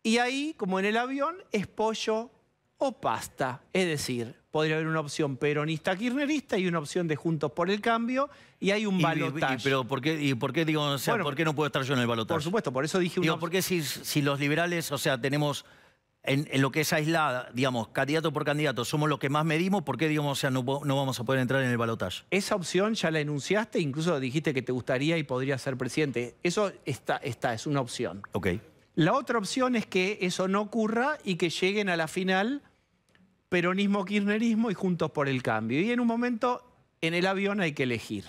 Y ahí, como en el avión, es pollo o pasta. Es decir, podría haber una opción peronista-kirchnerista y una opción de Juntos por el Cambio, y hay un balotaje. Pero ¿por qué digo, o sea, Bueno, por qué no puedo estar yo en el balotaje? Por supuesto, por eso dije Digo, ¿por qué si los liberales, o sea, tenemos en lo que es aislada, digamos, candidato por candidato, somos los que más medimos, ¿por qué, digamos, o sea, no vamos a poder entrar en el balotaje? Esa opción ya la enunciaste, incluso dijiste que te gustaría y podría ser presidente. Eso es una opción. Ok. La otra opción es que eso no ocurra y que lleguen a la final peronismo, kirchnerismo y Juntos por el Cambio. Y en un momento, en el avión hay que elegir.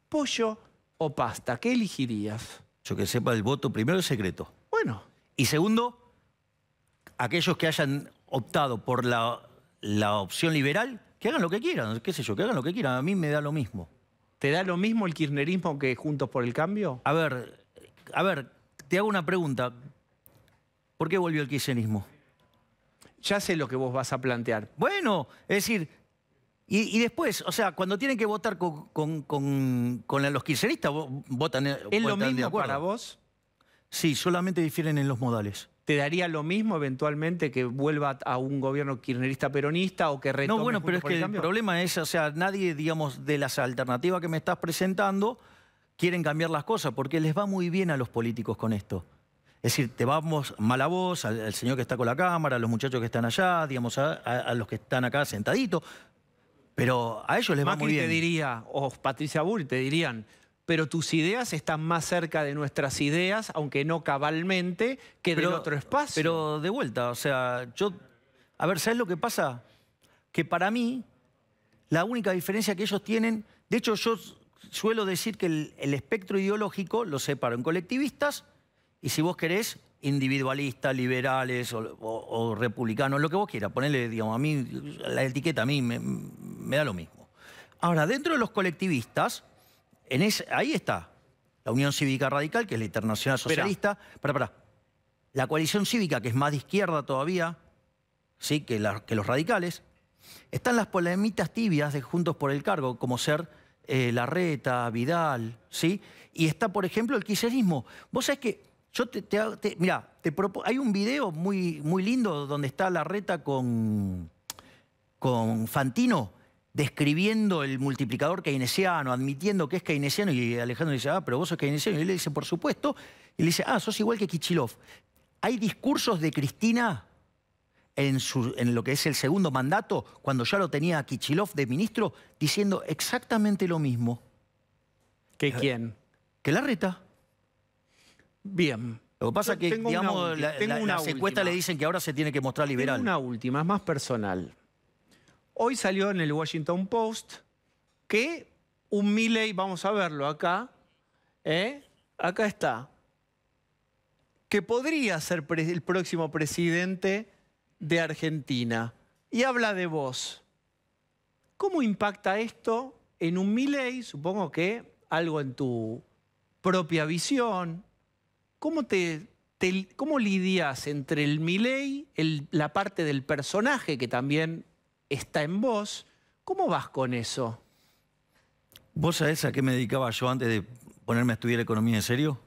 ¿Pollo o pasta? ¿Qué elegirías? Yo que sepa, el voto primero es secreto. Bueno. Y segundo, aquellos que hayan optado por la opción liberal, que hagan lo que quieran, qué sé yo, que hagan lo que quieran. A mí me da lo mismo. ¿Te da lo mismo el kirchnerismo que Juntos por el Cambio? A ver, te hago una pregunta. ¿Por qué volvió el kirchnerismo? Ya sé lo que vos vas a plantear. Bueno, es decir, y después, o sea, cuando tienen que votar con los kirchneristas, votan. ¿Es lo mismo para vos? Sí, solamente difieren en los modales. ¿Te daría lo mismo eventualmente que vuelva a un gobierno kirchnerista peronista o que retome? No, bueno, pero es que el problema es, o sea, nadie, digamos, de las alternativas que me estás presentando quieren cambiar las cosas porque les va muy bien a los políticos con esto. Es decir, te vamos mal a vos, al señor que está con la cámara, a los muchachos que están allá, digamos, a los que están acá sentaditos, pero a ellos les va muy bien. Macri te diría, o Patricia Bullrich te dirían, pero tus ideas están más cerca de nuestras ideas, aunque no cabalmente, que del otro espacio. Pero de vuelta, o sea, a ver, ¿sabes lo que pasa? Que para mí, la única diferencia que ellos tienen, de hecho yo suelo decir que el espectro ideológico lo separo en colectivistas y, si vos querés, individualistas, liberales o republicanos, lo que vos quieras. Ponele, digamos, a mí, la etiqueta a mí me da lo mismo. Ahora, dentro de los colectivistas, ahí está la Unión Cívica Radical, que es la Internacional Socialista. La Coalición Cívica, que es más de izquierda todavía, ¿sí? que los radicales. Están las polemitas tibias de Juntos por el Cargo, como ser Larreta, Vidal, ¿sí? Y está, por ejemplo, el kirchnerismo. Vos sabés que mirá, hay un video muy, muy lindo donde está Larreta con Fantino describiendo el multiplicador keynesiano, admitiendo que es keynesiano, y Alejandro dice, pero vos sos keynesiano, y él le dice, por supuesto, y le dice, sos igual que Kicillof. Hay discursos de Cristina en lo que es el segundo mandato, cuando ya lo tenía a Kicillof de ministro, diciendo exactamente lo mismo. ¿Que quién? Que Larreta. Bien. Lo que pasa es que, digamos, las encuestas le dicen que ahora se tiene que mostrar liberal. Tengo una última, es más personal. Hoy salió en el Washington Post que un Milei, vamos a verlo acá, acá está, que podría ser el próximo presidente de Argentina. Y habla de vos. ¿Cómo impacta esto en un Milei? Supongo que algo en tu propia visión. ¿Cómo lidias entre el Milei, la parte del personaje que también está en vos? ¿Cómo vas con eso? ¿Vos sabés a qué me dedicaba yo antes de ponerme a estudiar economía en serio?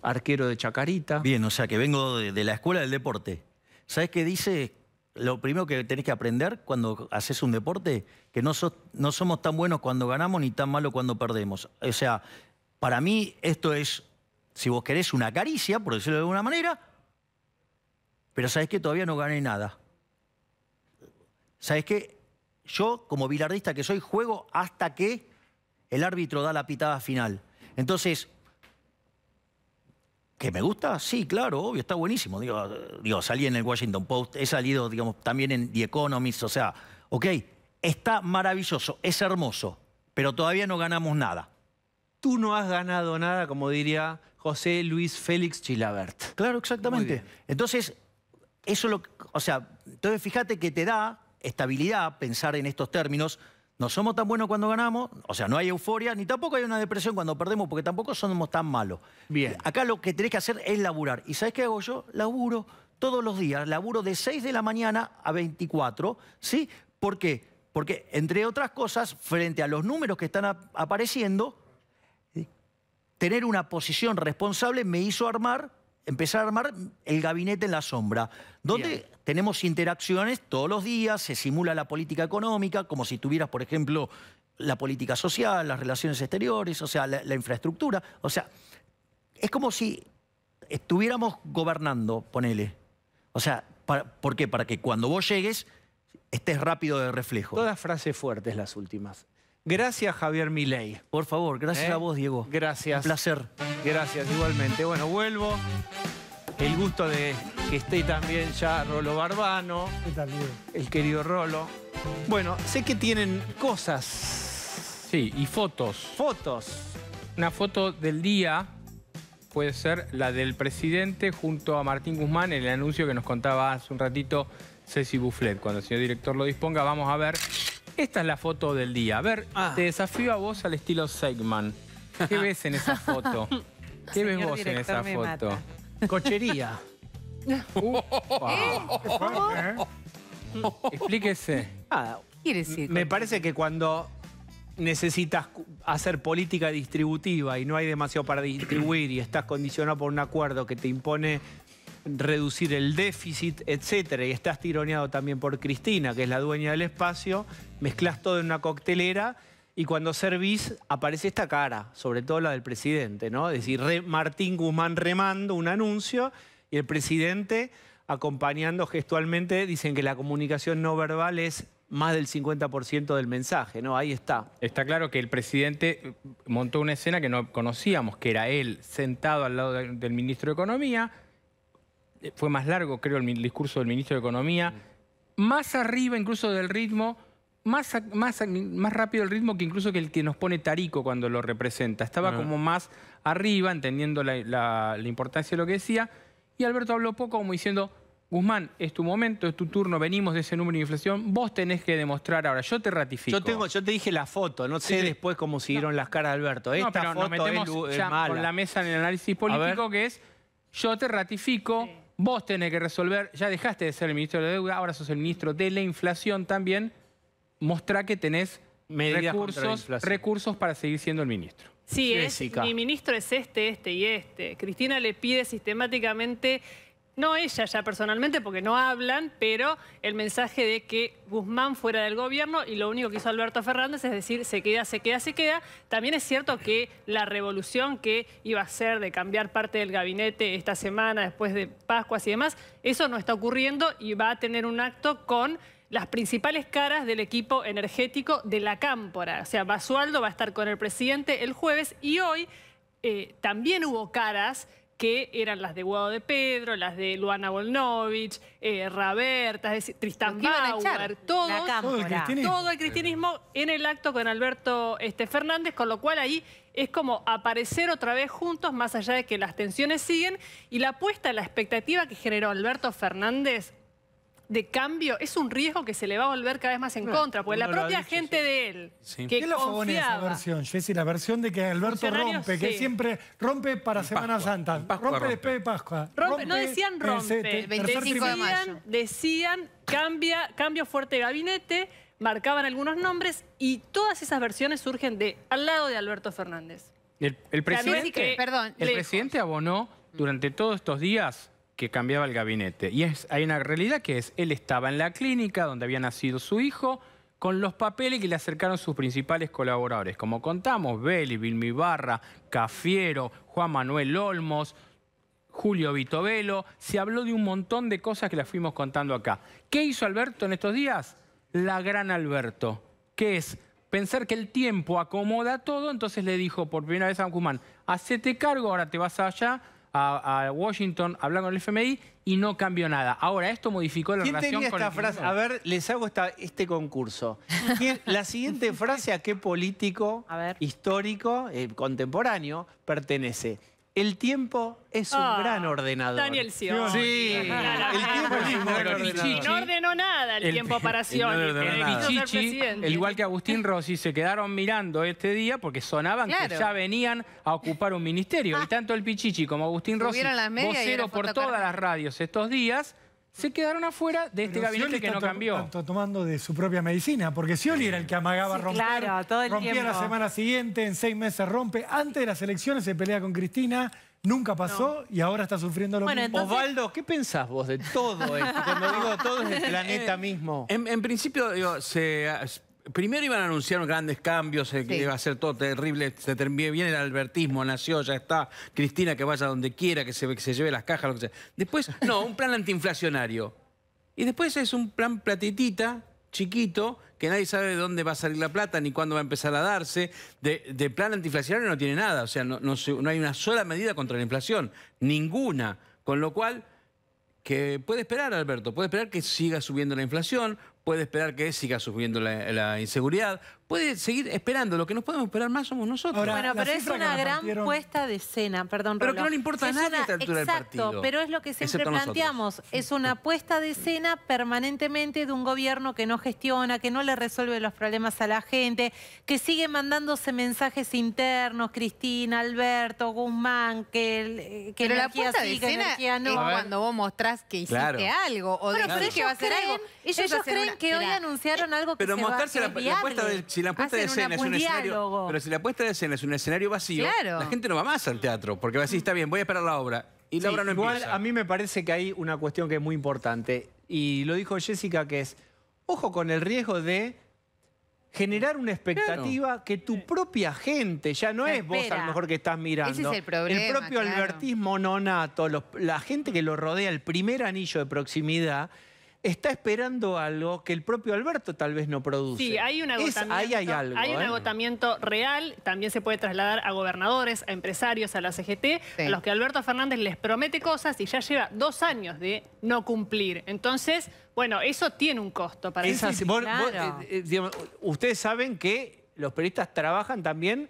Arquero de Chacarita. Bien, o sea que vengo de la escuela del deporte. ¿Sabés qué dice? Lo primero que tenés que aprender cuando haces un deporte, que no somos tan buenos cuando ganamos ni tan malos cuando perdemos. O sea, para mí esto es, si vos querés, una caricia, por decirlo de alguna manera, pero ¿sabés qué? Todavía no gané nada. ¿Sabés qué? Yo, como bilardista que soy, juego hasta que el árbitro da la pitada final. Entonces, ¿que me gusta? Sí, claro, obvio, está buenísimo. Digo, salí en el Washington Post, he salido, digamos, también en The Economist, o sea, ok, está maravilloso, es hermoso, pero todavía no ganamos nada. Tú no has ganado nada, como diría José Luis Félix Chilavert. Claro, exactamente. Entonces, entonces fíjate que te da estabilidad pensar en estos términos. No somos tan buenos cuando ganamos, o sea, no hay euforia, ni tampoco hay una depresión cuando perdemos, porque tampoco somos tan malos. Bien. Acá lo que tenés que hacer es laburar. ¿Y sabés qué hago yo? Laburo todos los días. Laburo de 6 de la mañana a 24, ¿sí? ¿Por qué? Porque, entre otras cosas, frente a los números que están apareciendo, tener una posición responsable me hizo empezar a armar el gabinete en la sombra, donde tenemos interacciones todos los días, se simula la política económica, como si tuvieras, por ejemplo, la política social, las relaciones exteriores, o sea, la infraestructura. O sea, es como si estuviéramos gobernando, ponele. O sea, ¿por qué? Para que cuando vos llegues estés rápido de reflejo. Todas frases fuertes las últimas. Gracias, Javier Milei. Por favor, gracias a vos, Diego. Gracias. Un placer. Gracias, igualmente. Bueno, vuelvo. El gusto de que esté también ya Rolo Barbano. ¿Qué tal, Diego? El querido Rolo. Bueno, sé que tienen cosas. Sí, y fotos. Fotos. Una foto del día puede ser la del presidente junto a Martín Guzmán en el anuncio que nos contaba hace un ratito Ceci Bufflet. Cuando el señor director lo disponga, vamos a ver. Esta es la foto del día. A ver, te desafío a vos al estilo Seigman. ¿Qué ves en esa foto? ¿Qué ves vos en esa foto? Cochería. Explíquese. ¿Qué quiere decir? Me parece que cuando necesitas hacer política distributiva y no hay demasiado para distribuir y estás condicionado por un acuerdo que te impone reducir el déficit, etcétera, y estás tironeado también por Cristina, que es la dueña del espacio, mezclas todo en una coctelera y cuando servís aparece esta cara, sobre todo la del presidente, ¿no? Es decir, Martín Guzmán remando un anuncio y el presidente acompañando gestualmente. Dicen que la comunicación no verbal es más del 50% del mensaje, ¿no? Ahí está. Está claro que el presidente montó una escena que no conocíamos, que era él sentado al lado del ministro de Economía. Fue más largo, creo, el discurso del ministro de Economía. Más arriba incluso del ritmo, más rápido el ritmo que incluso que el que nos pone Tarico cuando lo representa. Estaba como más arriba, entendiendo la importancia de lo que decía. Y Alberto habló poco como diciendo, Guzmán, es tu momento, es tu turno, venimos de ese número de inflación, vos tenés que demostrar ahora, yo te ratifico. Yo te dije la foto, no sé después cómo siguieron las caras de Alberto. Esta pero foto nos metemos es ya mala. con la mesa en el análisis político, que es, yo te ratifico, vos tenés que resolver, ya dejaste de ser el ministro de la deuda, ahora sos el ministro de la inflación también, mostrá que tenés recursos para seguir siendo el ministro. Sí, mi ministro es este y este. Cristina le pide sistemáticamente, no ella ya personalmente porque no hablan, pero el mensaje de que Guzmán fuera del gobierno y lo único que hizo Alberto Fernández es decir, se queda, se queda, se queda. También es cierto que la revolución que iba a ser de cambiar parte del gabinete esta semana después de Pascuas y demás, eso no está ocurriendo y va a tener un acto con las principales caras del equipo energético de la Cámpora. O sea, Basualdo va a estar con el presidente el jueves y hoy también hubo caras que eran las de Guado de Pedro, las de Luana Volnovich, Raberta, es decir, Tristán Bauer, todo el cristianismo en el acto con Alberto Fernández, con lo cual ahí es como aparecer otra vez juntos, más allá de que las tensiones siguen, y la apuesta, la expectativa que generó Alberto Fernández de cambio es un riesgo que se le va a volver cada vez más en contra, porque la propia gente de él, que ¿qué lo favonea esa versión, Jessy? La versión de que Alberto rompe, que siempre rompe para Semana Santa, rompe después de Pascua. No decían rompe, el 25 de mayo. Decían cambio fuerte de gabinete, marcaban algunos nombres y todas esas versiones surgen al lado de Alberto Fernández. El presidente abonó durante todos estos días que cambiaba el gabinete. Y hay una realidad que es, él estaba en la clínica donde había nacido su hijo, con los papeles que le acercaron sus principales colaboradores. Como contamos, Belli, Vilmi Barra, Cafiero, Juan Manuel Olmos, Julio Vitovelo. Se habló de un montón de cosas que las fuimos contando acá. ¿Qué hizo Alberto en estos días? La gran Alberto, que es pensar que el tiempo acomoda todo. Entonces le dijo por primera vez a Guzmán, hacete cargo, ahora te vas allá a Washington, hablar con el FMI y no cambió nada. Ahora, esto modificó la relación tenía con esta frase? A ver, les hago este concurso. La siguiente frase, ¿a qué político histórico, contemporáneo, pertenece? El tiempo es un gran ordenador. Daniel Scioli. Sí, el tiempo es un gran ordenador. No ordenó nada el tiempo para Scioli. El Pichichi, igual que Agustín Rossi, se quedaron mirando este día porque sonaban que ya venían a ocupar un ministerio. Y tanto el Pichichi como Agustín Rossi, vocero por todas las radios estos días, se quedaron afuera de este gabinete que no cambió. Está tomando de su propia medicina, porque Scioli era el que amagaba romper, claro, todo el rompía tiempo. la semana siguiente, en 6 meses rompe. Antes de las elecciones se pelea con Cristina, nunca pasó y ahora está sufriendo lo mismo. Entonces... Osvaldo, ¿qué pensás vos de todo esto? Cuando digo todo es del planeta mismo. En principio, digo, primero iban a anunciar grandes cambios, que iba a ser todo terrible, viene el albertismo, nació, ya está, Cristina que vaya donde quiera, que se lleve las cajas, lo que sea. Después, no, un plan antiinflacionario. Y después es un plan platitita, chiquito, que nadie sabe de dónde va a salir la plata ni cuándo va a empezar a darse. De plan antiinflacionario no tiene nada, o sea, no hay una sola medida contra la inflación, ninguna. Con lo cual, que puede esperar, Alberto, puede esperar que siga subiendo la inflación, puede esperar que siga subiendo la inseguridad, puede seguir esperando. Lo que nos podemos esperar más somos nosotros. Ahora, bueno, pero es una gran puesta de escena, perdón, pero Rolo. que no le importa a nadie a esta altura del partido. Exacto, pero es lo que siempre planteamos. Es una puesta de escena permanentemente de un gobierno que no gestiona, que no le resuelve los problemas a la gente, que sigue mandándose mensajes internos, Cristina, Alberto, Guzmán, que pero la energía puesta sí, de escena no. es cuando vos mostrás que hiciste algo o decís que va a hacer algo. Ellos creen que hoy anunciaron algo que pero se mostrarse va a la puesta de, si la puesta de escena es un escenario, pero si la puesta de escena es un escenario vacío, la gente no va más al teatro, porque va a decir, está bien, voy a esperar la obra. Y la obra no igual, empieza. A mí me parece que hay una cuestión que es muy importante, y lo dijo Jessica, que es, ojo con el riesgo de generar una expectativa que tu propia gente, ya no es vos a lo mejor que estás mirando. Ese es el problema, el propio albertismo nonato, la gente que lo rodea, el primer anillo de proximidad, está esperando algo que el propio Alberto tal vez no produce. Sí, hay un agotamiento. Ahí hay algo. Hay un agotamiento real, también se puede trasladar a gobernadores, a empresarios, a la CGT, a los que Alberto Fernández les promete cosas y ya lleva 2 años de no cumplir. Entonces, bueno, eso tiene un costo para eso. Digamos, ustedes saben que los periodistas trabajan también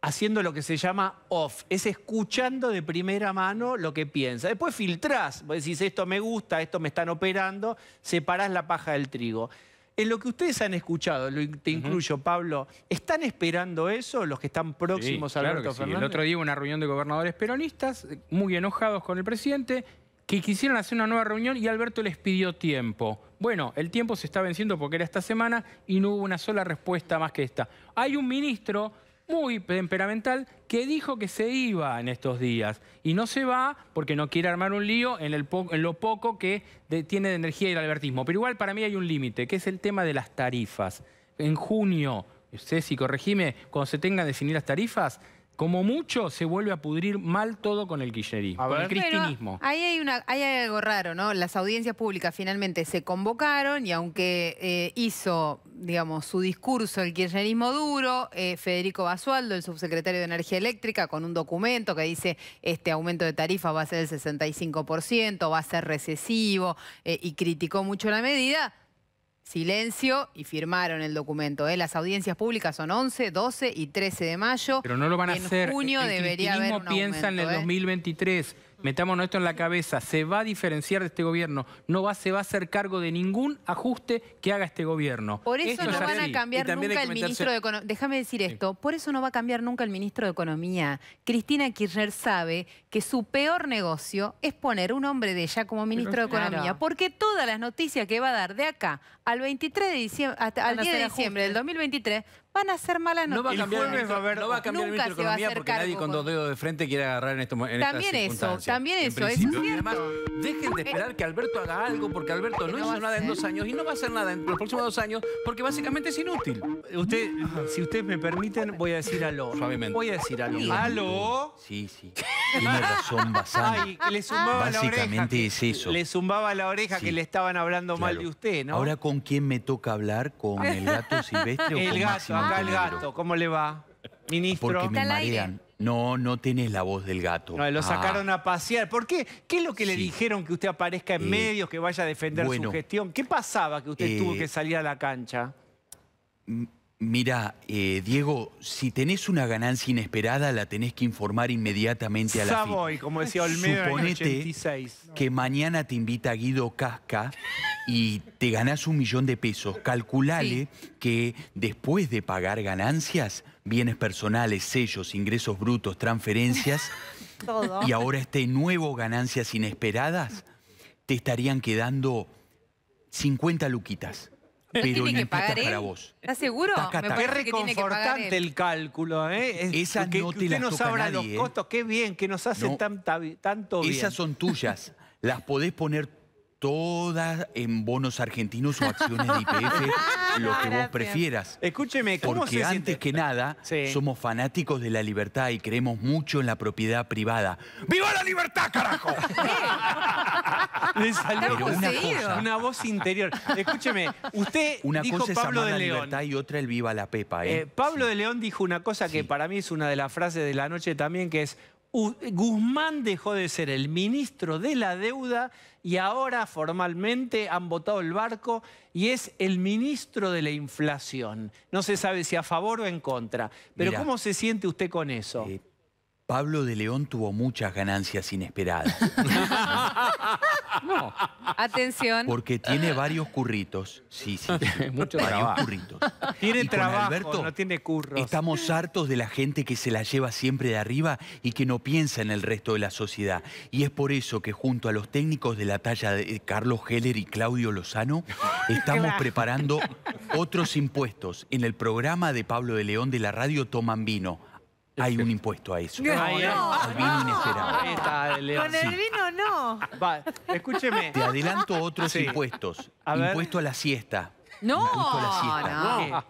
haciendo lo que se llama off, es escuchando de primera mano lo que piensa. Después filtrás, vos decís, esto me gusta, esto me están operando, separás la paja del trigo. En lo que ustedes han escuchado, te incluyo, Pablo, ¿están esperando eso los que están próximos a Alberto Fernández? El otro día hubo una reunión de gobernadores peronistas, muy enojados con el presidente, que quisieron hacer una nueva reunión y Alberto les pidió tiempo. Bueno, el tiempo se está venciendo porque era esta semana y no hubo una sola respuesta más que esta. Hay un ministro muy temperamental que dijo que se iba en estos días y no se va porque no quiere armar un lío en lo poco que tiene de energía y el albertismo. Pero igual para mí hay un límite, que es el tema de las tarifas. En junio, Ceci, corregime, cuando se tengan que definir las tarifas, como mucho se vuelve a pudrir mal todo con el kirchnerismo, con el cristinismo. Bueno, ahí hay algo raro, ¿no? Las audiencias públicas finalmente se convocaron y aunque hizo, digamos, su discurso el kirchnerismo duro, Federico Basualdo, el subsecretario de Energía Eléctrica, con un documento que dice este aumento de tarifa va a ser el 65%, va a ser recesivo y criticó mucho la medida. Silencio y firmaron el documento. Las audiencias públicas son 11, 12 y 13 de mayo. Pero no lo van a hacer. En junio debería haber un piensa aumento, en el 2023. Metámonos esto en la cabeza. Se va a diferenciar de este gobierno. No se va a hacer cargo de ningún ajuste que haga este gobierno. Por eso no van a cambiar nunca el ministro de Economía. Déjame decir esto. Por eso no va a cambiar nunca el ministro de Economía. Cristina Kirchner sabe que su peor negocio es poner un hombre de ella como ministro de Economía. Porque todas las noticias que va a dar de acá al 23 de diciembre, hasta al 10 de diciembre del 2023, van a ser malas noticias. No va a cambiar el ministro de Economía porque nadie con 2 dedos de frente quiere agarrar en estas circunstancias. También eso. Y además, dejen de esperar que Alberto haga algo porque Alberto no hizo nada en 2 años y no va a hacer nada en los próximos 2 años porque básicamente es inútil. Si ustedes me permiten, voy a decir aló. Suavemente. Voy a decir aló. ¿Aló? Sí. Tiene razón, Bazán. Ay, que le zumbaba básicamente la oreja, es eso. Le zumbaba la oreja que le estaban hablando mal de usted, ¿no? Ahora, ¿con quién me toca hablar? ¿Con el gato silvestre o con el gato, Máximo acá el Montenegro? gato. ¿Cómo le va, ministro? Porque me marean. No tenés la voz del gato. No, lo sacaron a pasear. ¿Por qué? ¿Qué es lo que le dijeron que usted aparezca en medios, que vaya a defender su gestión? ¿Qué pasaba que usted tuvo que salir a la cancha? Mira, Diego, si tenés una ganancia inesperada, la tenés que informar inmediatamente a la FIP. Savoy, como decía Olmedo en el 86. Que mañana te invita Guido Casca y te ganás $1 millón de pesos. Calculale que después de pagar ganancias, bienes personales, sellos, ingresos brutos, transferencias, y ahora nuevo ganancias inesperadas, te estarían quedando 50 luquitas. Pero tiene que limpitas pagar para él. vos. ¿Estás seguro? Taca, Me taca. Qué parece que tiene que pagar reconfortante él. el cálculo, ¿eh? Esas que no te usted las nos toca abra nadie, los ¿eh? costos. Qué bien, que nos hacen No. tanto bien. Esas son tuyas. Las podés poner todas en bonos argentinos o acciones de YPF, lo que vos prefieras. Escúcheme, ¿cómo Porque se antes siente? que nada, Sí. somos fanáticos de la libertad y creemos mucho en la propiedad privada. ¡Viva la libertad, carajo! Le salió Pero una cosa- una voz interior. Escúcheme, usted Una dijo cosa es Pablo amar de la León. libertad y otra el viva la pepa, ¿eh? Pablo de León dijo una cosa que Sí. para mí es una de las frases de la noche también, que es Guzmán dejó de ser el ministro de la deuda y ahora formalmente han votado el barco y es el ministro de la inflación. No se sabe si a favor o en contra. Pero Mira, ¿cómo se siente usted con eso? Pablo de León tuvo muchas ganancias inesperadas. No. Atención. Porque tiene varios curritos. Sí, sí. Mucho varios trabajo. curritos. Tiene Y con trabajo, Alberto, no tiene curros. Estamos hartos de la gente que se la lleva siempre de arriba y que no piensa en el resto de la sociedad. Y es por eso que junto a los técnicos de la talla de Carlos Heller y Claudio Lozano, estamos preparando otros impuestos. En el programa de Pablo de León de la radio Toman Vino. Hay un impuesto a eso. Ay, Al vino inesperado. Ahí está, de León. Con el vino no. Va, escúcheme. Te adelanto otros Sí. impuestos. A ver. Impuesto a la siesta. No, Impuesto a la siesta. no.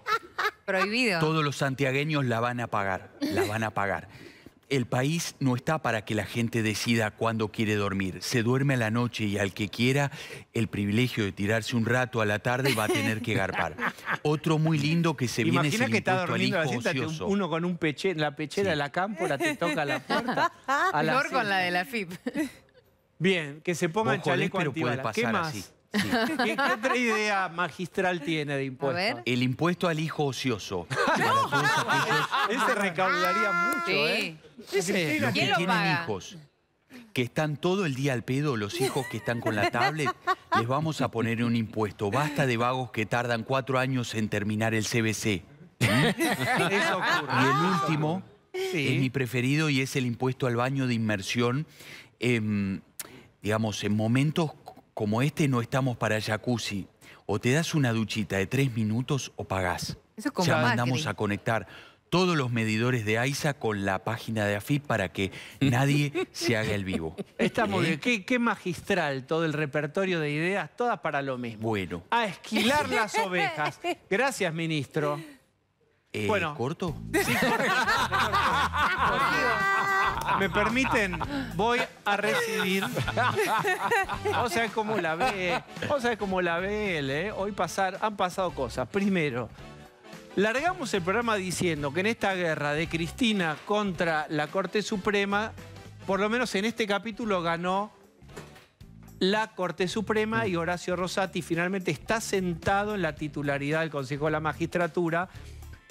Prohibido. Todos los santiagueños la van a pagar. La van a pagar. El país no está para que la gente decida cuándo quiere dormir. Se duerme a la noche y al que quiera el privilegio de tirarse un rato a la tarde va a tener que garpar. Otro muy lindo que se viene es Imagina el que está impuesto al durmiendo la hijo siesta, ocioso. uno con un la pechera de la cámpora te toca la puerta. A la Peor con siesta. la de la FIP. Bien, que se ponga Vos el jodés, chaleco pero puede antibalas. ¿Qué pasar más? así. Sí. ¿Qué otra idea magistral tiene de impuesto? ver. El impuesto al hijo ocioso. Para todos aquellos Ese recaudaría mucho, Sí. ¿eh? Ese- los ¿Quién que lo tienen paga? hijos, que están todo el día al pedo, los hijos que están con la tablet, les vamos a poner un impuesto. Basta de vagos que tardan 4 años en terminar el CBC. Eso ocurre. Y el último Sí. es mi preferido y es el impuesto al baño de inmersión. Digamos, en momentos como este no estamos para jacuzzi. O te das una duchita de 3 minutos o pagás. Eso es como Ya Macri. mandamos a conectar todos los medidores de AISA con la página de AFIP para que nadie se haga el vivo. Está muy bien. Qué magistral todo el repertorio de ideas, todas para lo mismo. Bueno, A esquilar las ovejas. Gracias, ministro. Bueno. ¿corto? Sí, ¿me permiten? Voy a recibir. Vos sabés cómo la ve. Vos sabés cómo la ve él, ¿eh? Hoy han pasado cosas. Primero, largamos el programa diciendo que en esta guerra de Cristina contra la Corte Suprema, por lo menos en este capítulo ganó la Corte Suprema y Horacio Rosati finalmente está sentado en la titularidad del Consejo de la Magistratura.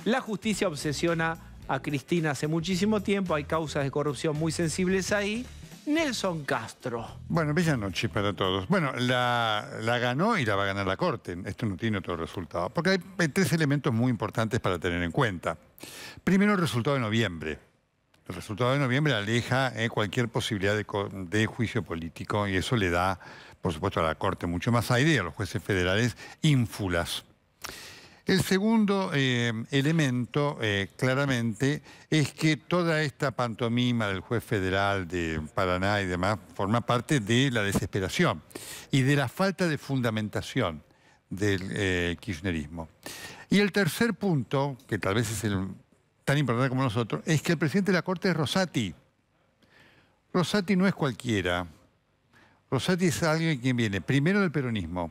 La justicia obsesiona a Cristina hace muchísimo tiempo, hay causas de corrupción muy sensibles ahí. Nelson Castro. Bueno, bella noche para todos. Bueno, la ganó y la va a ganar la Corte. Esto no tiene otro resultado. Porque hay 3 elementos muy importantes para tener en cuenta. Primero, el resultado de noviembre. El resultado de noviembre aleja cualquier posibilidad de juicio político y eso le da, por supuesto, a la Corte mucho más aire y a los jueces federales ínfulas. El segundo elemento, claramente, es que toda esta pantomima del juez federal de Paraná y demás forma parte de la desesperación y de la falta de fundamentación del kirchnerismo. Y el tercer punto, que tal vez es tan importante como nosotros, es que el presidente de la Corte es Rosati. Rosati no es cualquiera. Rosati es alguien quien viene primero del peronismo.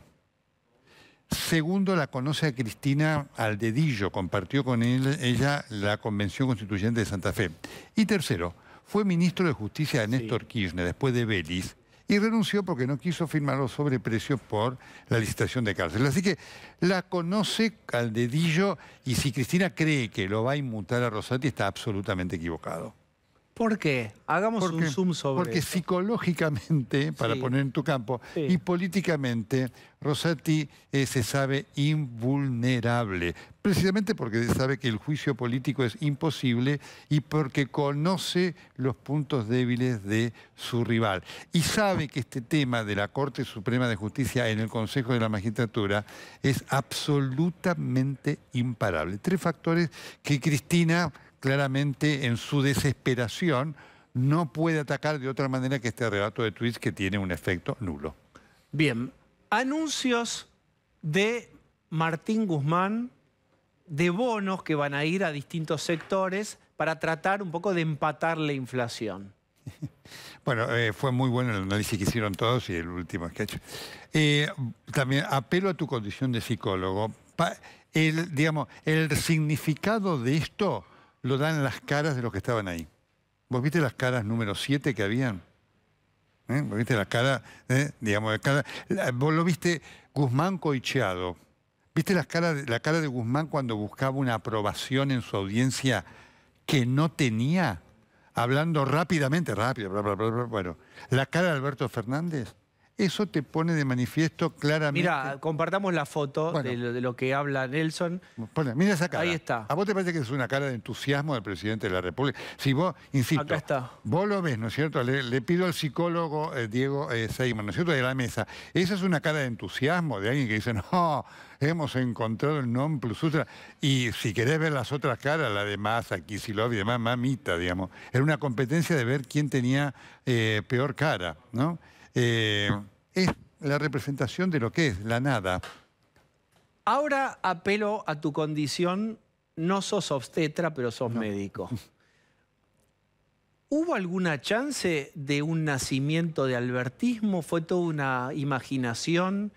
Segundo, la conoce a Cristina al dedillo, compartió con ella la Convención Constituyente de Santa Fe. Y tercero, fue ministro de Justicia de Néstor Kirchner, después de Vélez, y renunció porque no quiso firmar los sobreprecios por la licitación de cárcel. Así que la conoce al dedillo y si Cristina cree que lo va a inmutar a Rosati, está absolutamente equivocado. ¿Por qué? Hagamos un zoom sobre Porque eso. psicológicamente, para Sí. poner en tu campo, Sí. y políticamente, Rosati se sabe invulnerable. Precisamente porque sabe que el juicio político es imposible y porque conoce los puntos débiles de su rival. Y sabe que este tema de la Corte Suprema de Justicia en el Consejo de la Magistratura es absolutamente imparable. 3 factores que Cristina, claramente en su desesperación, no puede atacar de otra manera que este arrebato de tweets que tiene un efecto nulo. Bien, anuncios de Martín Guzmán de bonos que van a ir a distintos sectores para tratar un poco de empatar la inflación. Bueno, fue muy bueno el análisis que hicieron todos y el último sketch. También apelo a tu condición de psicólogo. El significado de esto lo dan las caras de los que estaban ahí. ¿Vos viste las caras número 7 que habían? ¿Vos viste la cara, vos lo viste Guzmán coicheado? ¿Viste la cara de Guzmán cuando buscaba una aprobación en su audiencia que no tenía? Hablando rápidamente, bueno. La cara de Alberto Fernández, eso te pone de manifiesto claramente. Mira, compartamos la foto de lo que habla Nelson. Mira esa cara. Ahí está. ¿A vos te parece que es una cara de entusiasmo del presidente de la República? Si vos, insisto, Acá está. vos lo ves, ¿no es cierto? Le pido al psicólogo Diego Seyman, ¿no es cierto?, de la mesa. Esa es una cara de entusiasmo de alguien que dice, no, hemos encontrado el non plus ultra. Y si querés ver las otras caras, la de Massa, Kicillof y demás, mamita, digamos. Era una competencia de ver quién tenía peor cara, ¿no? Es la representación de lo que es, la nada. Ahora apelo a tu condición, no sos obstetra, pero sos médico. ¿Hubo alguna chance de un nacimiento de albertismo? ¿Fue toda una imaginación?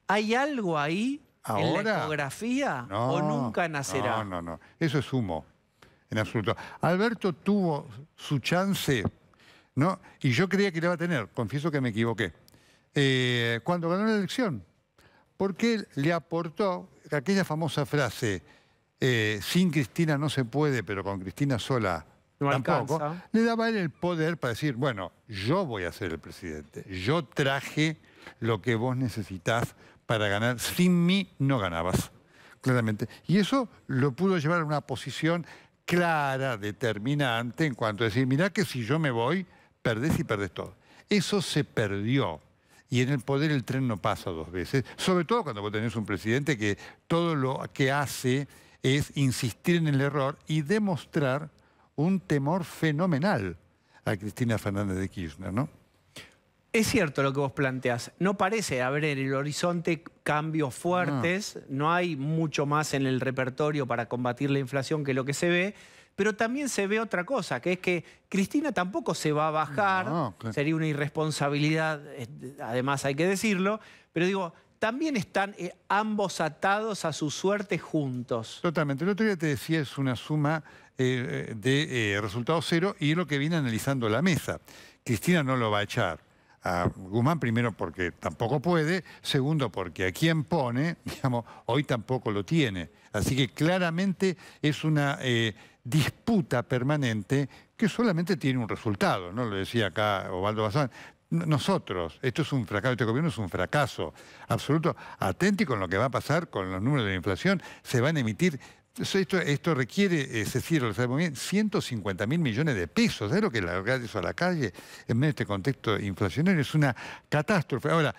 ¿Hay algo ahí en la ecografía o nunca nacerá? No. Eso es humo, en absoluto. Alberto tuvo su chance, ¿no? Y yo creía que la iba a tener, confieso que me equivoqué. Cuando ganó la elección, porque él le aportó aquella famosa frase, sin Cristina no se puede, pero con Cristina sola no tampoco, alcanza. le daba a él el poder para decir, bueno, yo voy a ser el presidente, yo traje lo que vos necesitás para ganar, sin mí no ganabas, claramente. Y eso lo pudo llevar a una posición clara, determinante, en cuanto a decir, mirá que si yo me voy, perdés y perdés todo. Eso se perdió. Y en el poder el tren no pasa 2 veces, sobre todo cuando vos tenés un presidente que todo lo que hace es insistir en el error y demostrar un temor fenomenal a Cristina Fernández de Kirchner, ¿no? Es cierto lo que vos planteás. No parece haber en el horizonte cambios fuertes, no hay mucho más en el repertorio para combatir la inflación que lo que se ve, pero también se ve otra cosa, que es que Cristina tampoco se va a bajar, sería una irresponsabilidad, además hay que decirlo, pero digo, también están ambos atados a su suerte juntos. Totalmente. El otro día te decía, es una suma de resultado cero y es lo que viene analizando la mesa. Cristina no lo va a echar a Guzmán, primero porque tampoco puede, segundo porque a quien pone, digamos, hoy tampoco lo tiene. Así que claramente es una disputa permanente que solamente tiene un resultado, ¿no? Lo decía acá Osvaldo Bazán. Nosotros, esto es un fracaso, este gobierno es un fracaso absoluto. Atenti con lo que va a pasar con los números de la inflación, se van a emitir. Esto requiere, Cecilia lo sabe muy bien, 150.000 millones de pesos. ¿Sabes lo que es largar eso a la calle en medio de este contexto inflacionario? Es una catástrofe. Ahora,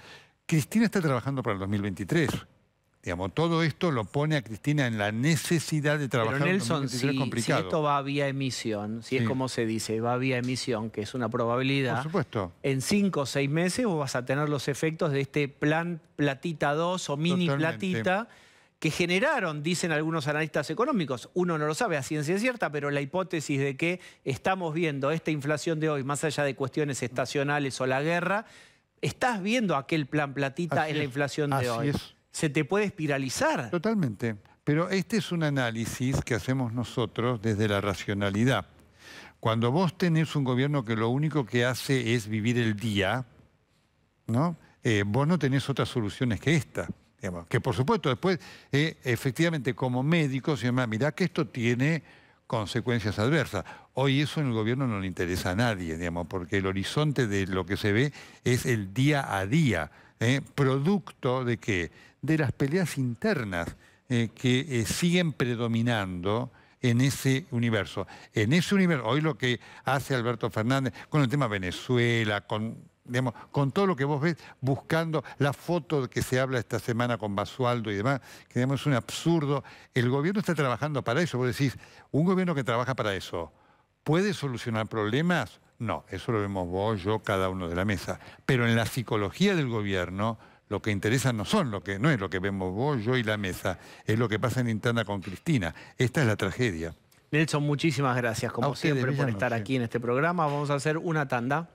Cristina está trabajando para el 2023. Digamos, todo esto lo pone a Cristina en la necesidad de trabajar. Pero Nelson, en 2023 complicado. si esto va vía emisión, si es como se dice, va vía emisión, que es una probabilidad, por supuesto, en 5 o 6 meses vos vas a tener los efectos de este plan Platita 2 o mini Platita, que generaron, dicen algunos analistas económicos, uno no lo sabe a ciencia cierta, pero la hipótesis de que estamos viendo esta inflación de hoy, más allá de cuestiones estacionales o la guerra, estás viendo aquel plan Platita en la inflación de hoy. Se te puede espiralizar. Totalmente. Pero este es un análisis que hacemos nosotros desde la racionalidad. Cuando vos tenés un gobierno que lo único que hace es vivir el día, ¿no? Vos no tenés otras soluciones que esta. Digamos, que por supuesto después, efectivamente como médicos, mirá que esto tiene consecuencias adversas. Hoy eso en el gobierno no le interesa a nadie, digamos, porque el horizonte de lo que se ve es el día a día, producto de ¿qué? De las peleas internas que siguen predominando en ese universo. En ese universo, hoy lo que hace Alberto Fernández con el tema Venezuela, con todo lo que vos ves, buscando la foto que se habla esta semana con Basualdo y demás, que es un absurdo. El gobierno está trabajando para eso. Vos decís, un gobierno que trabaja para eso, ¿puede solucionar problemas? No, eso lo vemos vos, yo, cada uno de la mesa. Pero en la psicología del gobierno, lo que interesa no es lo que vemos vos, yo y la mesa, es lo que pasa en interna con Cristina. Esta es la tragedia. Nelson, muchísimas gracias, como siempre, por estar aquí en este programa. Vamos a hacer una tanda.